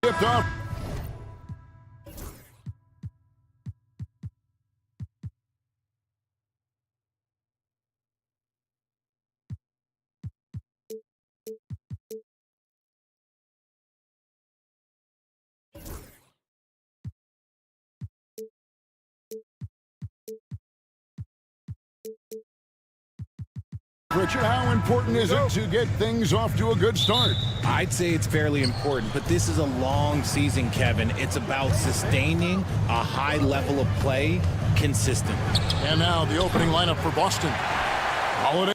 Tipped off. Richard, how important is it to get things off to a good start? I'd say it's fairly important, but this is a long season, Kevin. It's about sustaining a high level of play consistently. And now the opening lineup for Boston. Holiday.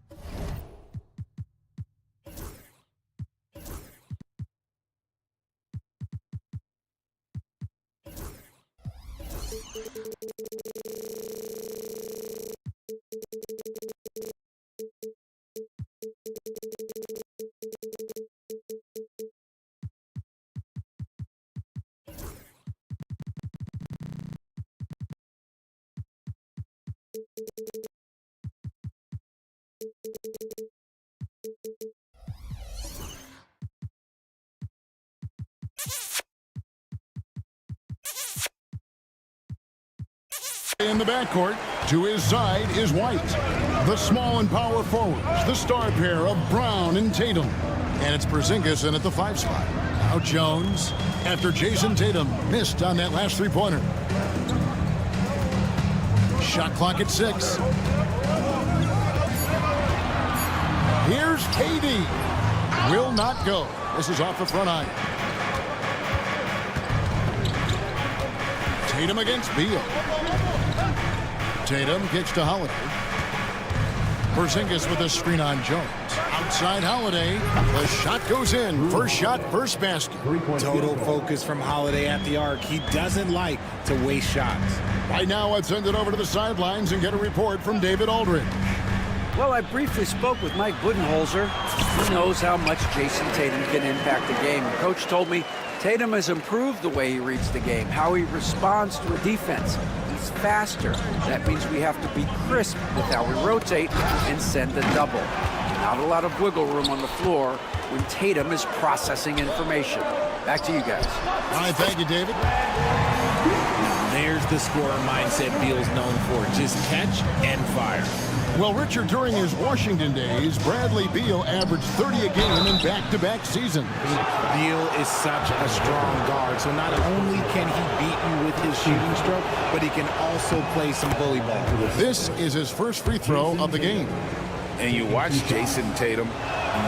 In the backcourt, to his side is White. The small and power forwards, the star pair of Brown and Tatum. And it's Porzingis in at the 5 spot. Now Jones, after Jason Tatum missed on that last three-pointer. Shot clock at 6. Here's KD. Will not go. This is off the front iron. Tatum against Beal. Tatum kicks to Holiday. Porzingis with a screen on Jones. Outside Holiday. The shot goes in. First shot, first basket. Total focus from Holiday at the arc. He doesn't like to waste shots. Right now, let's send it over to the sidelines and get a report from David Aldridge. Well, I briefly spoke with Mike Budenholzer. He knows how much Jason Tatum can impact the game. Coach told me Tatum has improved the way he reads the game, how he responds to a defense. He's faster. That means we have to be crisp with how we rotate and send a double. Not a lot of wiggle room on the floor when Tatum is processing information. Back to you guys. All right, thank you, David. There's the scorer mindset Beal's known for. Just catch and fire. Well, Richard, during his Washington days, Bradley Beal averaged 30 a game in back-to-back seasons. Beal is such a strong guard, so not only can he beat you with his shooting stroke, but he can also play some bully ball. This is his first free throw of the game. And you watch Jason Tatum,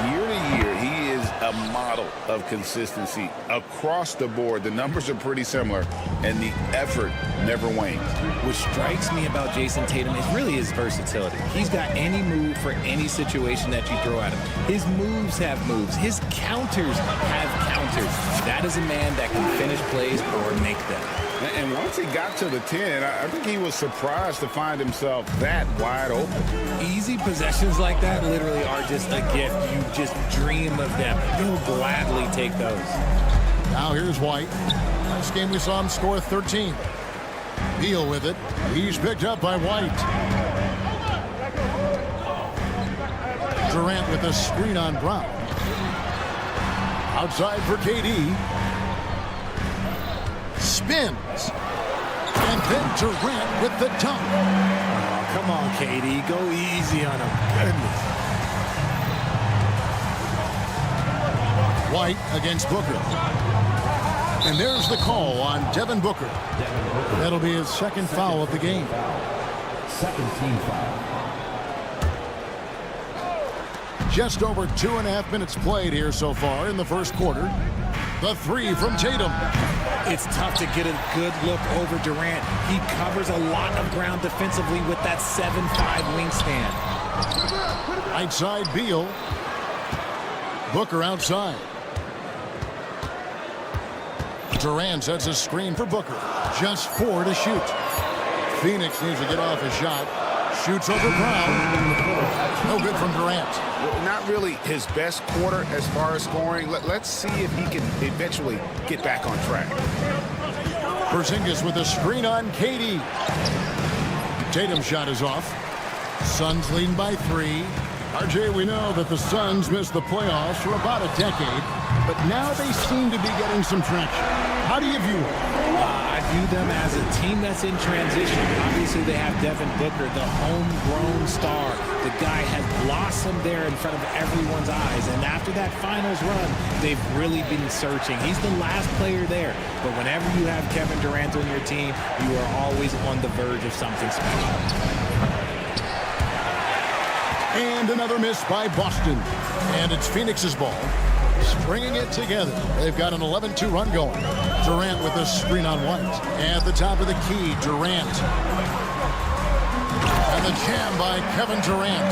year to year, he is a model of consistency across the board. The numbers are pretty similar, and the effort never wanes. What strikes me about Jason Tatum is really his versatility. He's got any move for any situation that you throw at him. His moves have moves. His counters have counters. That is a man that can finish plays or make them. And once he got to the 10, I think he was surprised to find himself that wide open. Easy possessions like that literally are just a gift. You just dream of them. You'll gladly take those. Now here's White. Last game we saw him score 13. Beal with it. He's picked up by White. Durant with a screen on Brown. Outside for KD. Spins. And then Durant with the dunk. Oh, come on, KD. Go easy on him. Goodness. White against Booker. And there's the call on Devin Booker. That'll be his second foul of the game. Second team foul. Just over 2.5 minutes played here so far in the first quarter. The three from Tatum. It's tough to get a good look over Durant. He covers a lot of ground defensively with that 7'5" wingspan. Right side, Beal. Booker outside. Durant sets a screen for Booker. Just 4 to shoot. Phoenix needs to get off a shot. Shoots over Brown. No good from Durant. Not really his best quarter as far as scoring. Let's see if he can eventually get back on track. Porzingis with a screen on KD. Tatum's shot is off. Suns leading by 3. RJ, we know that the Suns missed the playoffs for about a decade, but now they seem to be getting some traction. How do you view it? I view them as a team that's in transition. Obviously, they have Devin Booker, the homegrown star. The guy has blossomed there in front of everyone's eyes, and after that finals run, they've really been searching. He's the last player there, but whenever you have Kevin Durant on your team, you are always on the verge of something special. And another miss by Boston. And it's Phoenix's ball. Stringing it together. They've got an 11-2 run going. Durant with a screen on White. At the top of the key, Durant. And the jam by Kevin Durant.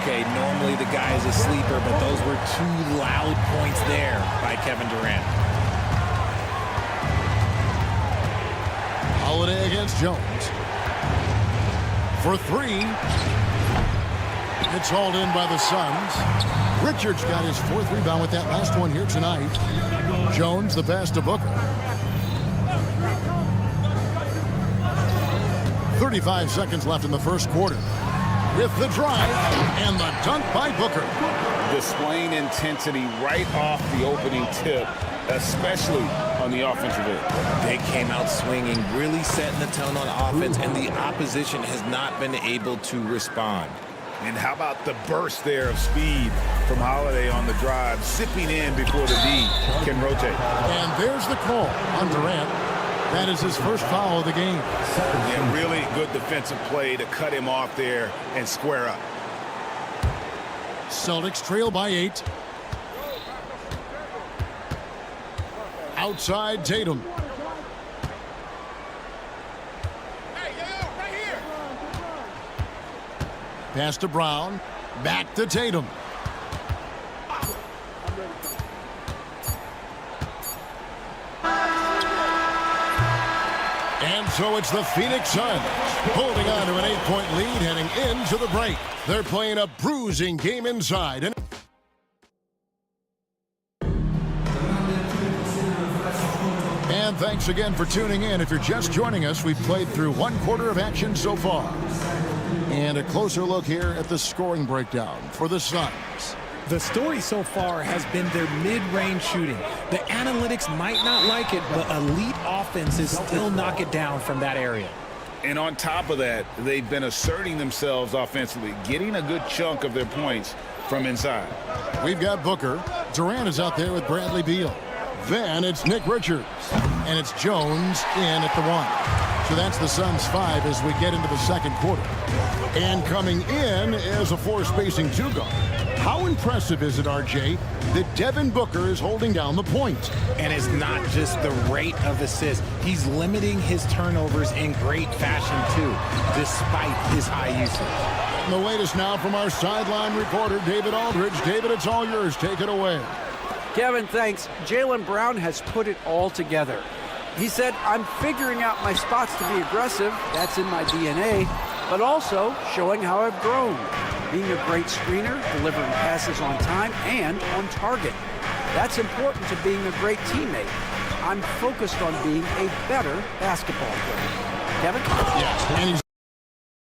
Okay, normally the guy is a sleeper, but those were 2 loud points there by Kevin Durant. Holiday against Jones. For 3. It's hauled in by the Suns. Richards got his 4th rebound with that last one here tonight. Jones, the pass to Booker. 35 seconds left in the first quarter. With the drive and the dunk by Booker. Displaying intensity right off the opening tip, especially on the offensive end. They came out swinging, really setting the tone on offense, and the opposition has not been able to respond. And how about the burst there of speed from Holiday on the drive, zipping in before the D can rotate. And there's the call on Durant. That is his first foul of the game. Yeah, really good defensive play to cut him off there and square up. Celtics trail by 8. Outside Tatum. Pass to Brown. Back to Tatum. And so it's the Phoenix Suns holding on to an 8-point lead heading into the break. They're playing a bruising game inside. And thanks again for tuning in. If you're just joining us, we've played through 1 quarter of action so far. And a closer look here at the scoring breakdown for the Suns. The story so far has been their mid-range shooting. The analytics might not like it, but elite offenses still knock it down from that area. And on top of that, they've been asserting themselves offensively, getting a good chunk of their points from inside. We've got Booker. Durant is out there with Bradley Beal. Then it's Nick Richards. And it's Jones in at the 1. So that's the Suns' 5 as we get into the second quarter. And coming in is a 4-spacing 2-guard. How impressive is it, RJ, that Devin Booker is holding down the point? And it's not just the rate of assists. He's limiting his turnovers in great fashion, too, despite his high usage. The latest now from our sideline reporter, David Aldridge. David, it's all yours. Take it away. Kevin, thanks. Jaylen Brown has put it all together. He said, I'm figuring out my spots to be aggressive. That's in my DNA. But also showing how I've grown. Being a great screener, delivering passes on time and on target. That's important to being a great teammate. I'm focused on being a better basketball player. Kevin? Yeah, and he's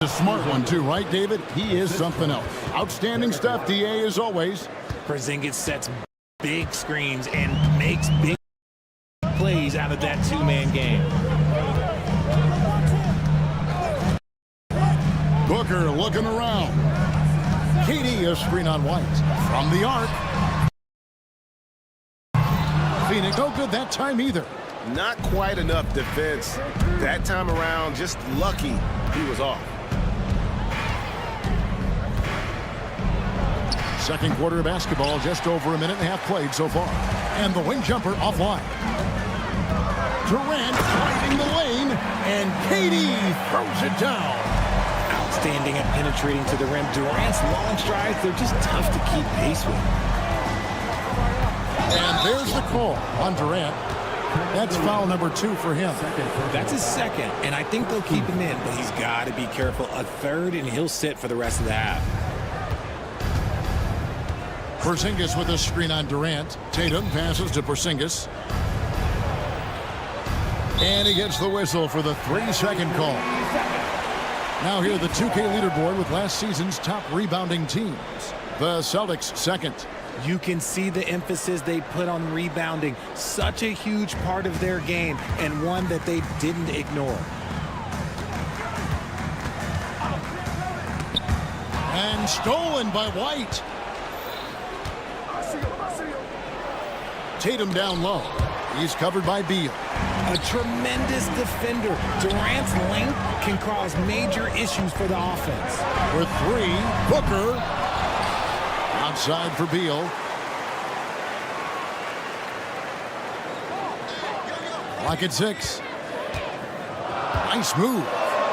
a smart one too, right, David? He is something else. Outstanding stuff, DA, as always. Porzingis sets big screens and makes big plays out of that 2-man game. Booker looking around. KD, a screen on White. From the arc. Phoenix, no good that time either. Not quite enough defense. That time around, just lucky he was off. Second quarter of basketball, just over a minute and a half played so far. And the wing jumper offline. Durant driving the lane, and KD throws it down. Outstanding at penetrating to the rim. Durant's long strides, they're just tough to keep pace with. And there's the call on Durant. That's foul number 2 for him. That's his second, and I think they'll keep him in, but he's got to be careful. A third, and he'll sit for the rest of the half. Porzingis with a screen on Durant. Tatum passes to Porzingis. And he gets the whistle for the 3-second call. Now here the 2K leaderboard with last season's top rebounding teams. The Celtics second. You can see the emphasis they put on rebounding. Such a huge part of their game, and one that they didn't ignore. And stolen by White. Tatum down low. He's covered by Beal. A tremendous defender. Durant's length can cause major issues for the offense. For 3, Booker. Outside for Beal. Clock at 6. Nice move.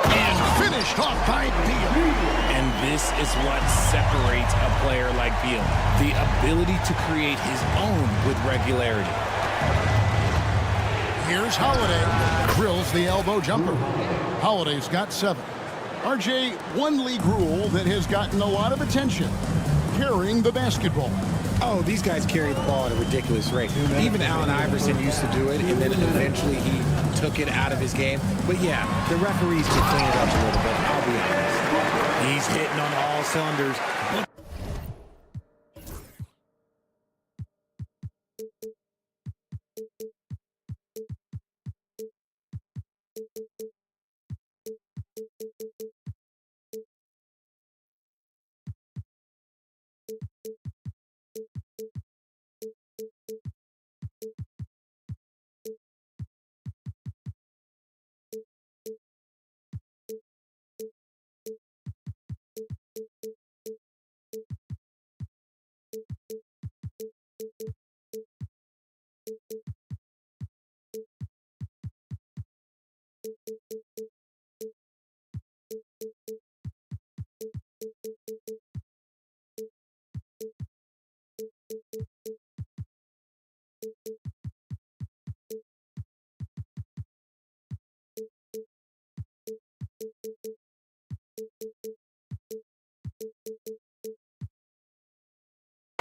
And finished off by Beal. And this is what separates a player like Beal. The ability to create his own with regularity. Here's Holiday. Drills the elbow jumper. Holiday's got 7. RJ, one league rule that has gotten a lot of attention. Carrying the basketball. Oh, these guys carry the ball at a ridiculous rate. Even Allen Iverson used to do it, and then eventually he took it out of his game. But yeah, the referees can clean it up a little bit, I'll be honest. He's hitting on all cylinders.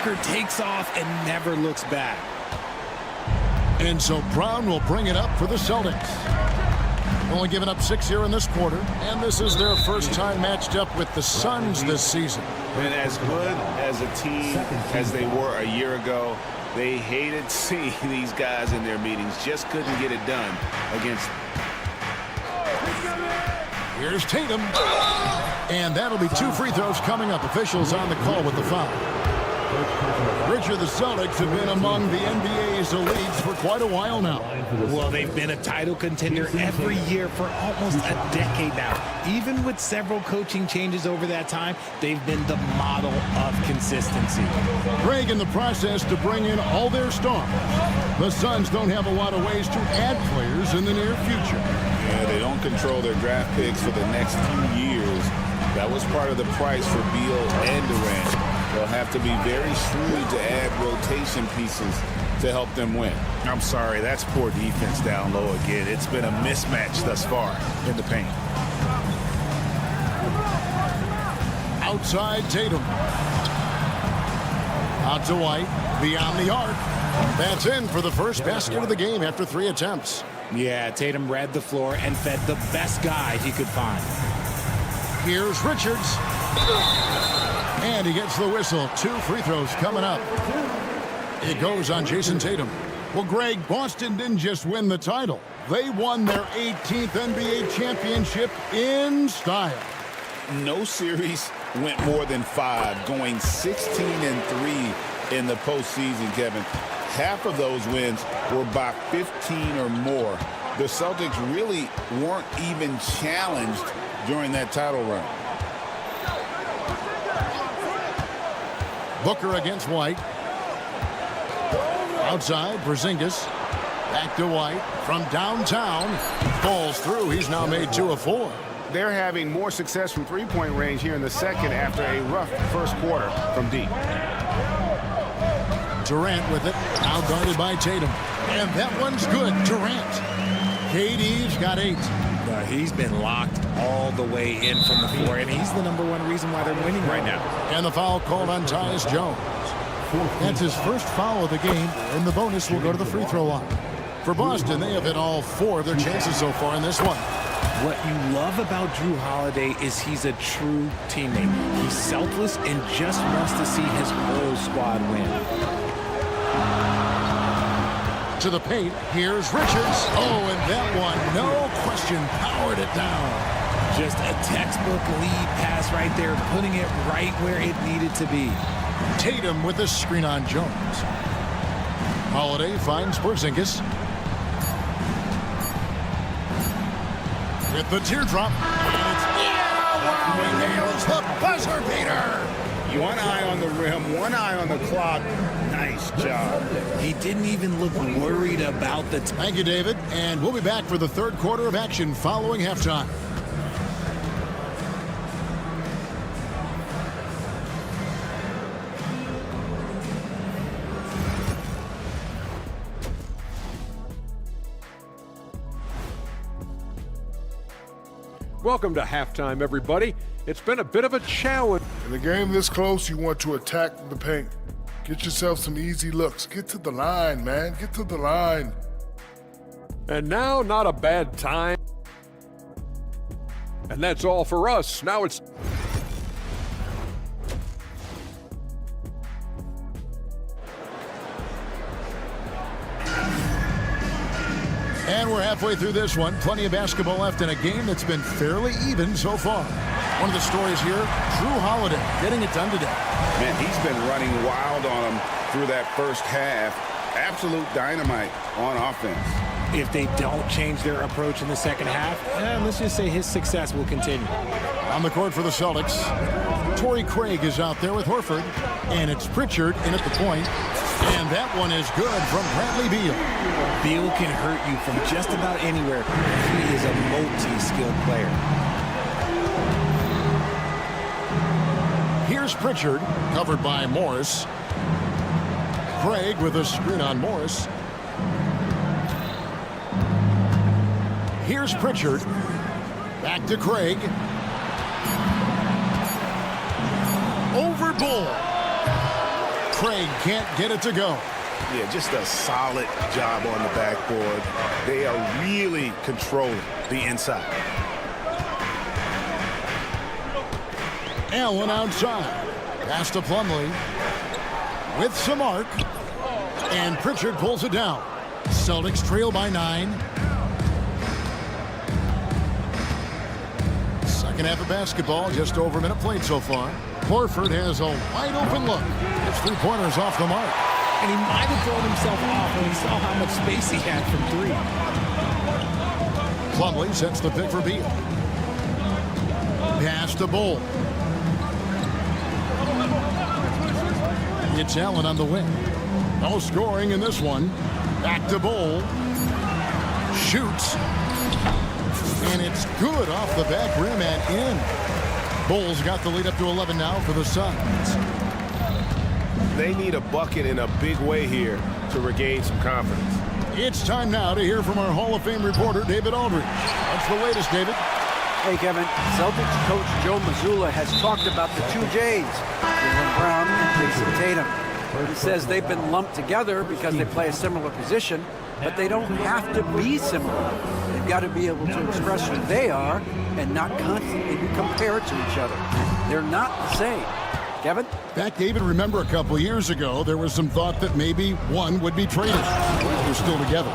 Takes off and never looks back. And so Brown will bring it up for the Celtics. Only given up 6 here in this quarter, and this is their first time matched up with the Suns this season. And as good as a team as they were a year ago, they hated seeing these guys in their meetings. Just couldn't get it done against. Here's Tatum. And that'll be 2 free throws coming up. Officials on the call with the foul. Richard, the Celtics have been among the NBA's elites for quite a while now. Well, they've been a title contender every year for almost a decade now. Even with several coaching changes over that time, they've been the model of consistency. Greg in the process to bring in all their stars. The Suns don't have a lot of ways to add players in the near future. Yeah, they don't control their draft picks for the next few years. That was part of the price for Beal and Durant. They'll have to be very shrewd to add rotation pieces to help them win. I'm sorry, that's poor defense down low again. It's been a mismatch thus far in the paint. Outside Tatum. Out to White. Beyond the arc. That's in for the first basket of the game after 3 attempts. Yeah, Tatum read the floor and fed the best guy he could find. Here's Richards. And he gets the whistle. 2 free throws coming up. It goes on Jason Tatum. Well, Greg, Boston didn't just win the title. They won their 18th NBA championship in style. No series went more than 5, going 16-3 in the postseason, Kevin. Half of those wins were by 15 or more. The Celtics really weren't even challenged during that title run. Booker against White. Outside, Porzingis. Back to White from downtown. Falls through. He's now made 2 of 4. They're having more success from three-point range here in the second after a rough first quarter from deep. Durant with it. Now guarded by Tatum. And that one's good. Durant. KD's got 8. He's been locked all the way in from the floor, and he's the #1 reason why they're winning right now. And the foul called on Tyus Jones. That's his first foul of the game, and the bonus will go to the free throw line. For Boston, they have hit all 4 of their chances so far in this one. What you love about Drew Holiday is he's a true teammate. He's selfless and just wants to see his whole squad win. To the paint, here's Richards. Oh, and that one, no question, powered it down. Just a textbook lead pass right there, putting it right where it needed to be. Tatum with a screen on Jones. Holiday finds Porzingis. With the teardrop. And it's he nails the buzzer beater. One eye on the rim, one eye on the clock. Nice job. He didn't even look worried about the time. Thank you, David. And we'll be back for the third quarter of action following halftime. Welcome to halftime, everybody. It's been a bit of a challenge. In a game this close, you want to attack the paint. Get yourself some easy looks. Get to the line, man. Get to the line. And now, not a bad time. And that's all for us. Now it's... And we're halfway through this one. Plenty of basketball left in a game that's been fairly even so far. One of the stories here, Drew Holiday getting it done today. Man, he's been running wild on him through that first half. Absolute dynamite on offense. If they don't change their approach in the second half, let's just say his success will continue. On the court for the Celtics, Torrey Craig is out there with Horford, and it's Pritchard in at the point. And that one is good from Bradley Beal. Beal can hurt you from just about anywhere. He is a multi-skilled player. Here's Pritchard, covered by Morris. Craig with a screen on Morris. Here's Pritchard. Back to Craig. Over Bull. Craig can't get it to go. Yeah, just a solid job on the backboard. They are really controlling the inside. Allen outside. Pass to Plumlee. With some arc. And Pritchard pulls it down. Celtics trail by 9. Second half of basketball, just over a minute played so far. Horford has a wide open look. His 3-pointers off the mark. And he might have thrown himself off when he saw how much space he had from 3. Plumlee sets the pick for Beal. Pass to Bull. It's Allen on the wing. No scoring in this one. Back to Bull. Shoots. And it's good off the back rim and in. Bull's got the lead up to 11 now for the Suns. They need a bucket in a big way here to regain some confidence. It's time now to hear from our Hall of Fame reporter, David Aldridge. What's the latest, David? Hey, Kevin. Celtics coach Joe Mazzulla has talked about the 2 J's, Jaylen Brown and Jason Tatum. He says they've been lumped together because they play a similar position, but they don't have to be similar. They've got to be able to express who they are and not constantly be compared to each other. They're not the same. Kevin? In fact, David, remember a couple of years ago, there was some thought that maybe one would be traded. They're still together.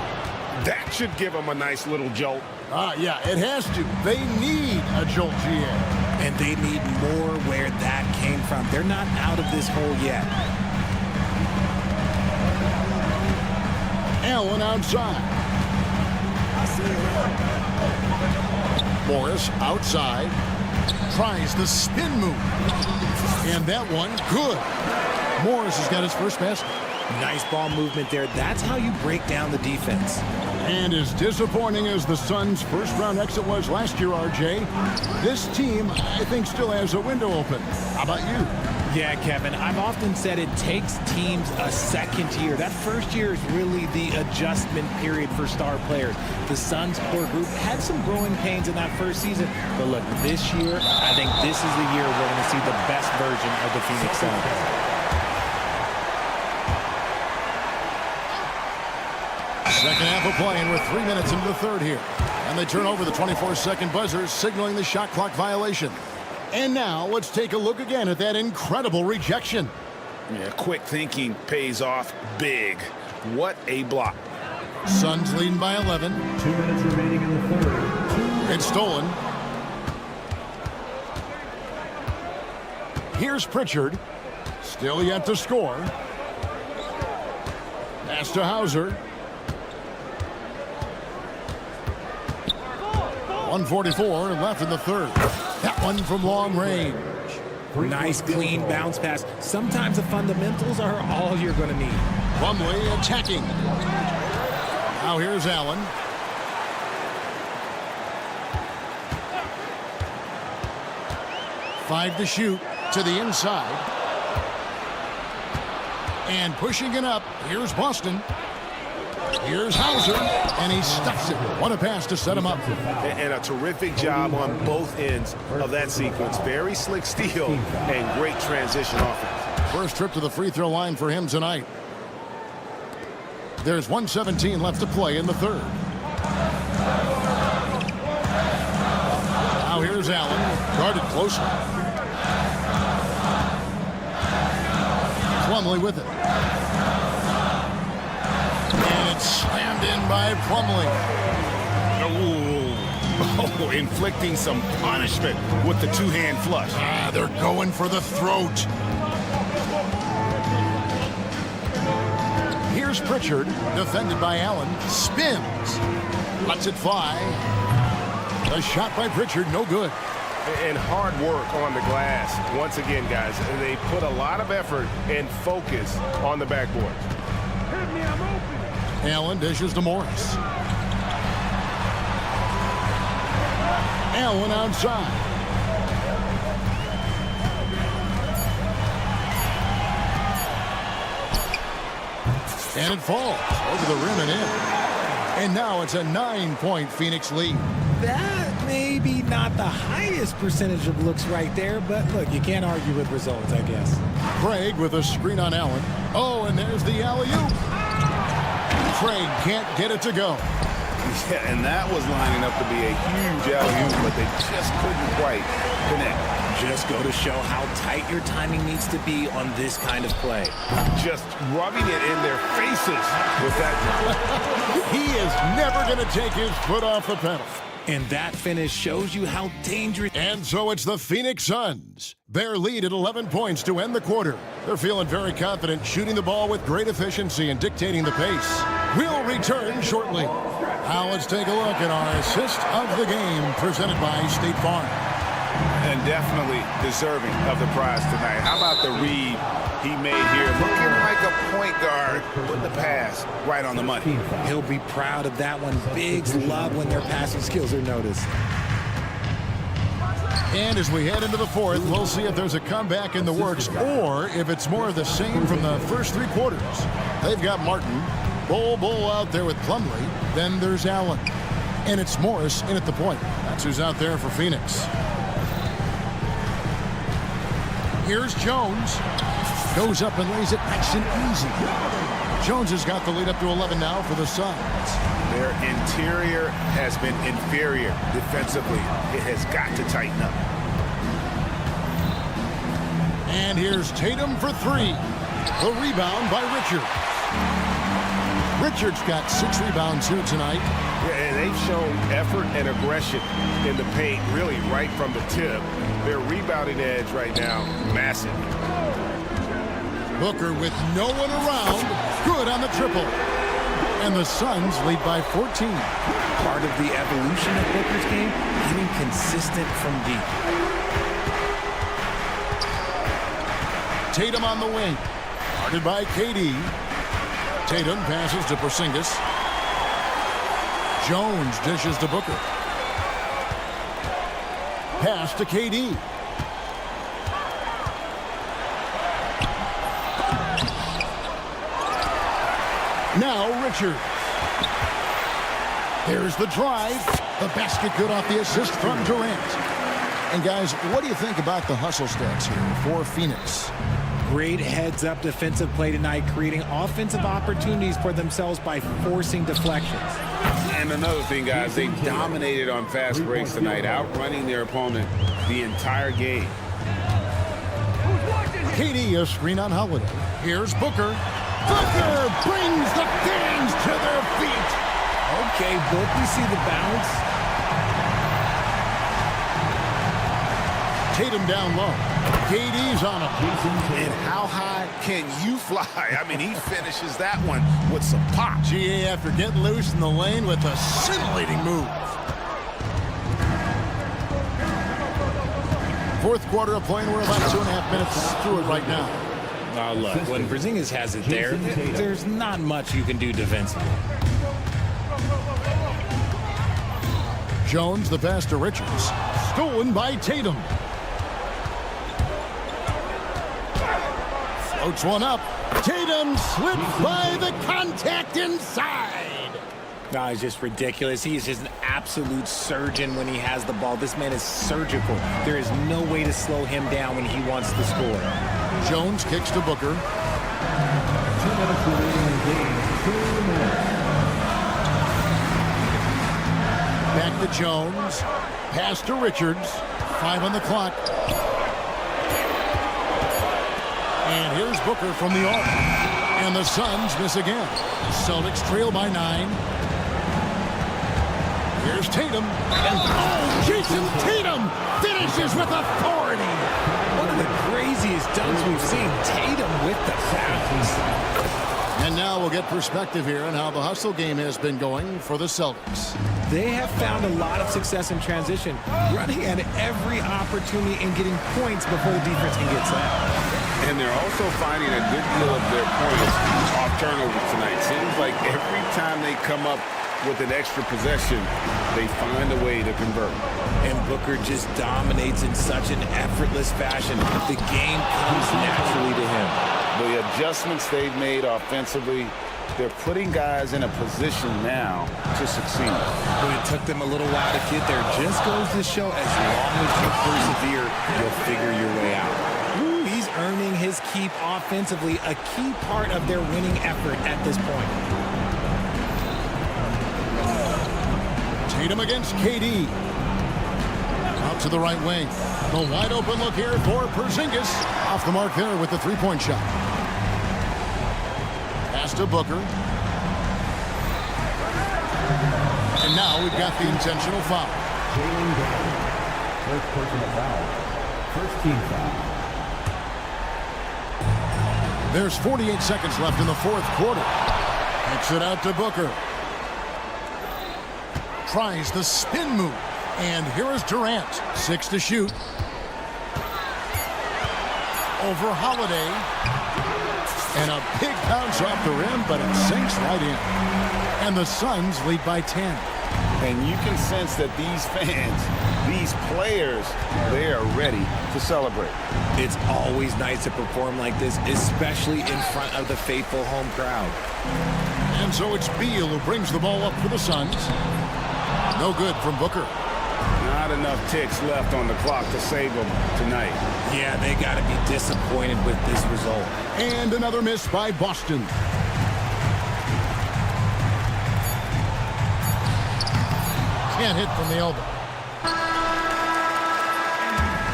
That should give them a nice little jolt. Yeah, it has to. They need a jolt, GA. And they need more where that came from. They're not out of this hole yet. Allen outside. Morris outside. Tries the spin move. And that one, good. Morris has got his first basket. Nice ball movement there. That's how you break down the defense. And as disappointing as the Suns' first-round exit was last year, RJ, this team, I think, still has a window open. How about you? Yeah, Kevin, I've often said it takes teams a second year. That first year is really the adjustment period for star players. The Suns' core group had some growing pains in that first season, but look, this year, I think this is the year we're going to see the best version of the Phoenix Suns. Second half of play, and we're 3 minutes into the third here. And they turn over the 24-second buzzer, signaling the shot clock violation. And now let's take a look again at that incredible rejection. Yeah, quick thinking pays off big. What a block. Suns leading by 11. 2 minutes remaining in the third. It's stolen. Here's Pritchard. Still yet to score. Pass to Hauser. 1:44 left in the third. That one from long range. Nice, clean bounce pass. Sometimes the fundamentals are all you're going to need. Plumlee attacking. Now here's Allen. Five to shoot to the inside. And pushing it up. Here's Boston. Here's Hauser, and he stuffs it. What a pass to set him up. And a terrific job on both ends of that sequence. Very slick steal and great transition offense. First trip to the free throw line for him tonight. There's 1:17 left to play in the third. Now here's Allen, guarded closely. Plumlee with it. Slammed in by Plumlee. Oh, inflicting some punishment with the two-hand flush. They're going for the throat. Here's Pritchard, defended by Allen. Spins. Lets it fly. The shot by Pritchard, no good. And hard work on the glass. Once again, guys, they put a lot of effort and focus on the backboard. Hit me, I'm open. Allen dishes to Morris. Allen outside. And it falls over the rim and in. And now it's a 9-point Phoenix lead. That Maybe not the highest percentage of looks right there, but look, you can't argue with results, I guess. Craig with a screen on Allen. Oh, and there's the alley-oop. Craig can't get it to go. Yeah, and that was lining up to be a huge alley-oop, but they just couldn't quite connect. Just go to show how tight your timing needs to be on this kind of play. Just rubbing it in their faces with that. He is never going to take his foot off the pedal. And that finish shows you how dangerous. And so it's the Phoenix Suns. Their lead at 11 points to end the quarter. They're feeling very confident, shooting the ball with great efficiency and dictating the pace. We'll return shortly. Now let's take a look at our assist of the game presented by State Farm. And definitely deserving of the prize tonight. How about the read he made here? Looking like a point guard, putting the pass right on the money. He'll be proud of that one. Bigs love when their passing skills are noticed. And as we head into the fourth, we'll see if there's a comeback in the works or if it's more of the same from the first three quarters. They've got Martin, Bull out there with Plumlee. Then there's Allen. And it's Morris in at the point. That's who's out there for Phoenix. Here's Jones. Goes up and lays it nice and easy. Jones has got the lead up to 11 now for the Suns. Their interior has been inferior defensively. It has got to tighten up. And here's Tatum for three. The rebound by Richards. Richards got 6 rebounds here tonight. Yeah, and they've shown effort and aggression in the paint, really right from the tip. Their rebounding edge right now, massive. Booker with no one around. Good on the triple. And the Suns lead by 14. Part of the evolution of Booker's game, getting consistent from deep. Tatum on the wing. Guarded by KD. Tatum passes to Porzingis. Jones dishes to Booker. Pass to KD. Now Richards. There's the drive. The basket good off the assist from Durant. And guys, what do you think about the hustle stats here for Phoenix? Great heads-up defensive play tonight, creating offensive opportunities for themselves by forcing deflections. And another thing, guys, they dominated on fast breaks tonight, outrunning their opponent the entire game. KD, a screen on Holiday. Here's Booker. Booker brings the fans to their feet. Okay, Book, we see the bounce. Tatum down low. KD's on him. And how high can you fly? I mean, he finishes that one with some pop. GA after getting loose in the lane with a scintillating move. Fourth quarter of play, and we're about 2.5 minutes through it right now. Oh, look, when Porzingis has it there, there's not much you can do defensively. Jones, the pass to Richards. Stolen by Tatum. Floats one up. Tatum slips by the contact inside. No, it's just ridiculous. He is just an absolute surgeon when he has the ball. This man is surgical. There is no way to slow him down when he wants to score. Jones kicks to Booker. 2 minutes remaining in the game. 2 minutes. Back to Jones. Pass to Richards. 5 on the clock. And here's Booker from the arc. And the Suns miss again. Celtics trail by 9. Here's Tatum. And oh, Jason Tatum finishes with authority. One of the craziest dunks we've seen. Tatum with the bounce. And now we'll get perspective here on how the hustle game has been going for the Celtics. They have found a lot of success in transition, running at every opportunity and getting points before the defense can get set. And they're also finding a good deal of their points off turnovers tonight. Seems like every time they come up with an extra possession, they find a way to convert. And Booker just dominates in such an effortless fashion. The game comes naturally to him. The adjustments they've made offensively, they're putting guys in a position now to succeed. But it took them a little while to get there. Just goes to show, as long as you persevere, you'll figure your way out. Ooh, he's earning his keep offensively, a key part of their winning effort at this point. Tatum against KD. Out to the right wing. The wide open look here for Porzingis. Off the mark there with the three-point shot. Pass to Booker. And now we've got the intentional foul. First personal foul. First team foul. There's 48 seconds left in the fourth quarter. Kicks it out to Booker. Tries the spin move. And here is Durant. 6 to shoot. Over Holiday. And a big bounce off the rim, but it sinks right in. And the Suns lead by 10. And you can sense that these fans, these players, they are ready to celebrate. It's always nice to perform like this, especially in front of the faithful home crowd. And so it's Beal who brings the ball up for the Suns. No good from Booker. Not enough ticks left on the clock to save them tonight. Yeah, they got to be disappointed with this result. And another miss by Boston. Can't hit from the elbow.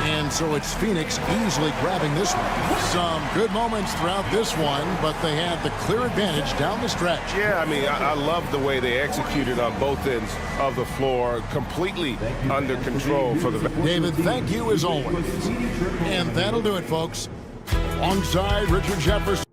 And so it's Phoenix easily grabbing this one. Some good moments throughout this one, but they had the clear advantage down the stretch. Yeah, I mean, I love the way they executed on both ends of the floor, completely under control for the... David, thank you as always. And that'll do it, folks. Alongside Richard Jefferson.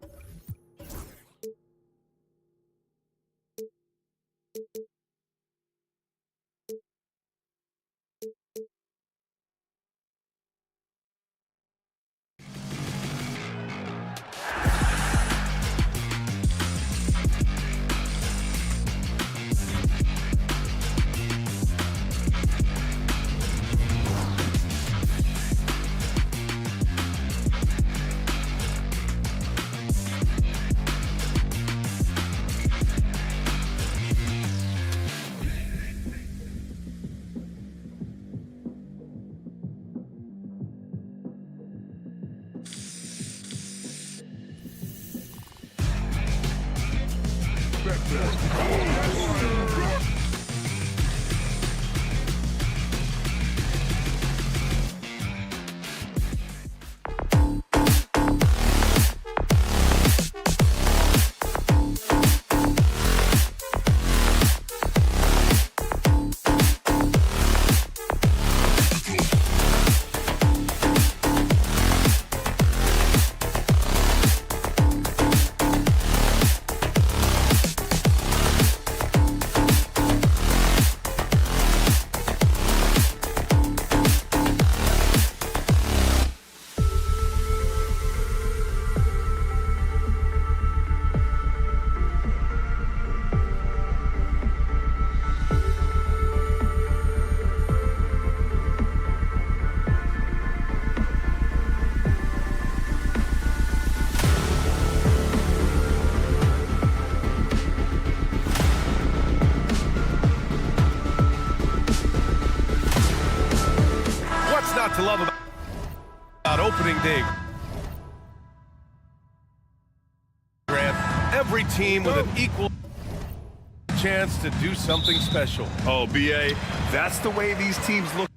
Not to love about opening day. Grant, every team with an equal chance to do something special. Oh, BA, that's the way these teams look.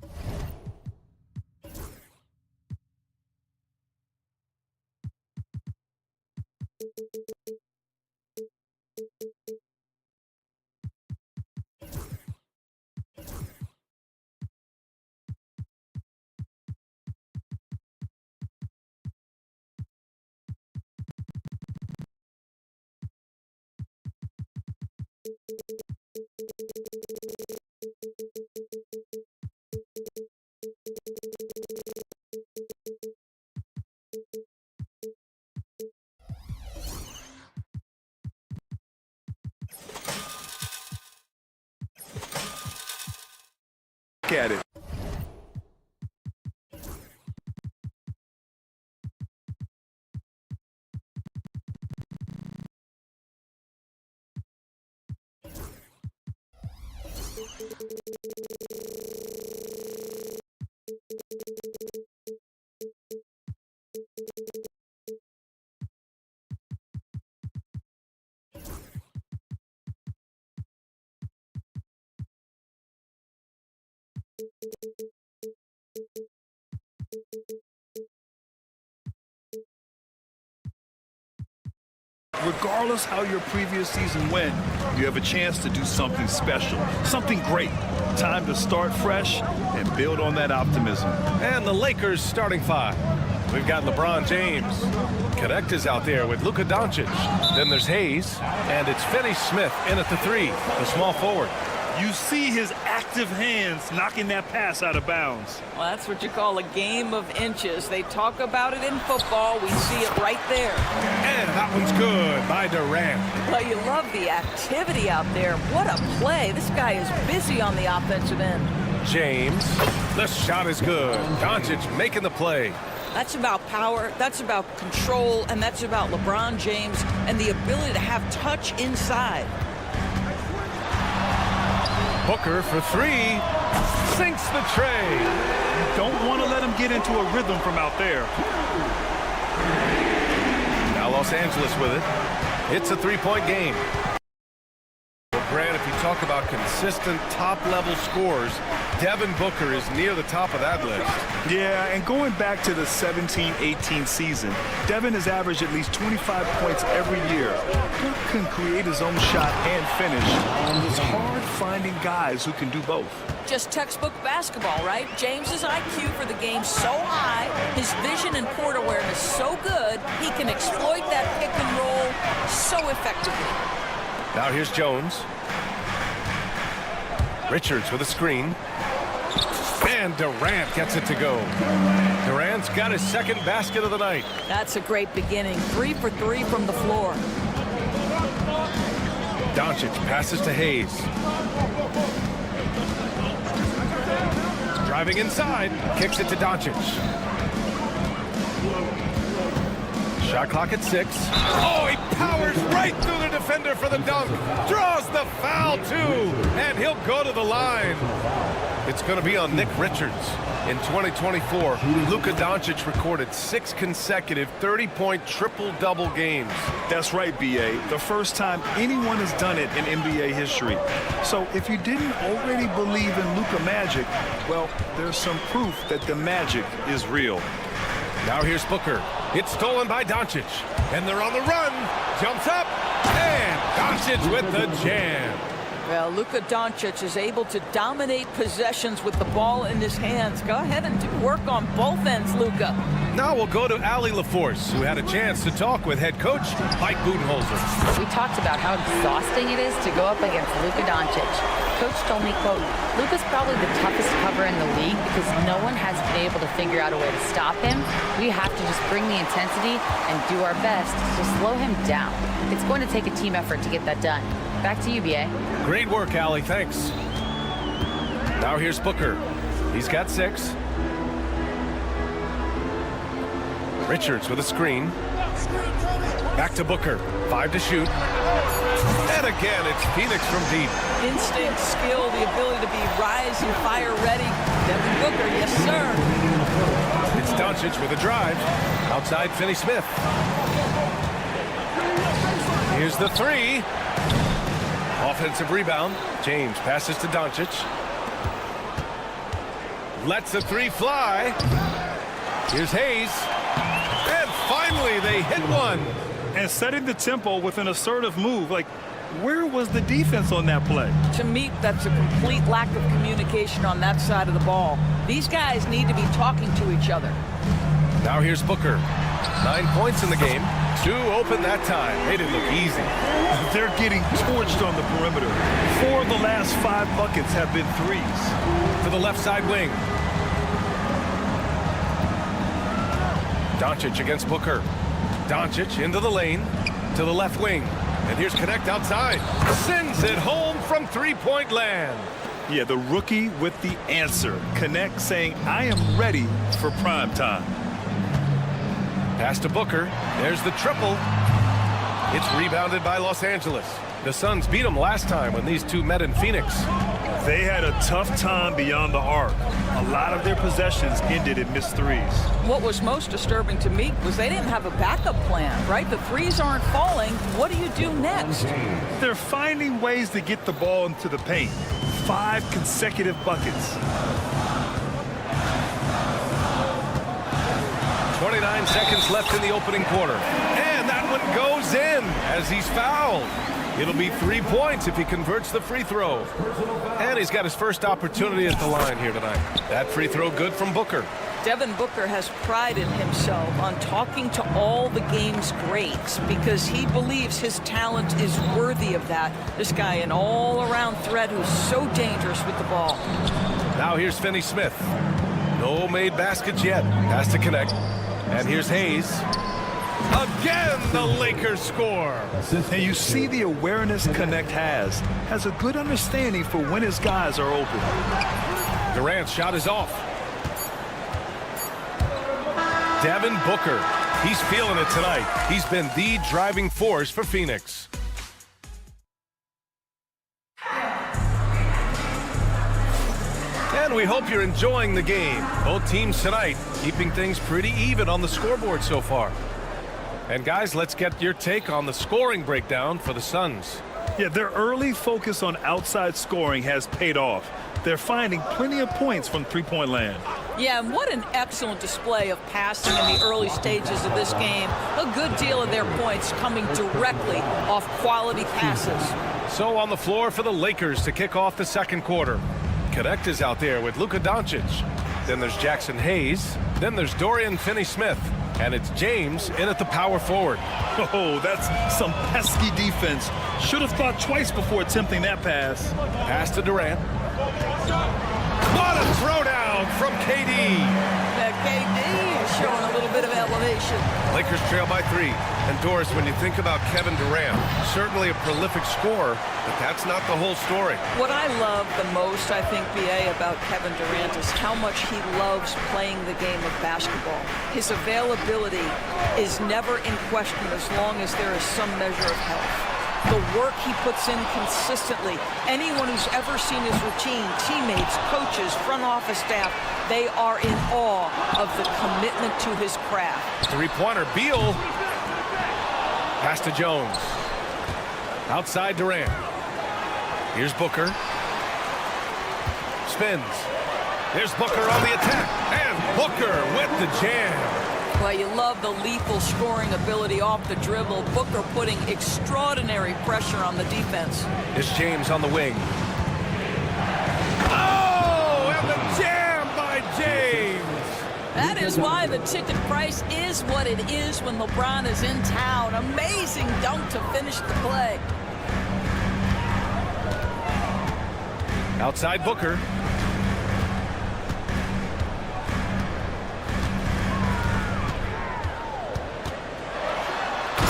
Look at it. Regardless how your previous season went, you have a chance to do something special, something great. Time to start fresh and build on that optimism. And the Lakers starting five. We've got LeBron James. Connect is out there with Luka Doncic. Then there's Hayes, and it's Finney Smith in at the three, the small forward. You see his active hands knocking that pass out of bounds. Well, that's what you call a game of inches. They talk about it in football. We see it right there. And that one's good by Durant. Well, you love the activity out there. What a play. This guy is busy on the offensive end. James. The shot is good. Doncic making the play. That's about power, that's about control, and that's about LeBron James and the ability to have touch inside. Booker for three. Sinks the tray. You don't want to let him get into a rhythm from out there. Now Los Angeles with it. It's a three-point game. Well, Grant, if you talk about consistent top-level scores, Devin Booker is near the top of that list. Yeah, and going back to the 17-18 season, Devin has averaged at least 25 points every year. Booker can create his own shot and finish. It's hard finding guys who can do both. Just textbook basketball, right? James's IQ for the game so high, his vision and court awareness so good, he can exploit that pick and roll so effectively. Now here's Jones. Richards with a screen. And Durant gets it to go. Durant's got his second basket of the night. That's a great beginning. 3 for 3 from the floor. Doncic passes to Hayes. Driving inside. Kicks it to Doncic. Shot clock at 6. Oh, he powers right through the defender for the dunk. Draws the foul, too. And he'll go to the line. It's going to be on Nick Richards. In 2024, Luka Doncic recorded 6 consecutive 30-point triple-double games. That's right, B.A. The first time anyone has done it in NBA history. So if you didn't already believe in Luka magic, well, there's some proof that the magic is real. Now here's Booker. It's stolen by Doncic. And they're on the run. Jumps up. And Doncic with the jam. Well, Luka Doncic is able to dominate possessions with the ball in his hands. Go ahead and do work on both ends, Luka. Now we'll go to Allie LaForce, who had a chance to talk with head coach Mike Budenholzer. We talked about how exhausting it is to go up against Luka Doncic. Coach told me, quote, Luka's probably the toughest cover in the league because no one has been able to figure out a way to stop him. We have to just bring the intensity and do our best to slow him down. It's going to take a team effort to get that done. Back to you, B.A. Great work, Allie. Thanks. Now here's Booker. He's got 6. Richards with a screen. Back to Booker. 5 to shoot. And again, it's Phoenix from deep. Instinct, skill, the ability to be rise and fire ready. Devin Booker, yes, sir. It's Doncic with a drive. Outside Finney Smith. Here's the 3. Offensive rebound. James passes to Doncic. Lets the 3 fly. Here's Hayes. And finally, they hit one. And setting the tempo with an assertive move. Like, where was the defense on that play? To me, that's a complete lack of communication on that side of the ball. These guys need to be talking to each other. Now here's Booker. 9 points in the game. 2 open that time. Made it look easy. They're getting torched on the perimeter. 4 of the last 5 buckets have been threes. To the left side wing. Doncic against Booker. Doncic into the lane. To the left wing. And here's Connect outside. Sends it home from three-point land. Yeah, the rookie with the answer. Connect saying, I am ready for prime time. Pass to Booker. There's the triple. It's rebounded by Los Angeles. The Suns beat them last time when these two met in Phoenix. They had a tough time beyond the arc. A lot of their possessions ended in missed threes. What was most disturbing to me was they didn't have a backup plan, right? The threes aren't falling. What do you do next? They're finding ways to get the ball into the paint. 5 consecutive buckets. 29 seconds left in the opening quarter. And that one goes in as he's fouled. It'll be 3 points if he converts the free throw. And he's got his first opportunity at the line here tonight. That free throw good from Booker. Devin Booker has prided himself on talking to all the game's greats because he believes his talent is worthy of that. This guy, an all-around threat who's so dangerous with the ball. Now here's Finney Smith. No made baskets yet. Has to connect. And here's Hayes. Again, the Lakers score. And you see the awareness Connect has a good understanding for when his guys are open. Durant's shot is off. Devin Booker, he's feeling it tonight. He's been the driving force for Phoenix. And we hope you're enjoying the game. Both teams tonight keeping things pretty even on the scoreboard so far. And guys, let's get your take on the scoring breakdown for the Suns. Yeah, their early focus on outside scoring has paid off. They're finding plenty of points from three-point land. Yeah, and what an excellent display of passing in the early stages of this game. A good deal of their points coming directly off quality passes. So on the floor for the Lakers to kick off the second quarter. Connect is out there with Luka Doncic. Then there's Jackson Hayes. Then there's Dorian Finney-Smith. And it's James in at the power forward. Oh, that's some pesky defense. Should have thought twice before attempting that pass. Pass to Durant. What a throwdown from KD. KD is showing a little bit of elevation. Lakers trail by 3. And Doris, when you think about Kevin Durant, certainly a prolific scorer, but that's not the whole story. What I love the most, I think, BA, about Kevin Durant is how much he loves playing the game of basketball. His availability is never in question as long as there is some measure of health. The work he puts in consistently. Anyone who's ever seen his routine, teammates, coaches, front office staff, they are in awe of the commitment to his craft. Three-pointer, Beal. Pass to Jones. Outside Durant. Here's Booker. Spins. There's Booker on the attack. And Booker with the jam. Well, you love the lethal scoring ability off the dribble. Booker putting extraordinary pressure on the defense. Here's James on the wing. Oh, and the jam by James. That is why the ticket price is what it is when LeBron is in town. Amazing dunk to finish the play. Outside Booker.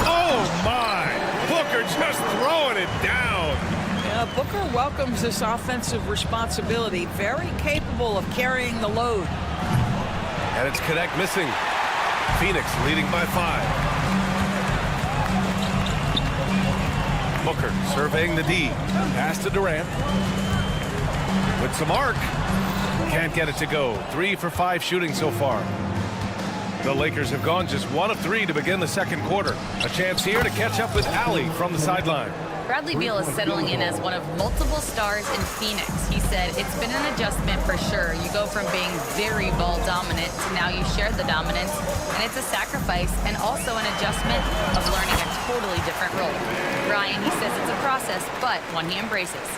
Oh, my. Booker just throwing it down. Yeah, Booker welcomes this offensive responsibility. Very capable of carrying the load. And it's Connect missing. Phoenix leading by 5. Booker surveying the D. Pass to Durant. With some arc. Can't get it to go. 3 for 5 shooting so far. The Lakers have gone just 1 of 3 to begin the second quarter. A chance here to catch up with Allie from the sideline. Bradley Beal is settling in as one of multiple stars in Phoenix. He said, it's been an adjustment for sure. You go from being very ball dominant to now you share the dominance. And it's a sacrifice and also an adjustment of learning a totally different role. Brian, he says it's a process, but one he embraces.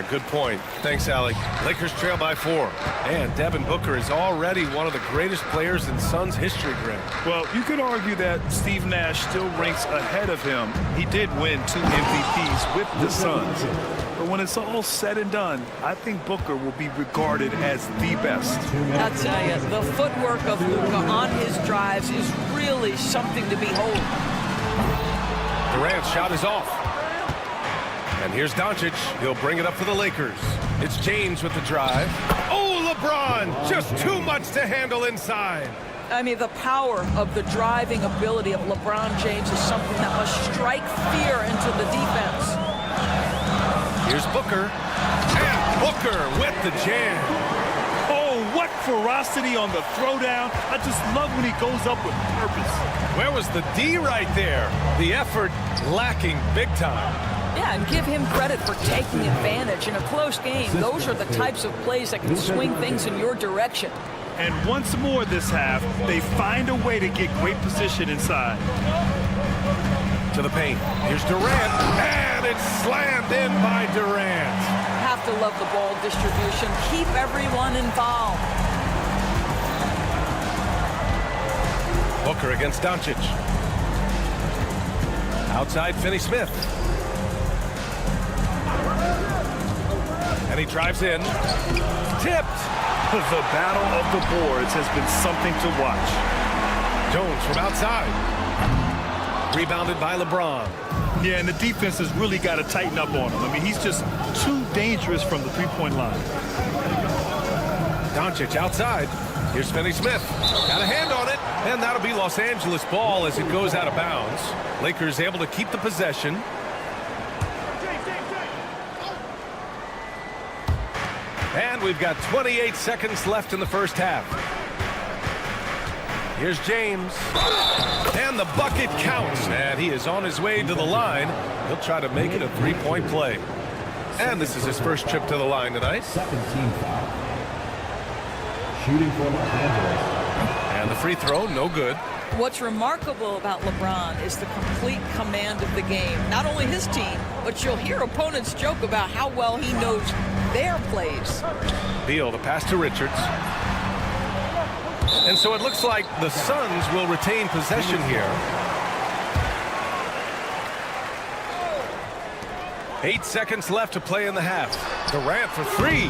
Good point. Thanks, Allie. Lakers trail by 4. And Devin Booker is already one of the greatest players in Suns history, Greg. Well, you could argue that Steve Nash still ranks ahead of him. He did win 2 MVPs with the Suns. But when it's all said and done, I think Booker will be regarded as the best. I'll tell you, the footwork of Luka on his drives is really something to behold. Durant's shot is off. And here's Doncic. He'll bring it up for the Lakers. It's James with the drive. Oh, LeBron! Just too much to handle inside. I mean, the power of the driving ability of LeBron James is something that must strike fear into the defense. Here's Booker. And Booker Booker with the jam. Oh, what ferocity on the throwdown. I just love when he goes up with purpose. Where was the D right there? The effort lacking big time. Yeah, and give him credit for taking advantage in a close game. Those are the types of plays that can swing things in your direction. And once more this half, they find a way to get great position inside. To the paint. Here's Durant, and it's slammed in by Durant. Have to love the ball distribution. Keep everyone involved. Booker against Doncic. Outside, Finney-Smith. And he drives in. Tipped. The battle of the boards has been something to watch. Jones from outside. Rebounded by LeBron. Yeah, and the defense has really got to tighten up on him. I mean, he's just too dangerous from the three-point line. Doncic outside. Here's Finney-Smith. Got a hand on it. And that'll be Los Angeles ball as it goes out of bounds. Lakers able to keep the possession. And we've got 28 seconds left in the first half. Here's James. And the bucket counts. And he is on his way to the line. He'll try to make it a three-point play. And this is his first trip to the line tonight. Second team foul. Shooting for Los Angeles. And the free throw, no good. What's remarkable about LeBron is the complete command of the game. Not only his team, but you'll hear opponents joke about how well he knows their plays. Beal, the pass to Richards. And so it looks like the Suns will retain possession here. 8 seconds left to play in the half. Durant for three.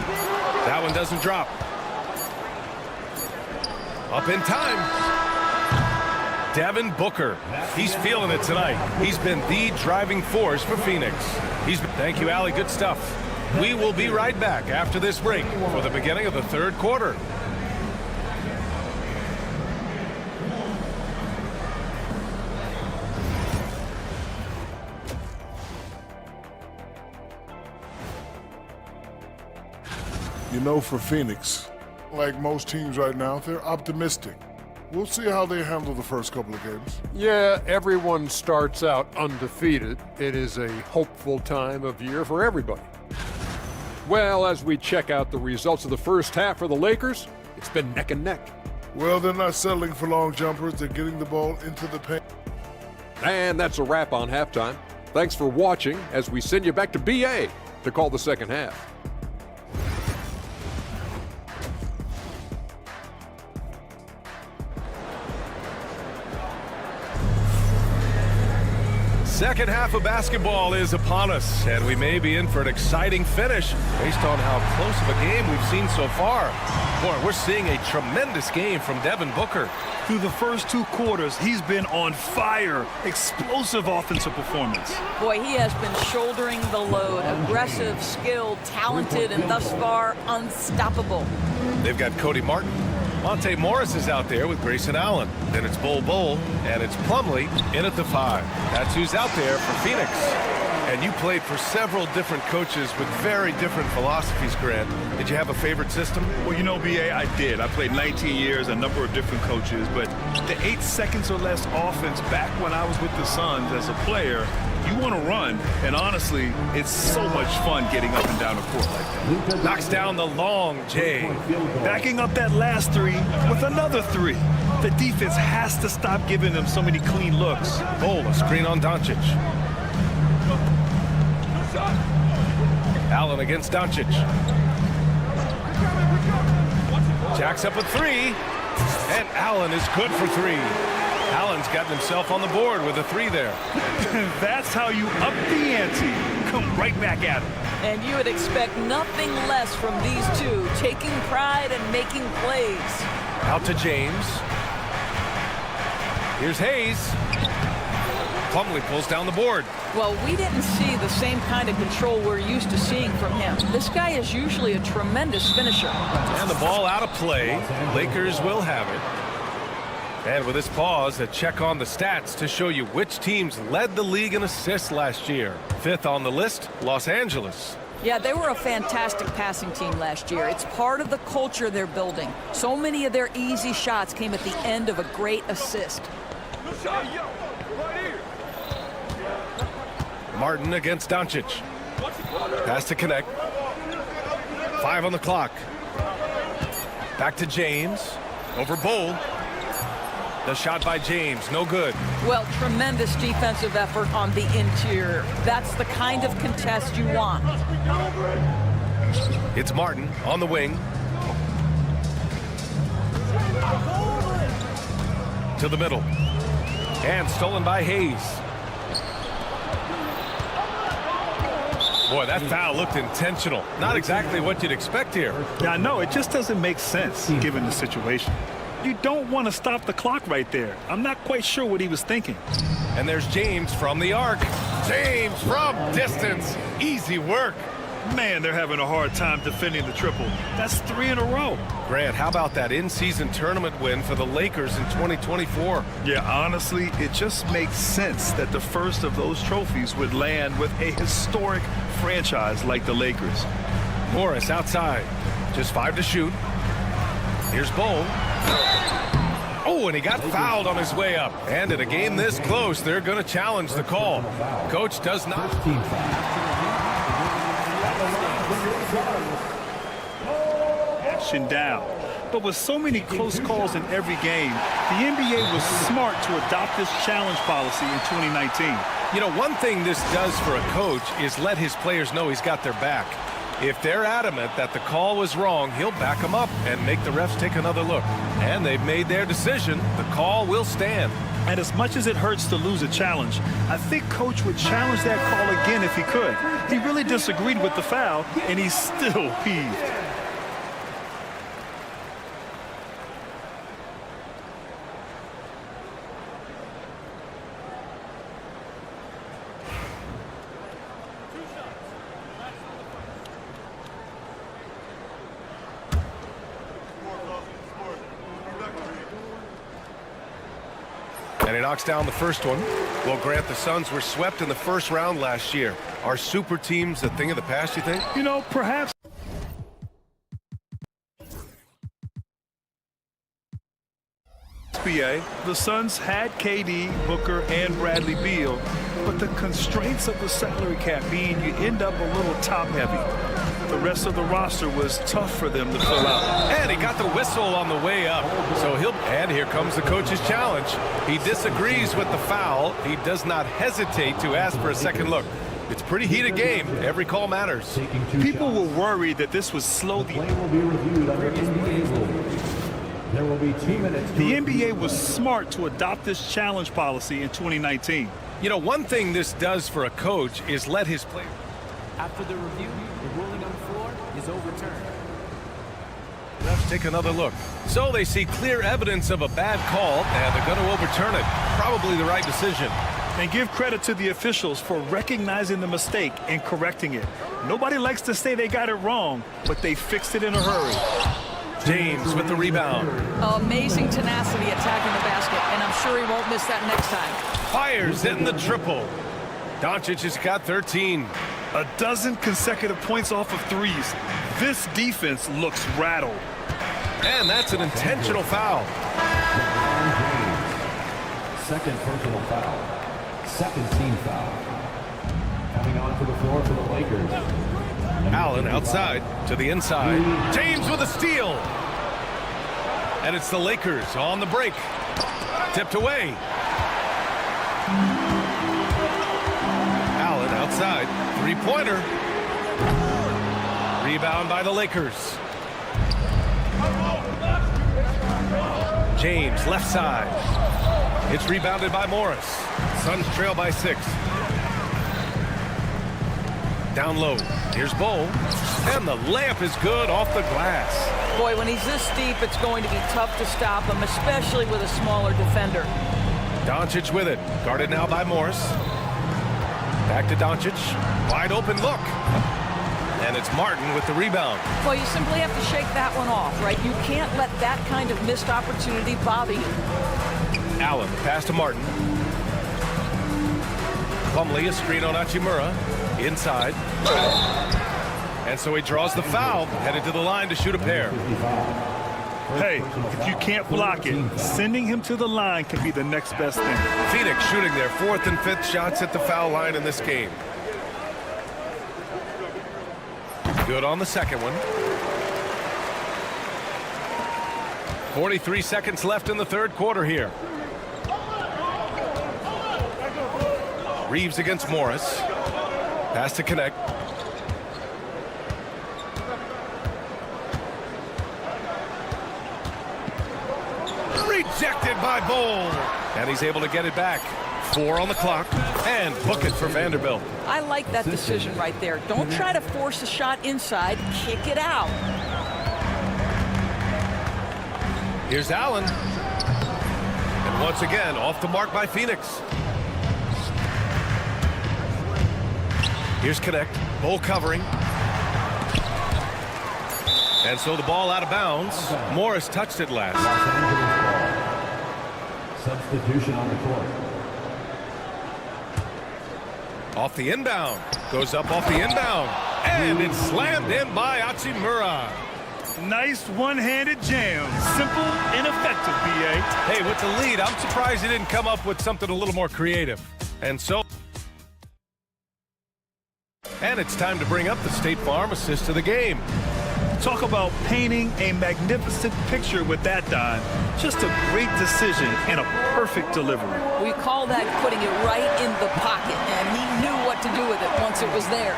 That one doesn't drop. Up in time. Devin Booker. He's feeling it tonight. He's been the driving force for Phoenix. Thank you, Allie. Good stuff. We will be right back after this break for the beginning of the third quarter. You know, for Phoenix, like most teams right now, they're optimistic. We'll see how they handle the first couple of games. Yeah, everyone starts out undefeated. It is a hopeful time of year for everybody. Well, as we check out the results of the first half for the Lakers, it's been neck and neck. Well, they're not settling for long jumpers. They're getting the ball into the paint. And that's a wrap on halftime. Thanks for watching as we send you back to BA to call the second half. Second half of basketball is upon us, and we may be in for an exciting finish based on how close of a game we've seen so far. Boy, we're seeing a tremendous game from Devin Booker. Through the first two quarters, he's been on fire. Explosive offensive performance. Boy, he has been shouldering the load. Aggressive, skilled, talented, and thus far unstoppable. They've got Cody Martin. Monte Morris is out there with Grayson Allen. Then it's Bol, and it's Plumlee in at the 5. That's who's out there for Phoenix. And you played for several different coaches with very different philosophies, Grant. Did you have a favorite system? Well, you know, BA, I did. I played 19 years, a number of different coaches, but the 8 seconds or less offense back when I was with the Suns as a player, you want to run, and honestly, it's so much fun getting up and down the court like that. Knocks down the long J. Backing up that last 3 with another 3. The defense has to stop giving them so many clean looks. Bol, a screen on Doncic. Allen against Doncic. Jacks up a 3, and Allen is good for 3. Allen's gotten himself on the board with a 3 there. That's how you up the ante. Come right back at him. And you would expect nothing less from these two, taking pride and making plays. Out to James. Here's Hayes. Plumlee pulls down the board. Well, we didn't see the same kind of control we're used to seeing from him. This guy is usually a tremendous finisher. And the ball out of play. Lakers will have it. And with this pause, a check on the stats to show you which teams led the league in assists last year. 5th on the list, Los Angeles. Yeah, they were a fantastic passing team last year. It's part of the culture they're building. So many of their easy shots came at the end of a great assist. Martin against Doncic. Pass to connect. 5 on the clock. Back to James. Over Bowl. The shot by James, no good. Well, tremendous defensive effort on the interior. That's the kind of contest you want. It's Martin on the wing. To the middle. And stolen by Hayes. Boy, that foul looked intentional. Not exactly what you'd expect here. Yeah, no, it just doesn't make sense given the situation. You don't want to stop the clock right there. I'm not quite sure what he was thinking. And there's James from the arc. James from distance. Easy work. Man, they're having a hard time defending the triple. That's 3 in a row. Grant, how about that in-season tournament win for the Lakers in 2024? Yeah, honestly, it just makes sense that the first of those trophies would land with a historic franchise like the Lakers. Morris outside. Just 5 to shoot. Here's Bowl. Oh, and he got fouled on his way up. And in a game this close, they're going to challenge the call. Coach does not. Action down. But with so many close calls in every game, the NBA was smart to adopt this challenge policy in 2019. You know, one thing this does for a coach is let his players know he's got their back. If they're adamant that the call was wrong, he'll back them up and make the refs take another look. And they've made their decision. The call will stand. And as much as it hurts to lose a challenge, I think Coach would challenge that call again if he could. He really disagreed with the foul, and he's still peeved. And he knocks down the first one. Well, Grant, the Suns were swept in the first round last year. Are super teams a thing of the past, you think? You know, perhaps. The Suns had KD, Booker, and Bradley Beal, but the constraints of the salary cap mean you end up a little top-heavy. The rest of the roster was tough for them to fill out. And he got the whistle on the way up. So and here comes the coach's challenge. He disagrees with the foul. He does not hesitate to ask for a second look. It's a pretty heated game. Every call matters. People were worried that this would slow the Play will be reviewed under NBA rules. There will be 2 minutes. The NBA was smart to adopt this challenge policy in 2019. You know, one thing this does for a coach is let his players. After the review, the ruling on the floor is overturned. Refs take another look. So they see clear evidence of a bad call, and they're going to overturn it. Probably the right decision. And give credit to the officials for recognizing the mistake and correcting it. Nobody likes to say they got it wrong, but they fixed it in a hurry. James with the rebound. Amazing tenacity attacking the basket, and I'm sure he won't miss that next time. Fires hitting the triple. Doncic has got 13. A dozen consecutive points off of threes. This defense looks rattled. And that's an intentional foul. Second personal foul. Second team foul. Coming onto the floor for the Lakers. Allen outside to the inside. James with a steal. And it's the Lakers on the break. Tipped away. Allen outside. Three-pointer. Rebound by the Lakers. James left side. It's rebounded by Morris. Suns trail by 6. Down low. Here's Bowl. And the layup is good off the glass. Boy, when he's this deep, it's going to be tough to stop him, especially with a smaller defender. Doncic with it. Guarded now by Morris. Back to Doncic. Wide open look. And it's Martin with the rebound. Well, you simply have to shake that one off, right? You can't let that kind of missed opportunity bother you. Allen, pass to Martin. Plumlee, a screen on Hachimura. Inside. And so he draws the foul, headed to the line to shoot a pair. Hey, if you can't block it, sending him to the line can be the next best thing. Phoenix shooting their 4th and 5th shots at the foul line in this game. Good on the second one. 43 seconds left in the 3rd quarter here. Reeves against Morris. Pass to connect. Rejected by Bowl. And he's able to get it back. 4 on the clock. And book it for Vanderbilt. I like that decision right there. Don't try to force a shot inside. Kick it out. Here's Allen. And once again, off the mark by Phoenix. Here's Connect. Bowl covering. And so the ball out of bounds. Morris touched it last. Substitution on the court. Off the inbound. Goes up off the inbound. And it's slammed in by Hachimura. Nice one-handed jam. Simple and effective, B.A. Hey, with the lead, I'm surprised he didn't come up with something a little more creative. And it's time to bring up the State Farm assist of the game. Talk about painting a magnificent picture with that, Don. Just a great decision and a perfect delivery. We call that putting it right in the pocket, and he knew what to do with it once it was there.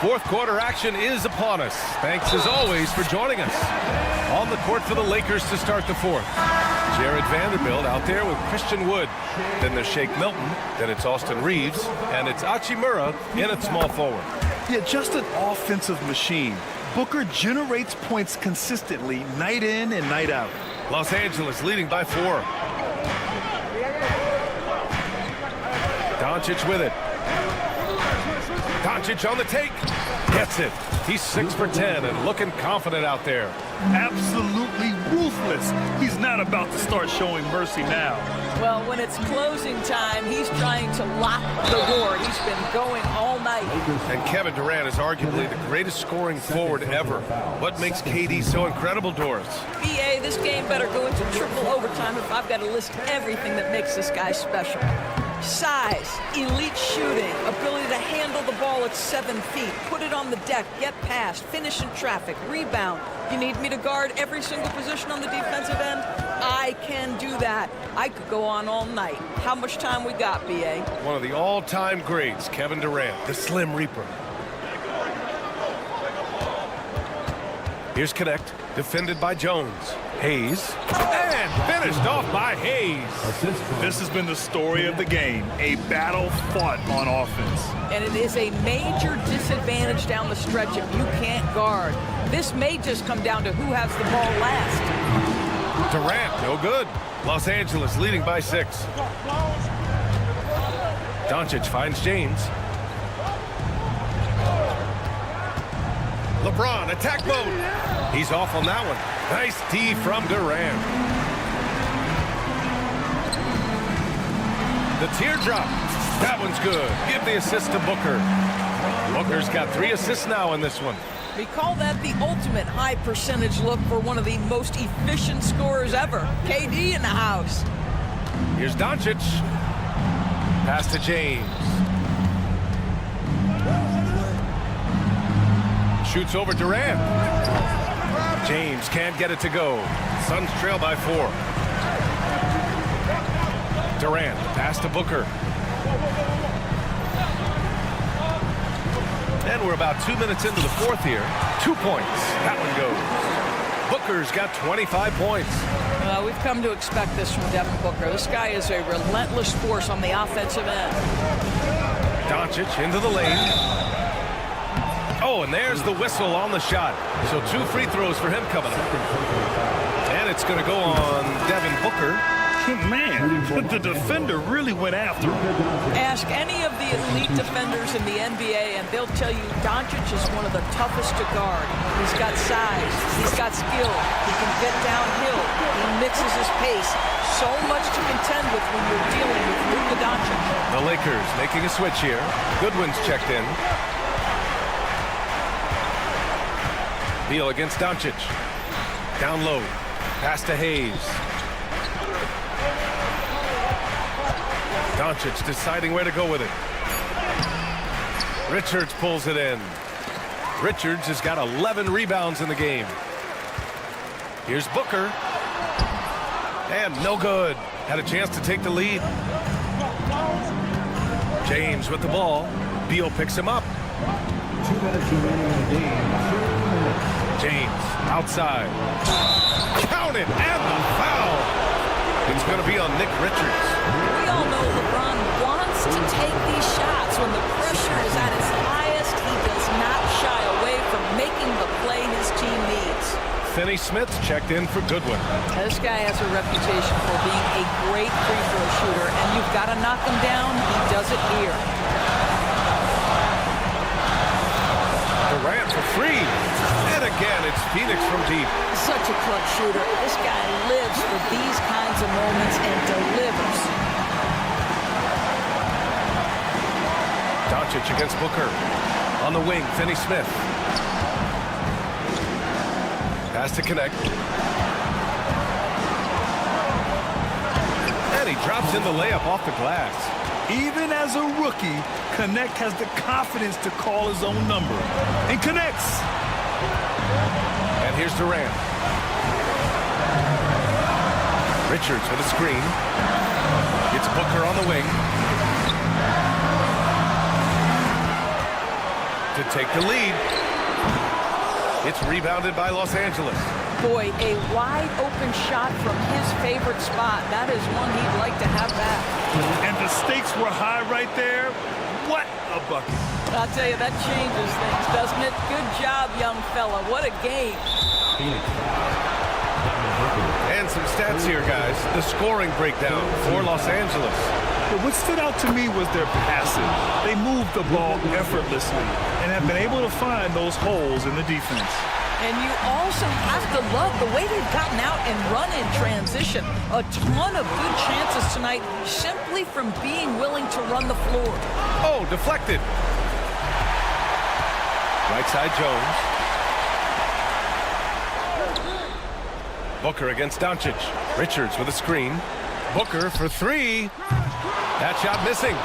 4th quarter action is upon us. Thanks as always for joining us. On the court for the Lakers to start the 4th. Jared Vanderbilt out there with Christian Wood. Then there's Shake Milton. Then it's Austin Reeves. And it's Hachimura in at small forward. Yeah, just an offensive machine. Booker generates points consistently night in and night out. Los Angeles leading by 4. Doncic with it. Doncic on the take. Gets it. He's 6 for 10 and looking confident out there. Absolutely ruthless. He's not about to start showing mercy now. Well, when it's closing time, he's trying to lock the door. He's been going all night. And Kevin Durant is arguably the greatest scoring forward ever. What makes KD so incredible, Doris? BA, this game better go into triple overtime if I've got to list everything that makes this guy special. Size, elite shooting, ability to handle the ball at 7 feet, put it on the deck, get past, finish in traffic, rebound. You need me to guard every single position on the defensive end? I can do that. I could go on all night. How much time we got, BA? One of the all-time greats, Kevin Durant, the Slim Reaper. Here's Connect, defended by Jones. Hayes, and finished off by Hayes. This has been the story of the game, a battle fought on offense. And it is a major disadvantage down the stretch if you can't guard. This may just come down to who has the ball last. Durant, no good. Los Angeles leading by 6. Doncic finds James. LeBron, attack mode. He's off on that one. Nice D from Durant. The teardrop. That one's good. Give the assist to Booker. Booker's got 3 assists now in this one. We call that the ultimate high percentage look for one of the most efficient scorers ever. KD in the house. Here's Doncic. Pass to James. Shoots over Durant. James can't get it to go. Suns trail by 4. Durant, pass to Booker. And we're about 2 minutes into the 4th here. 2 points. That one goes. Booker's got 25 points. We've come to expect this from Devin Booker. This guy is a relentless force on the offensive end. Doncic into the lane. Oh, and there's the whistle on the shot. So 2 free throws for him coming up. And it's going to go on Devin Booker. Man, the defender really went after him. Ask any of the elite defenders in the NBA, and they'll tell you Doncic is one of the toughest to guard. He's got size. He's got skill. He can get downhill. He mixes his pace. So much to contend with when you're dealing with Luka Doncic. The Lakers making a switch here. Goodwin's checked in. Beal against Doncic. Down low. Pass to Hayes. Doncic deciding where to go with it. Richards pulls it in. Richards has got 11 rebounds in the game. Here's Booker. And no good. Had a chance to take the lead. James with the ball. Beal picks him up. 2 minutes remaining in the game. 2 minutes. James outside. Count it, and the foul. It's going to be on Nick Richards. We all know LeBron wants to take these shots. When the pressure is at its highest, he does not shy away from making the play his team needs. Finney Smith checked in for Goodwin. This guy has a reputation for being a great free throw shooter, and you've got to knock him down. He does it here. Durant for three. And again, it's Phoenix from deep. Such a clutch shooter. This guy lives for these kinds of moments and delivers. Doncic against Booker. On the wing, Finney Smith. Pass to connect. And he drops in the layup off the glass. Even as a rookie, Connect has the confidence to call his own number and connects. And here's Durant. Richards with a screen. It's Booker on the wing. To take the lead. It's rebounded by Los Angeles. Boy, a wide open shot from his favorite spot. That is one he'd like to have back. And the stakes were high right there. What a bucket. I'll tell you, that changes things, doesn't it? Good job, young fella. What a game. And some stats here, guys. The scoring breakdown for Los Angeles. But what stood out to me was their passing. They moved the ball effortlessly and have been able to find those holes in the defense. And you also have to love the way they've gotten out and run in transition. A ton of good chances tonight simply from being willing to run the floor. Oh, deflected. Right side Jones. Booker against Doncic. Richards with a screen. Booker for three. That shot missing.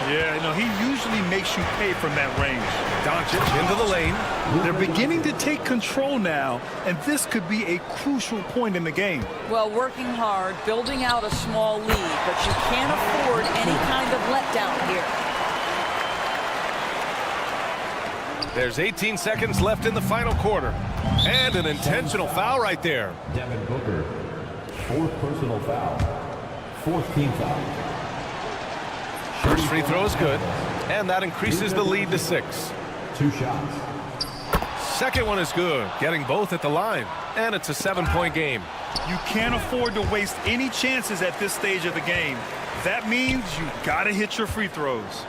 Yeah, he usually makes you pay from that range. Doncic into the lane. They're beginning to take control now, and this could be a crucial point in the game. Well, working hard, building out a small lead, but you can't afford any kind of letdown here. There's 18 seconds left in the final quarter. And an intentional foul right there. Devin Booker, 4th personal foul, 4th team foul. First free throw is good, and that increases the lead to 6. 2 shots. Second one is good, getting both at the line. And it's a 7-point game. You can't afford to waste any chances at this stage of the game. That means you gotta hit your free throws.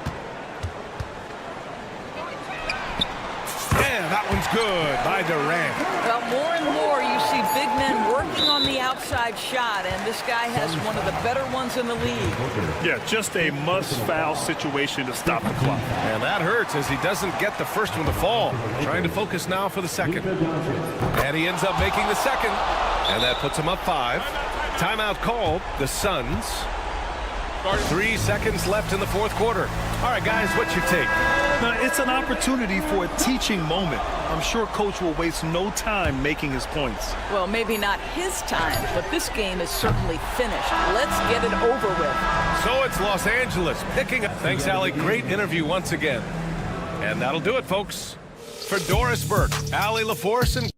And that one's good by Durant. Well, more and more you see big men working on the outside shot, and this guy has one of the better ones in the league. Yeah, just a must-foul situation to stop the clock. And that hurts as he doesn't get the first one to fall. Trying to focus now for the second. And he ends up making the second. And that puts him up 5. Timeout called. The Suns. 3 seconds left in the 4th quarter. All right, guys, what's your take? Now, it's an opportunity for a teaching moment. I'm sure Coach will waste no time making his points. Well, maybe not his time, but this game is certainly finished. Let's get it over with. So it's Los Angeles picking up. Thanks, Allie. Great interview once again. And that'll do it, folks. For Doris Burke, Allie LaForce, and